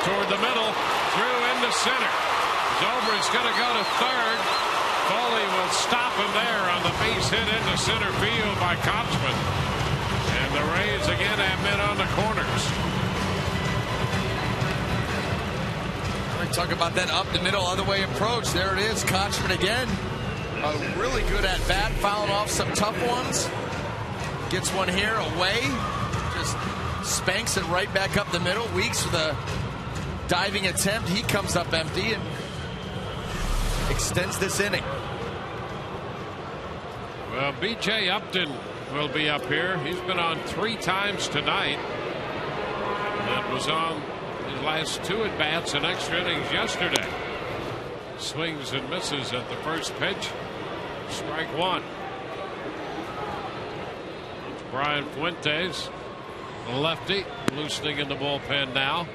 toward the middle, through into center. Zobrist's going to go to third. Foley will stop him there on the base hit into center field by Kochman. And the Rays again have men on the corners. Talk about that up the middle, other way approach. There it is. Kochman again. A really good at bat, fouling off some tough ones. Gets one here away. Just spanks it right back up the middle. Weeks with a diving attempt. He comes up empty and extends this inning. Well, B.J. Upton will be up here. He's been on 3 times tonight. That was on his last 2 at-bats and extra innings yesterday. Swings and misses at the first pitch. Strike 1. Brian Fuentes, the lefty, loosening in the bullpen now.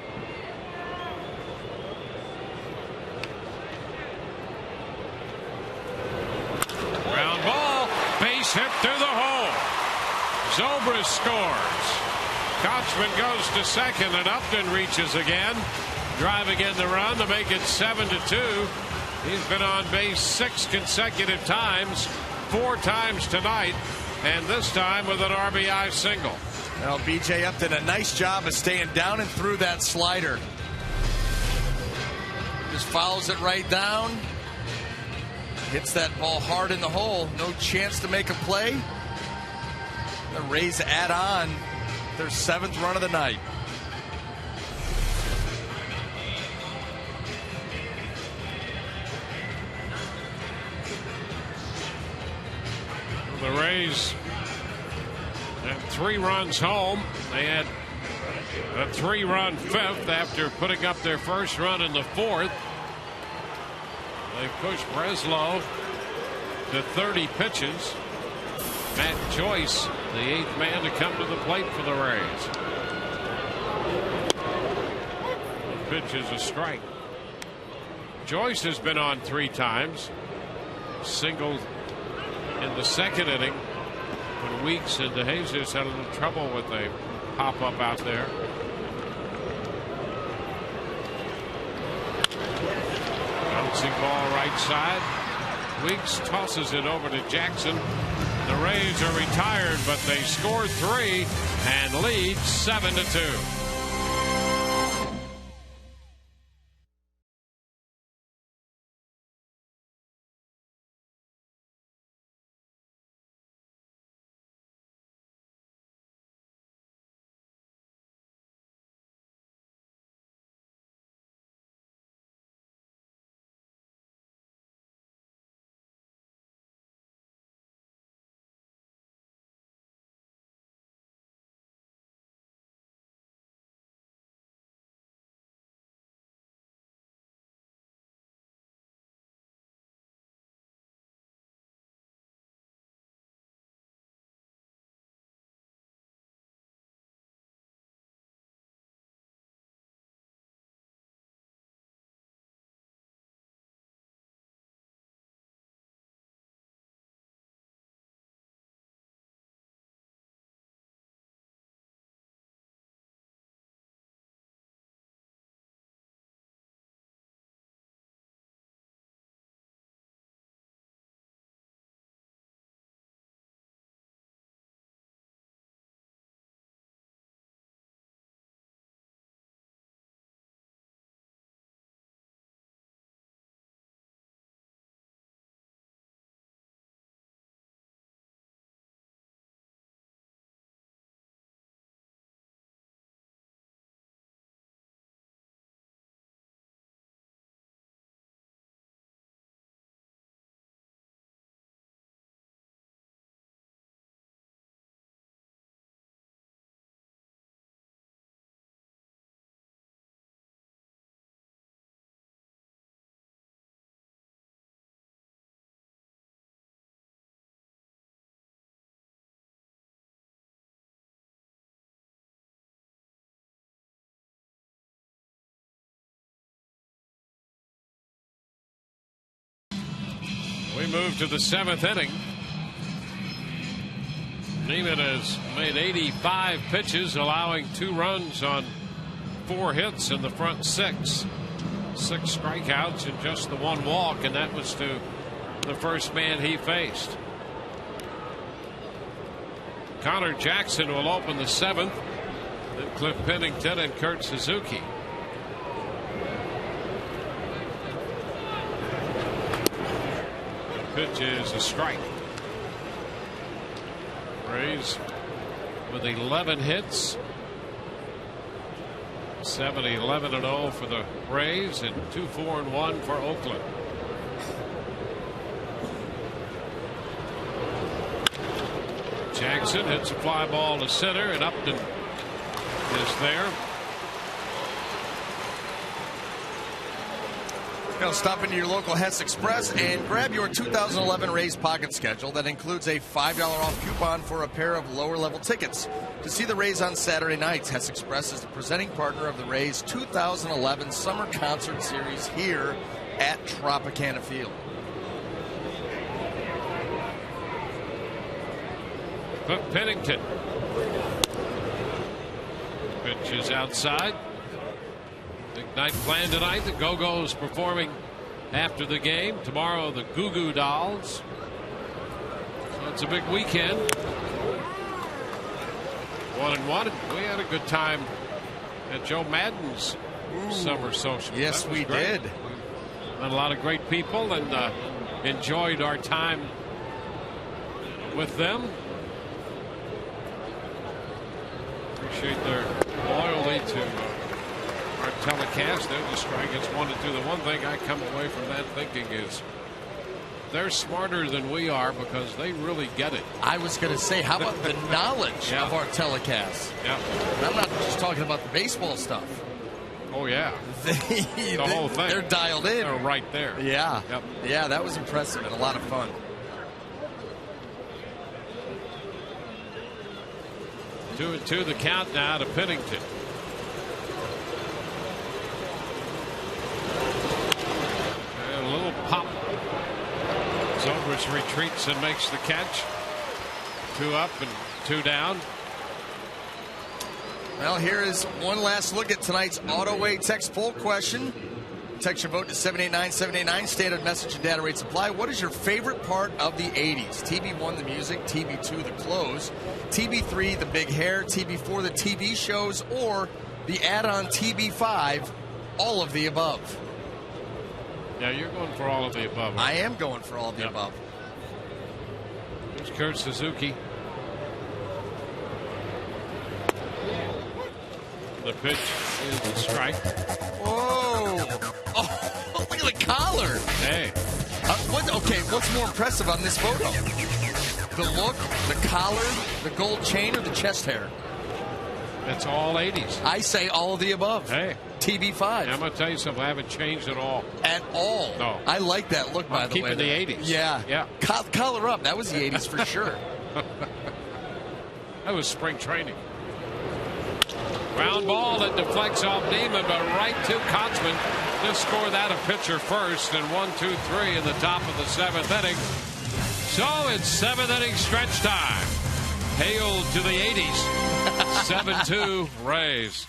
Ground ball, base hit through the hole. Zobrist scores. Kochman goes to second, and Upton reaches again, driving in the run to make it 7-2. He's been on base 6 consecutive times, 4 times tonight, and this time with an RBI single. Well, B.J. Upton, a nice job of staying down and through that slider. Just follows it right down. Hits that ball hard in the hole. No chance to make a play. The Rays add on their 7th run of the night. The Rays had 3 runs home. They had a 3-run 5th after putting up their first run in the 4th. They pushed Breslow to 30 pitches. Matt Joyce, the 8th man to come to the plate for the Rays. The pitch is a strike. Joyce has been on 3 times. Singled in the 2nd inning when Weeks and DeJesus had a little trouble with a pop-up out there. Bouncing ball right side. Weeks tosses it over to Jackson. The Rays are retired, but they scored 3 and lead 7-2. We move to the 7th inning. Neiman has made 85 pitches, allowing 2 runs on 4 hits in the front 6. 6 strikeouts and just the 1 walk, and that was to the first man he faced. Connor Jackson will open the 7th. Then Cliff Pennington and Kurt Suzuki. The pitch is a strike. Rays with 11 hits. 7-11-0 for the Rays and 2-4-1 for Oakland. Jackson hits a fly ball to center, and Upton is there. Now stop into your local Hess Express and grab your 2011 Rays pocket schedule that includes a $5 off coupon for a pair of lower level tickets to see the Rays on Saturday nights. Hess Express is the presenting partner of the Rays 2011 Summer Concert Series here at Tropicana Field. Pennington. Pitch is outside. Big night planned tonight. The Go-Go's performing after the game. Tomorrow, the Goo Goo Dolls. So it's a big weekend. 1-1. We had a good time at Joe Madden's summer social. Yes, we did. Met a lot of great people and enjoyed our time with them. Appreciate their loyalty to our telecast. They'll just strike us 1-2. The one thing I come away from that thinking is they're smarter than we are because they really get it. I was going to say, how about the knowledge of our telecast? Yeah. And I'm not just talking about the baseball stuff. Oh, yeah. The whole thing. They're dialed in. They're right there. Yeah. Yep. Yeah, that was impressive and a lot of fun. Two and two, the count now to Pennington. And a little pop. Zobrist retreats and makes the catch. 2 up and 2 down. Well, here is one last look at tonight's AutoWay text poll question. Text your vote to 789-789. Standard message and data rate supply. What is your favorite part of the 80s? TB1, the music. TB2, the clothes. TB3, the big hair. TB4, the TV shows. Or the add-on TB5, all of the above. Yeah, you're going for all of the above. I am going for all of the above. There's Kurt Suzuki. The pitch is a strike. Whoa. Oh, look at the collar. Hey. What's more impressive on this photo? The look, the collar, the gold chain, or the chest hair? It's all 80s. I say all of the above. Hey. TB5. I'm going to tell you something. I haven't changed at all. At all? No. I like that look, by the way. Keeping the 80s. Yeah. Yeah. Collar up. That was the 80s for sure. That was spring training. Ground ball that deflects off Neiman, but right to Kotzman to score that a pitcher first, and 1-2-3 in the top of the 7th inning. So it's 7th inning stretch time. Hail to the 80s. 7-2 Rays.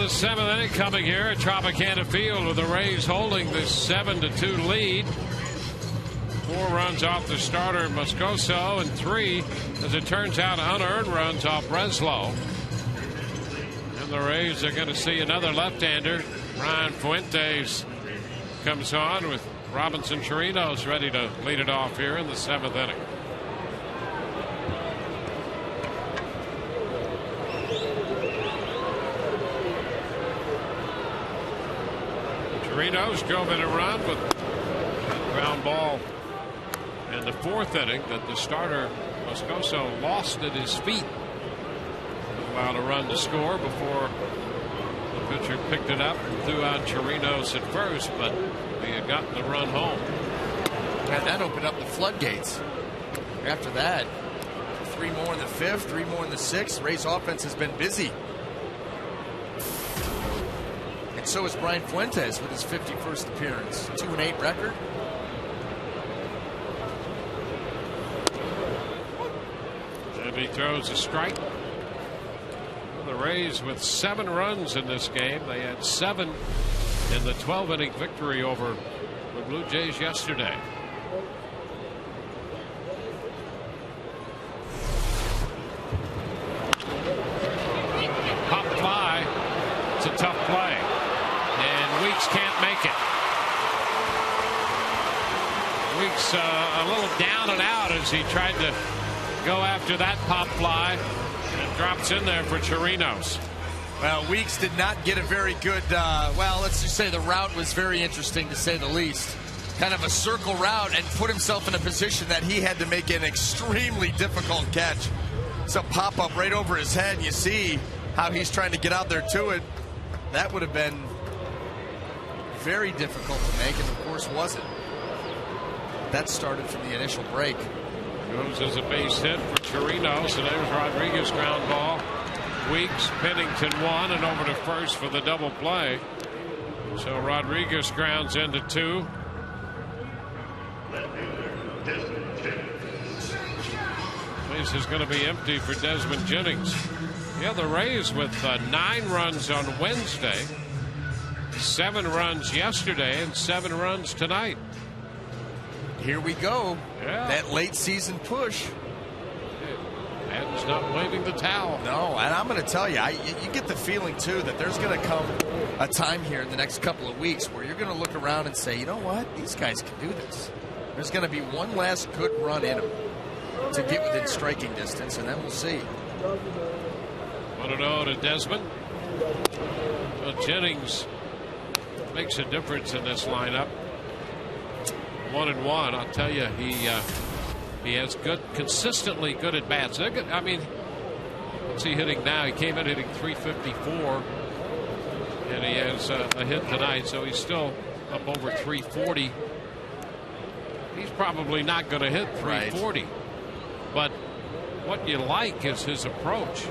the seventh inning coming here at Tropicana Field with the Rays holding this 7-2 lead. 4 runs off the starter Moscoso and 3, as it turns out, unearned runs off Breslow. And the Rays are going to see another left-hander. Brian Fuentes comes on with Robinson Chirinos ready to lead it off here in the 7th inning. Chirinos drove in a run with a ground ball in the 4th inning that the starter Moscoso lost at his feet. Allowed a run to score before the pitcher picked it up and threw out Chirinos at first, but he had gotten the run home. And that opened up the floodgates. After that, 3 more in the 5th, 3 more in the 6th. Ray's offense has been busy. And so is Brian Fuentes with his 51st appearance. 2-8 record. And he throws a strike. The Rays with 7 runs in this game. They had 7 in the 12-inning victory over the Blue Jays yesterday. Pop fly. It's a tough play. And Weeks can't make it. Weeks a little down and out as he tried to go after that pop fly. And drops in there for Chirinos. Well, Weeks did not get a very good, well, let's just say the route was very interesting, to say the least. Kind of a circle route, and put himself in a position that he had to make an extremely difficult catch. Some pop-up right over his head. You see how he's trying to get out there to it. That would have been very difficult to make, and of course wasn't. That started from the initial break. Goes as a base hit for Chirinos, and there's Rodriguez ground ball. Weeks, Pennington 1, and over to first for the double play. So Rodriguez grounds into 2. Base is going to be empty for Desmond Jennings. Yeah, the Rays with 9 runs on Wednesday, 7 runs yesterday, and 7 runs tonight. Here we go. Yeah. That late season push. Madden's not waving the towel. No, and I'm going to tell you, you get the feeling, too, that there's going to come a time here in the next couple of weeks where you're going to look around and say, you know what, these guys can do this. There's going to be one last good run in them to get within striking distance, and then we'll see. 1-0 to Desmond. So Jennings makes a difference in this lineup. 1-1. I'll tell you, he has good, consistently good at bats. I mean, what's he hitting now? He came in hitting 354, and he has a hit tonight, so he's still up over 340. He's probably not going to hit 340, right. But what you like is his approach.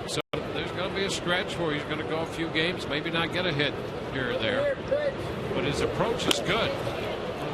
So there's going to be a stretch where he's going to go a few games, maybe not get a hit here or there, but his approach is good.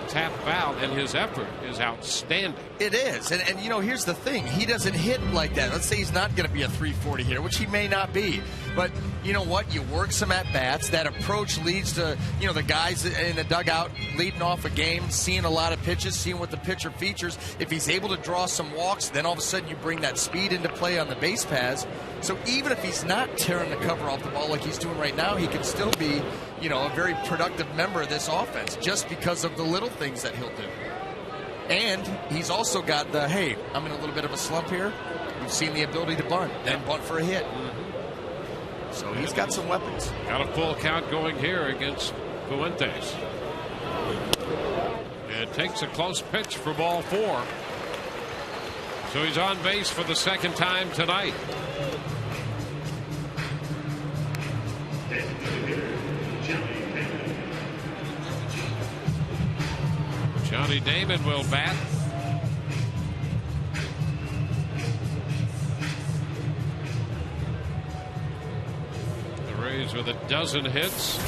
Tap out, and his effort is outstanding. It is, and you know, here's the thing, he doesn't hit like that. Let's say he's not going to be a 340 hitter, which he may not be, but you know what, you work some at bats. That approach leads to, you know, the guys in the dugout leading off a game, seeing a lot of pitches, seeing what the pitcher features. If he's able to draw some walks, then all of a sudden you bring that speed into play on the base paths. So even if he's not tearing the cover off the ball like he's doing right now, he can still be, you know, a very productive member of this offense just because of the little things that he'll do. And he's also got the, hey, I'm in a little bit of a slump here. We've seen the ability to bunt, then bunt for a hit. So he's got some weapons. Got a full count going here against Fuentes. It takes a close pitch for ball 4. So he's on base for the second time tonight. Johnny Damon will bat. The Rays with a dozen hits.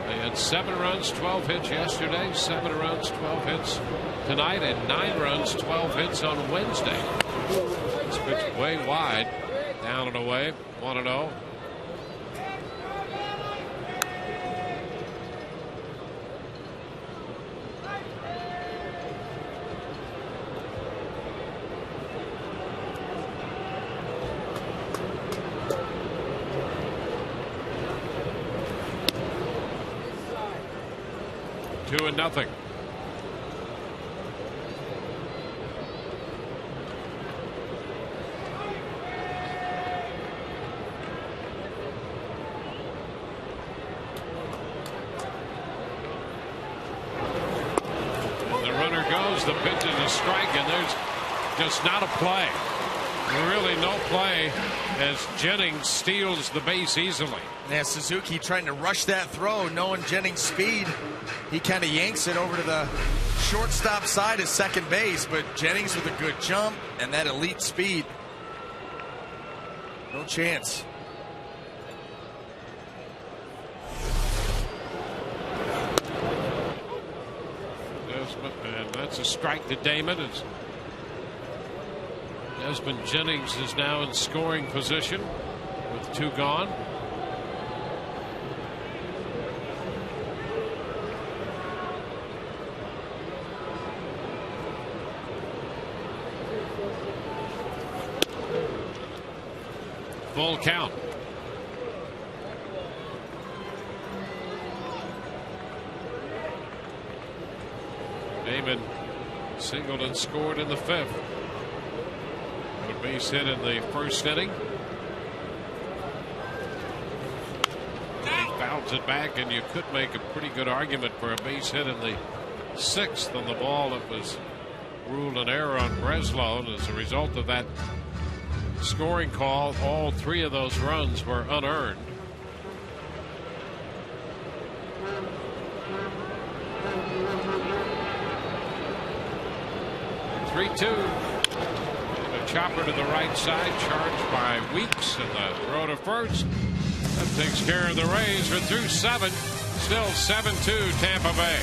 They had 7 runs, 12 hits yesterday, 7 runs, 12 hits tonight, and 9 runs, 12 hits on Wednesday. This pitch way wide, down and away, 1-0. 2-0. The runner goes. The pitch is a strike, and there's just not a play. Really no play as Jennings steals the base easily. Yeah, Suzuki trying to rush that throw, knowing Jennings' speed. He kind of yanks it over to the shortstop side of second base, but Jennings with a good jump and that elite speed. No chance. And that's a strike to Damon. Desmond Jennings is now in scoring position with 2 gone. Full count. Damon singled and scored in the 5th. A base hit in the 1st inning. He fouls it back, and you could make a pretty good argument for a base hit in the 6th on the ball that was ruled an error on Breslow. And as a result of that scoring call, all 3 of those runs were unearned. A chopper to the right side, charged by Weeks, and the throw to first. That takes care of the Rays. We're through 7. Still 7-2 Tampa Bay.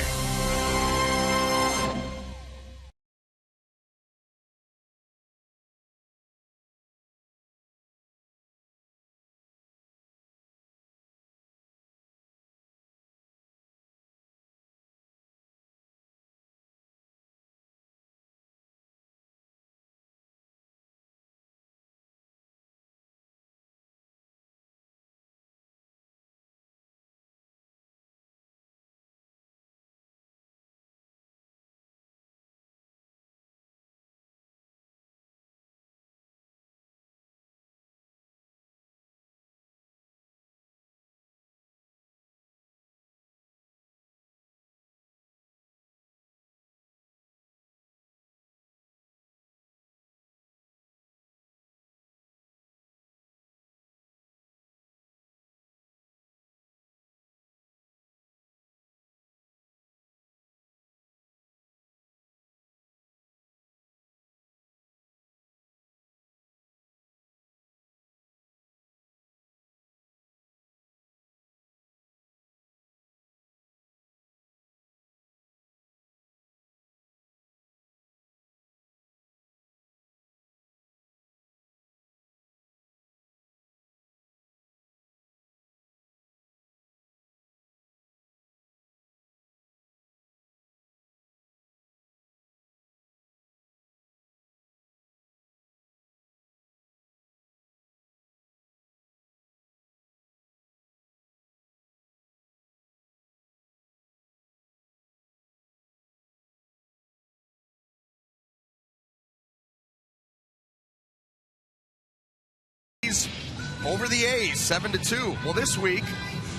Over the A's, 7-2. Well, this week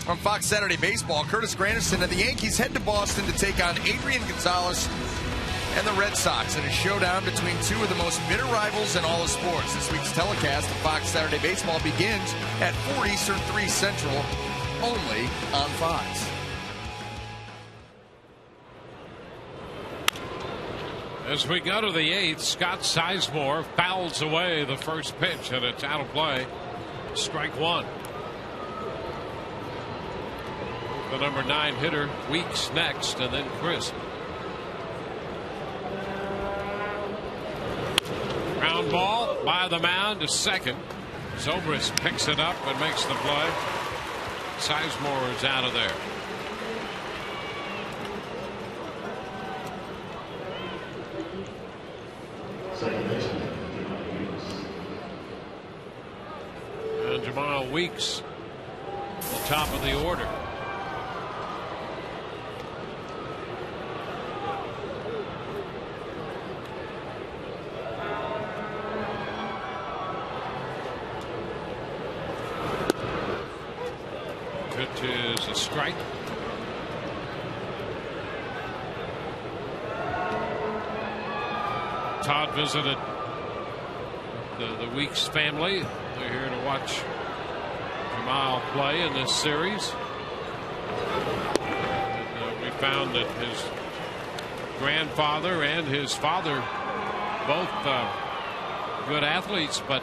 on Fox Saturday Baseball, Curtis Granderson and the Yankees head to Boston to take on Adrian Gonzalez and the Red Sox in a showdown between 2 of the most bitter rivals in all of sports. This week's telecast of Fox Saturday Baseball begins at 4 Eastern, 3 Central, only on Fox. As we go to the 8th, Scott Sizemore fouls away the first pitch, and it's out of play. Strike 1. The number 9 hitter, Weeks next, and then Crisp. Ground ball by the mound to second. Zobrist picks it up and makes the play. Sizemore is out of there. And Jamal Weeks, the top of the order. is a strike. Todd visited the Weeks family. They're here to watch Jamal play in this series. And, we found that his grandfather and his father both good athletes, but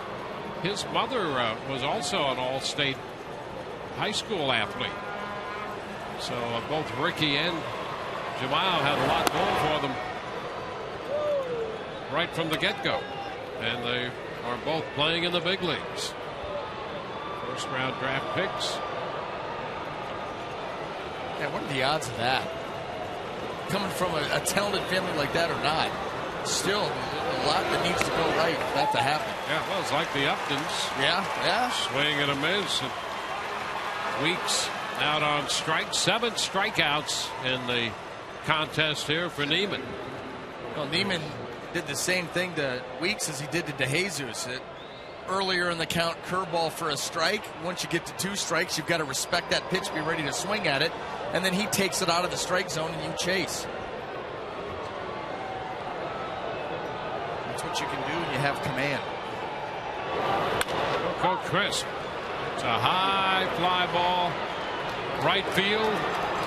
his mother was also an all-state high school athlete. So both Ricky and Jamal had a lot going for them right from the get-go, and they are both playing in the big leagues. First round draft picks. Yeah, what are the odds of that? Coming from a talented family like that or not, still a lot that needs to go right for that to happen. Yeah, well, it's like the Uptons. Yeah. Swing and a miss. And Weeks out on strike. 7 strikeouts in the contest here for Neiman. Well, Neiman did the same thing to Weeks as he did to DeJesus. Earlier in the count, curveball for a strike. Once you get to 2 strikes, you've got to respect that pitch, be ready to swing at it, and then he takes it out of the strike zone and you chase. That's what you can do when you have command. Go crisp. It's a high fly ball, right field,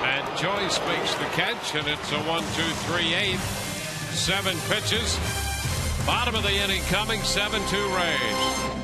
and Joyce makes the catch, and it's a 1-2-3-8. 7 pitches. Bottom of the inning coming. 7-2 Rays.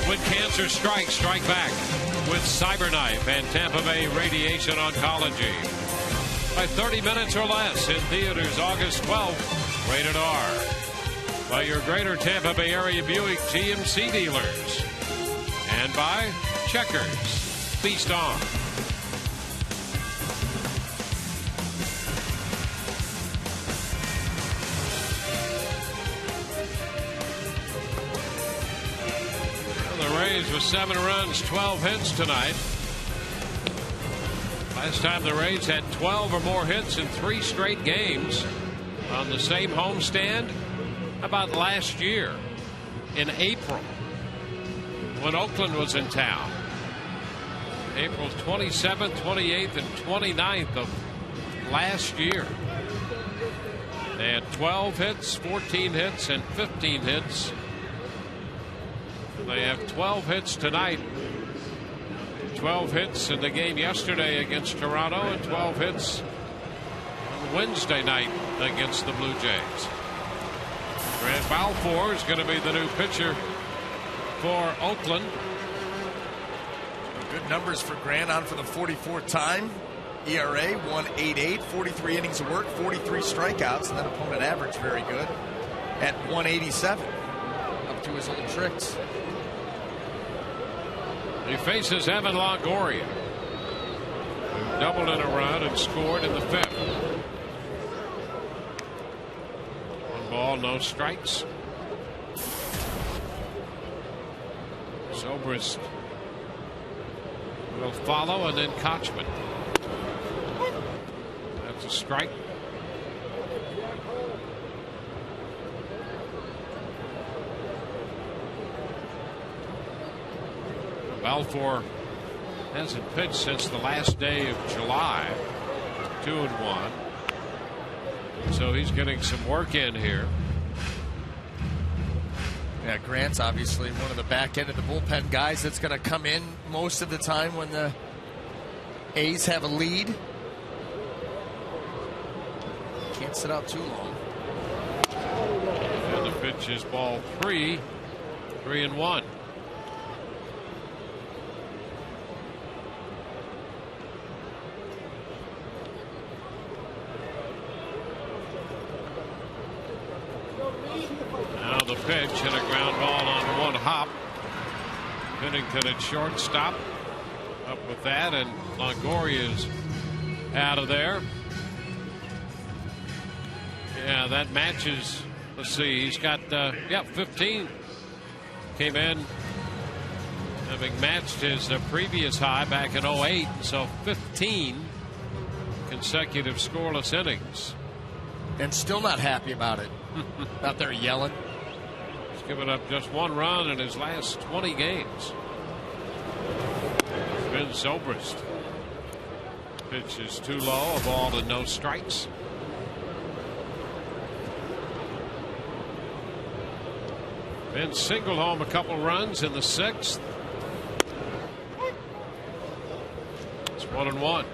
When cancer strikes, strike back with Cyberknife and Tampa Bay Radiation Oncology. By 30 minutes or less in theaters August 12th. Rated R. By your greater Tampa Bay area Buick GMC dealers. And by Checkers. Feast on. The Rays with 7 runs, 12 hits tonight. Last time the Rays had 12 or more hits in 3 straight games on the same homestand about last year in April when Oakland was in town. April 27th, 28th, and 29th of last year. They had 12 hits, 14 hits, and 15 hits. They have 12 hits tonight. 12 hits in the game yesterday against Toronto, and 12 hits Wednesday night against the Blue Jays. Grant Balfour is going to be the new pitcher for Oakland. Good numbers for Grant, on for the 44th time. ERA 1.88, 43 innings of work, 43 strikeouts, and that opponent average very good at 187. Up to his old tricks. He faces Evan Longoria, who doubled in a run and scored in the 5th. ball, no strikes. Zobrist will follow, and then Kochman. That's a strike. Balfour hasn't pitched since the last day of July. 2-1. So he's getting some work in here. Yeah, Grant's obviously one of the back end of the bullpen guys that's going to come in most of the time when the A's have a lead. Can't sit out too long. And the pitch is ball 3. 3-1. Now the pitch and a ground ball on one hop. Pennington at shortstop. Up with that, and Longoria's out of there. Yeah, that matches. Let's see, he's got 15. Came in having matched his previous high back in 08, so 15 consecutive scoreless innings. And still not happy about it. Out there yelling. He's given up just 1 run in his last 20 games. Ben Zobrist. Pitch is too low, a ball to no strikes. Ben singled home a couple runs in the 6th. It's 1-1.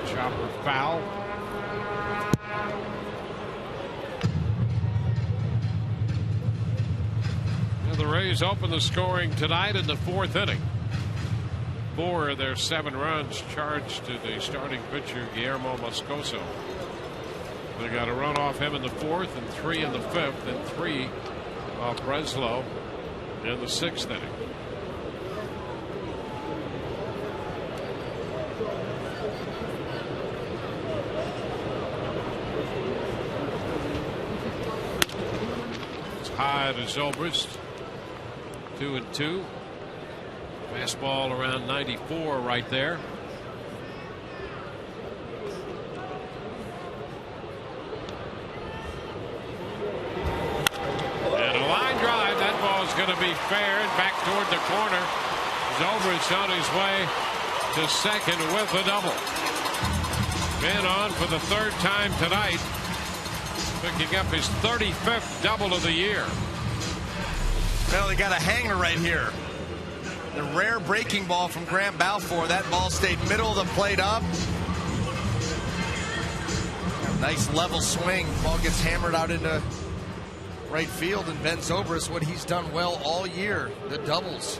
Chopper foul. Now the Rays open the scoring tonight in the 4th inning. 4 of their 7 runs charged to the starting pitcher Guillermo Moscoso. They got a run off him in the 4th and 3 in the 5th and 3 off Breslow in the 6th inning. It's high to Zobrist. 2-2. Fastball around 94 right there. And a line drive. That ball is going to be fair and back toward the corner. Zobrist on his way to second with a double. Ben on for the 3rd time tonight, picking up his 35th double of the year. Well, they got a hanger right here. The rare breaking ball from Grant Balfour. That ball stayed middle of the plate up. Nice level swing. Ball gets hammered out into right field. And Ben Zobrist, what he's done well all year, the doubles.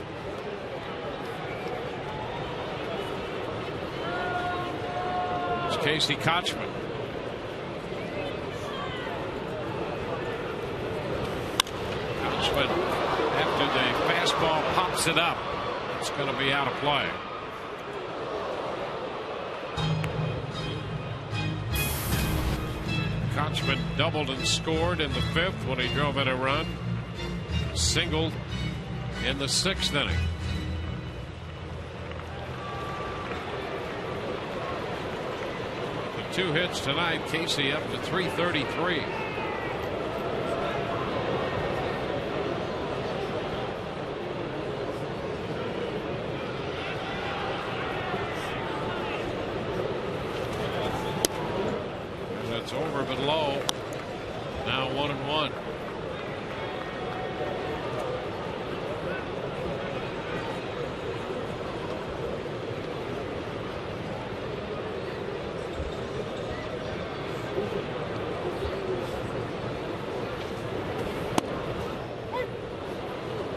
It's Casey Kochman. Kochman, after the fastball pops it up, it's going to be out of play. Kochman doubled and scored in the 5th when he drove in a run. Singled in the 6th inning. The 2 hits tonight, Casey up to 333. Over but low. Now 1-1.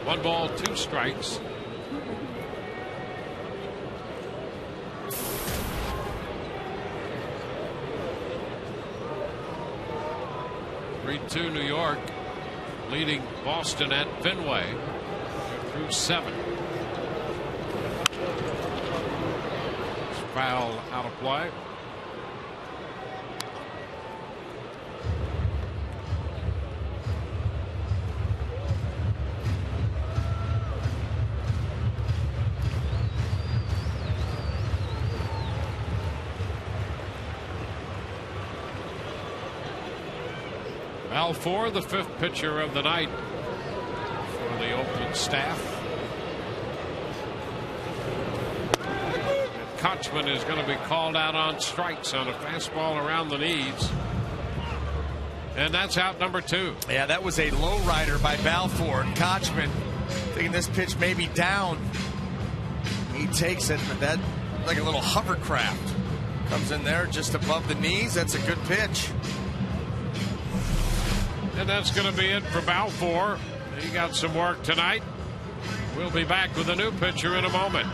One ball, 2 strikes. To New York, leading Boston at Fenway. through 7. Foul out of play. Balfour, the 5th pitcher of the night for the Oakland staff. Kochman is going to be called out on strikes on a fastball around the knees. And that's out number 2. Yeah, that was a low rider by Balfour. Kochman thinking this pitch may be down. He takes it, but that like a little hovercraft. Comes in there just above the knees. That's a good pitch. And that's going to be it for Balfour. He got some work tonight. We'll be back with a new pitcher in a moment.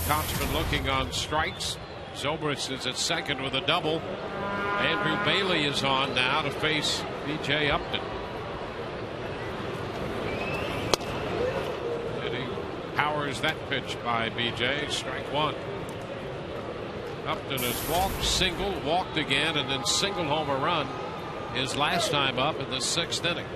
Kochman looking on strikes. Zobrist is at second with a double. Andrew Bailey is on now to face B.J. Upton. And he powers that pitch by B.J. Strike 1. Upton has walked, singled, walked again, and then singled home a run his last time up in the 6th inning.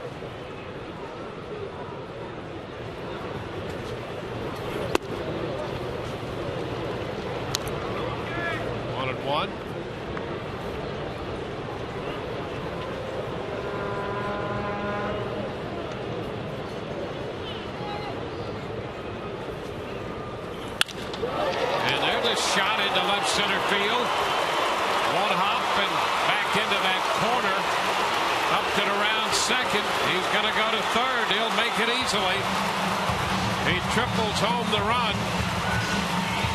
One. And there's a shot into left center field. One hop and back into that corner. Upton around second. He's going to go to third. He'll make it easily. He triples home the run.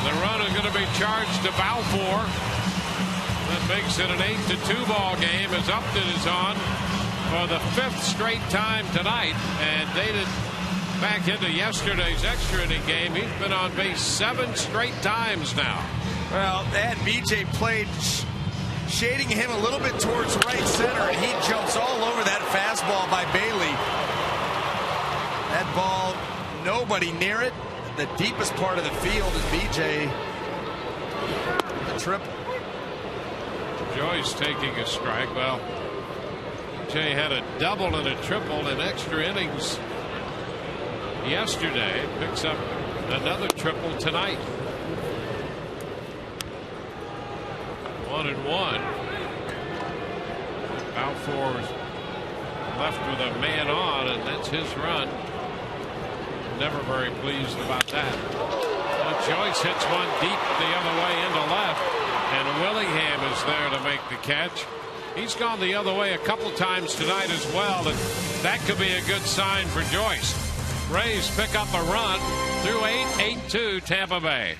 The run is going to be charged to Balfour. That makes it an 8-2 ball game as Upton is on for the 5th straight time tonight, and dated back into yesterday's extra inning game. He's been on base 7 straight times now. Well, and BJ played shading him a little bit towards right center, and he jumps all over that fastball by Bailey. That ball, nobody near it. The deepest part of the field is BJ. The triple. Joyce taking a strike. Well, Jay had a double and a triple in extra innings yesterday. Picks up another triple tonight. 1-1. Balfour left with a man on, and that's his run. Never very pleased about that. Joyce hits one deep the other way into left, and Willingham is there to make the catch. He's gone the other way a couple times tonight as well, and that could be a good sign for Joyce. Rays pick up a run through 8-2 Tampa Bay.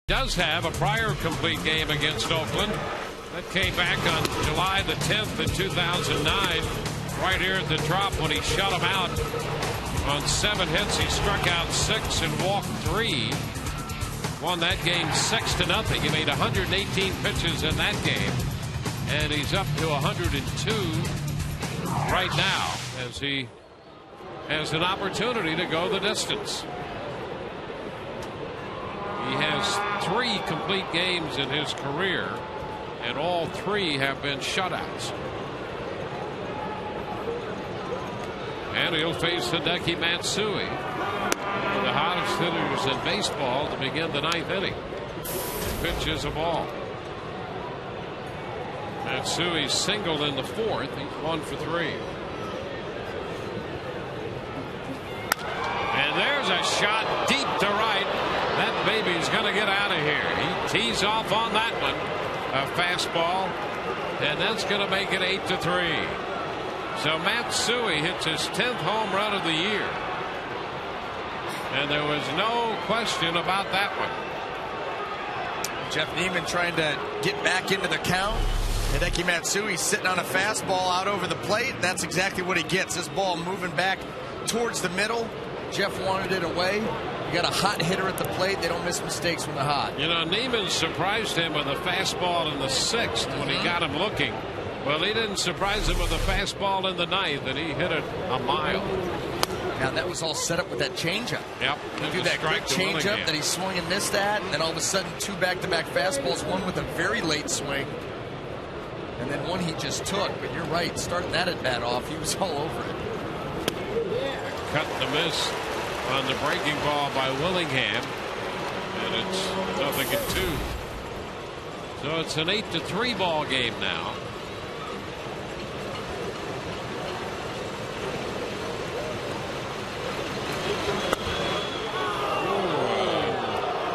Does have a prior complete game against Oakland that came back on July the 10th in 2009, right here at the Trop when he shut them out on 7 hits. He struck out 6 and walked 3. Won that game 6-0. He made 118 pitches in that game, and he's up to 102 right now as he has an opportunity to go the distance. He has 3 complete games in his career, and all 3 have been shutouts. And he'll face Hideki Matsui, one of the hottest hitters in baseball, to begin the 9th inning. Pitches a ball. Matsui singled in the 4th. He's 1 for 3. And there's a shot deep to right. That baby's going to get out of here. He tees off on that one. A fastball. And that's going to make it 8-3. So Matsui hits his 10th home run of the year. And there was no question about that one. Jeff Neiman trying to get back into the count. Hideki Matsui sitting on a fastball out over the plate. That's exactly what he gets. This ball moving back towards the middle. Jeff wanted it away. You got a hot hitter at the plate. They don't miss mistakes when they're hot. You know, Neiman surprised him with a fastball in the 6th when he got him looking. Well, he didn't surprise him with a fastball in the 9th, and he hit it a mile. Now, that was all set up with that changeup. Yep. He do that quick changeup that he swung and missed at, and then all of a sudden 2 back-to-back fastballs, one with a very late swing, and then one he just took. But you're right, starting that at bat off, he was all over it. Cut and the miss on the breaking ball by Willingham, and it's 0-2. So it's an 8-3 ball game now.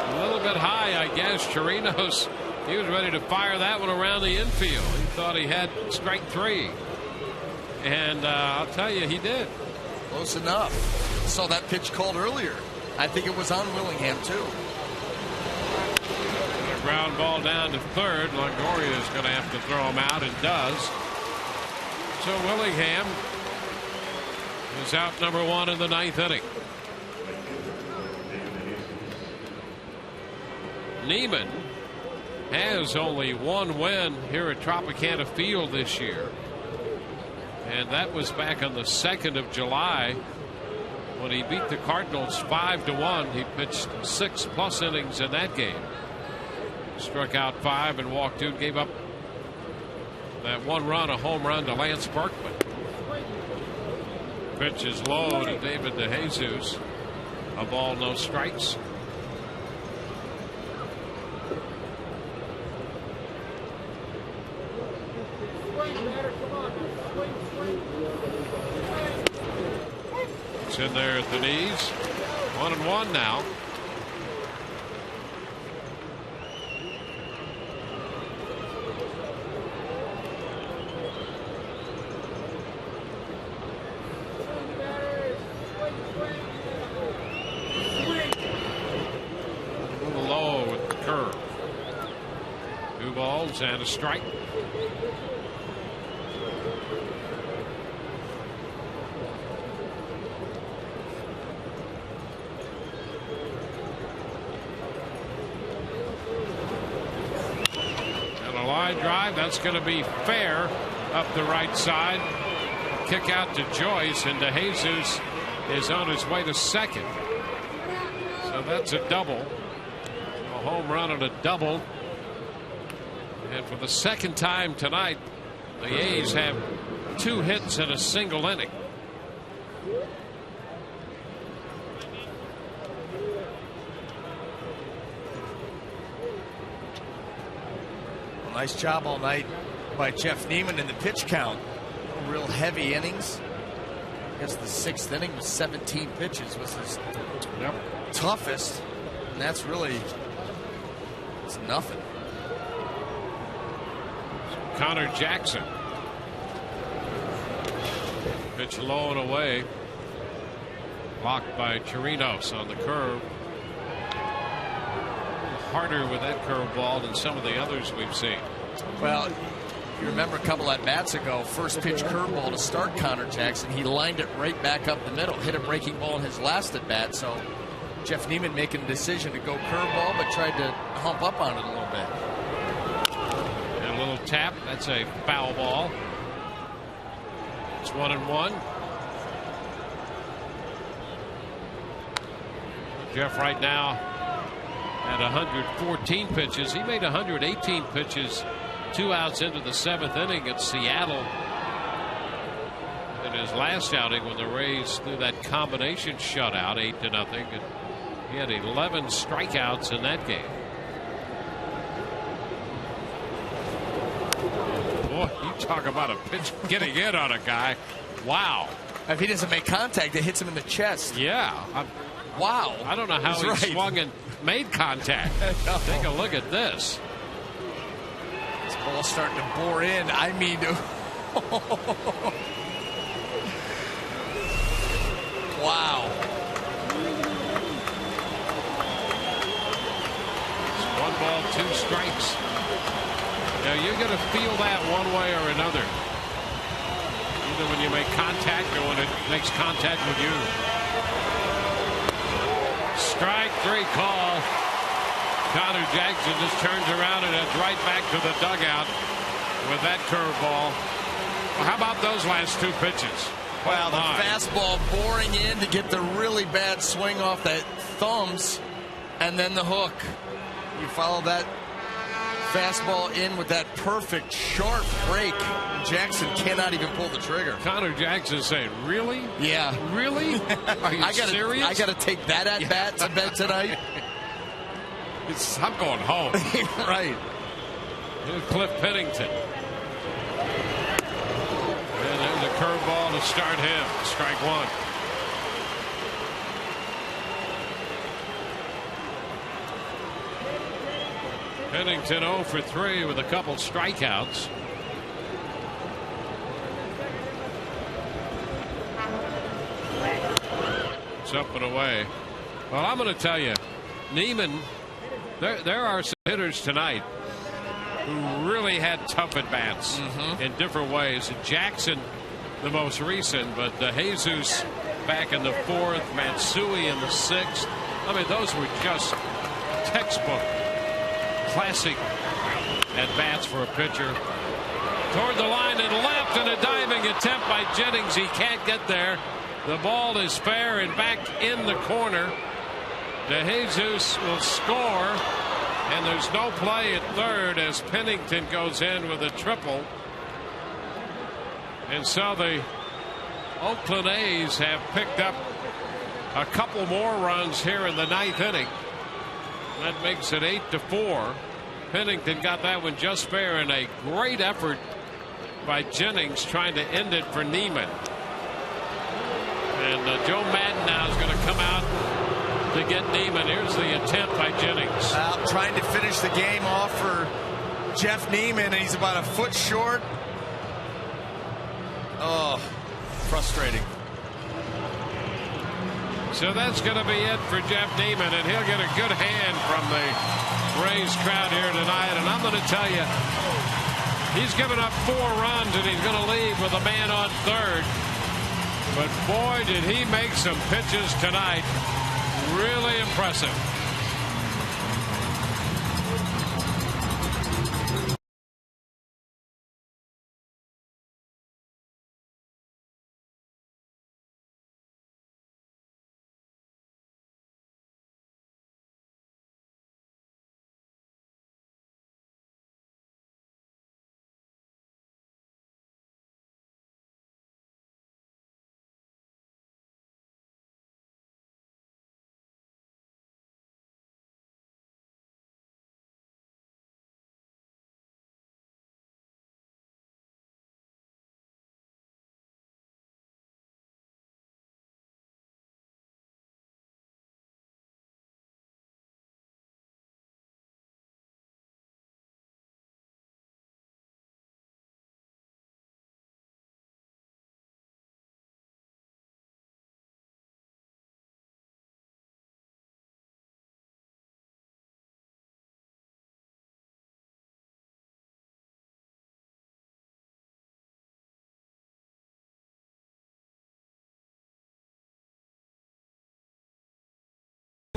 A little bit high, I guess. Chirinos, he was ready to fire that one around the infield. He thought he had strike 3, and I'll tell you, he did. Close enough. Saw that pitch called earlier. I think it was on Willingham, too. A ground ball down to third. Longoria is going to have to throw him out, and does. So Willingham is out number 1 in the 9th inning. Neiman has only 1 win here at Tropicana Field this year. And that was back on the 2nd of July when he beat the Cardinals 5-1. He pitched 6+ innings in that game. Struck out 5 and walked 2. Gave up that 1 run, a home run to Lance Berkman. Pitch is low to David DeJesus. A ball, no strikes. It's in there at the knees. 1-1 now. And a strike. And a line drive. That's going to be fair up the right side. Kick out to Joyce, and DeJesus is on his way to second. So that's a double. A home run and a double. And for the second time tonight, the A's have 2 hits in a single inning. Well, nice job all night by Jeff Neiman in the pitch count. Real heavy innings. I guess the 6th inning was 17 pitches was his toughest. And that's really, it's nothing. Connor Jackson. Pitch low and away. Blocked by Chirinos on the curve. Harder with that curveball than some of the others we've seen. Well, you remember a couple at bats ago, first pitch curveball to start Connor Jackson. He lined it right back up the middle, hit a breaking ball in his last at bat. So Jeff Neiman making a decision to go curveball, but tried to hump up on it a little bit. Little tap. That's a foul ball. It's 1-1. Jeff right now at 114 pitches. He made 118 pitches 2 outs into the 7th inning at Seattle in his last outing when the Rays threw that combination shutout 8-0. And he had 11 strikeouts in that game. Boy, you talk about a pitch getting in on a guy. Wow. If he doesn't make contact, it hits him in the chest. Yeah. Wow. I don't know how he swung and made contact. Take a look at this. This ball's starting to bore in. I mean, wow. It's 1 ball, 2 strikes. Now you're going to feel that one way or another. Either when you make contact or when it makes contact with you. Strike 3 call. Connor Jackson just turns around and heads right back to the dugout with that curveball. Well, how about those last 2 pitches? Well, the fastball boring in to get the really bad swing off that thumbs, and then the hook. You follow that fastball in with that perfect sharp break. Jackson cannot even pull the trigger. Connor Jackson saying, really? Yeah. Really? Are you serious? I got to take that at bat to bed tonight. I'm going home. Right. Here's Cliff Pennington. And there's a curveball to start him. Strike 1. Pennington 0 for 3 with a couple strikeouts. It's up and away. Well, I'm going to tell you, Neiman, there are some hitters tonight who really had tough at-bats in different ways. Jackson, the most recent, but DeJesus back in the 4th, Matsui in the 6th. I mean, those were just textbook classic at-bats for a pitcher. toward the line and left, and a diving attempt by Jennings. He can't get there. The ball is fair and back in the corner. DeJesus will score, and there's no play at third as Pennington goes in with a triple. And so the Oakland A's have picked up a couple more runs here in the ninth inning. That makes it 8-4. Pennington got that one just fair, and a great effort by Jennings trying to end it for Neiman. And Joe Madden now is going to come out to get Neiman. Here's the attempt by Jennings. Trying to finish the game off for Jeff Neiman, and he's about a foot short. Oh, frustrating. So that's going to be it for Jeff Neiman, and he'll get a good hand from the Rays crowd here tonight. And I'm going to tell you, he's given up 4 runs, and he's going to leave with a man on third. But boy, did he make some pitches tonight. Really impressive.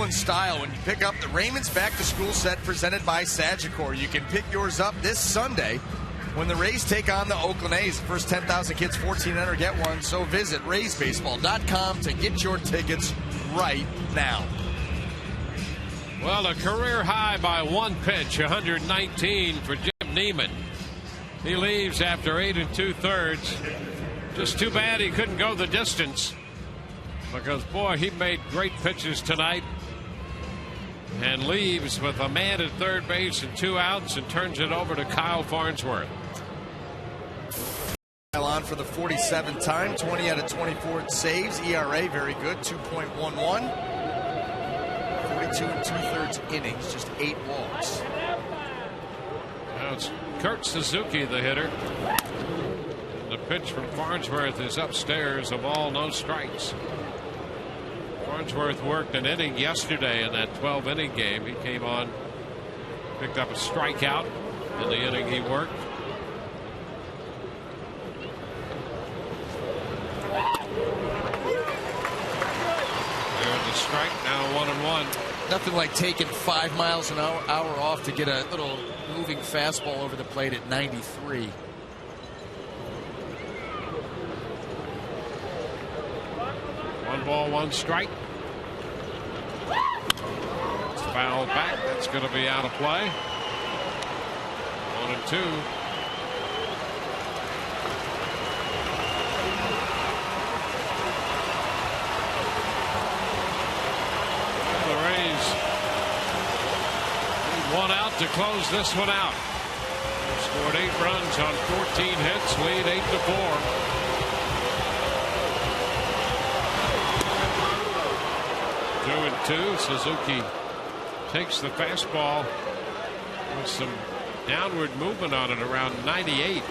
Style when you pick up the Raymond's Back to School set presented by Sagicor. You can pick yours up this Sunday when the Rays take on the Oakland A's. The first 10,000 kids, 14 get one. So visit RaysBaseball.com to get your tickets right now. Well, a career high by 1 pitch, 119 for Jim Neiman. He leaves after 8 2/3. Just too bad he couldn't go the distance, because boy, he made great pitches tonight. And leaves with a man at third base and 2 outs, and turns it over to Kyle Farnsworth. On for the 47th time, 20 out of 24 saves. ERA very good, 2.11. 42 2/3 innings, just 8 walks. Now it's Kurt Suzuki, the hitter. And the pitch from Farnsworth is upstairs, a ball, no strikes. Farnsworth worked an inning yesterday in that 12-inning game. He came on, picked up a strikeout in the inning he worked. There's a strike, now 1-1. Nothing like taking 5 miles an hour off to get a little moving fastball over the plate at 93. One ball, 1 strike. It's fouled back. That's going to be out of play. 1-2. The Rays need 1 out to close this one out. They've scored 8 runs on 14 hits, lead 8-4. Two and two. Suzuki takes the fastball with some downward movement on it around 98.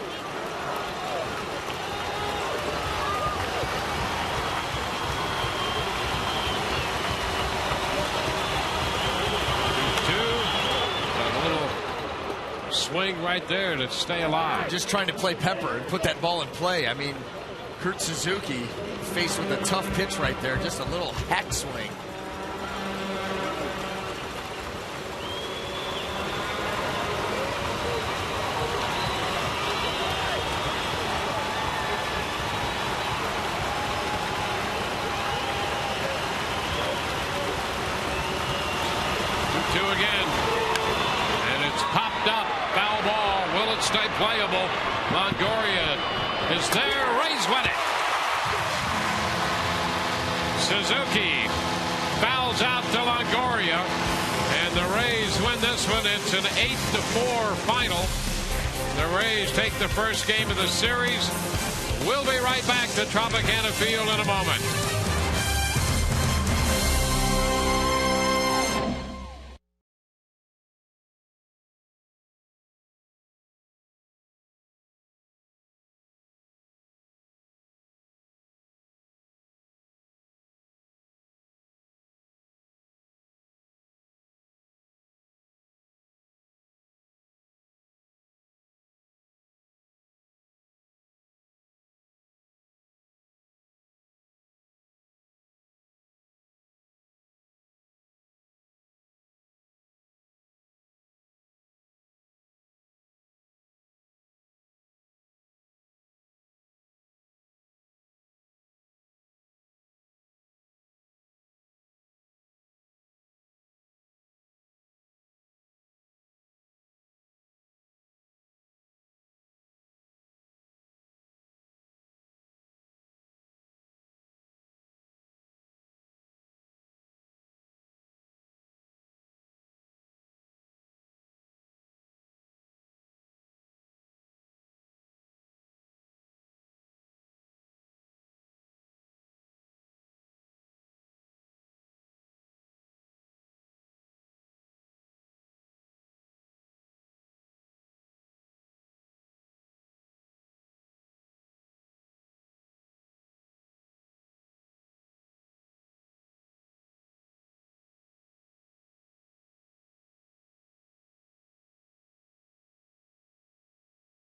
A little swing right there to stay alive. Just trying to play pepper and put that ball in play. I mean, Kurt Suzuki faced with a tough pitch right there. Just a little hack swing. playable. Longoria is there. Rays win it. Suzuki fouls out to Longoria, and the Rays win this one. It's an 8-4 final. The Rays take the first game of the series. We'll be right back to Tropicana Field in a moment.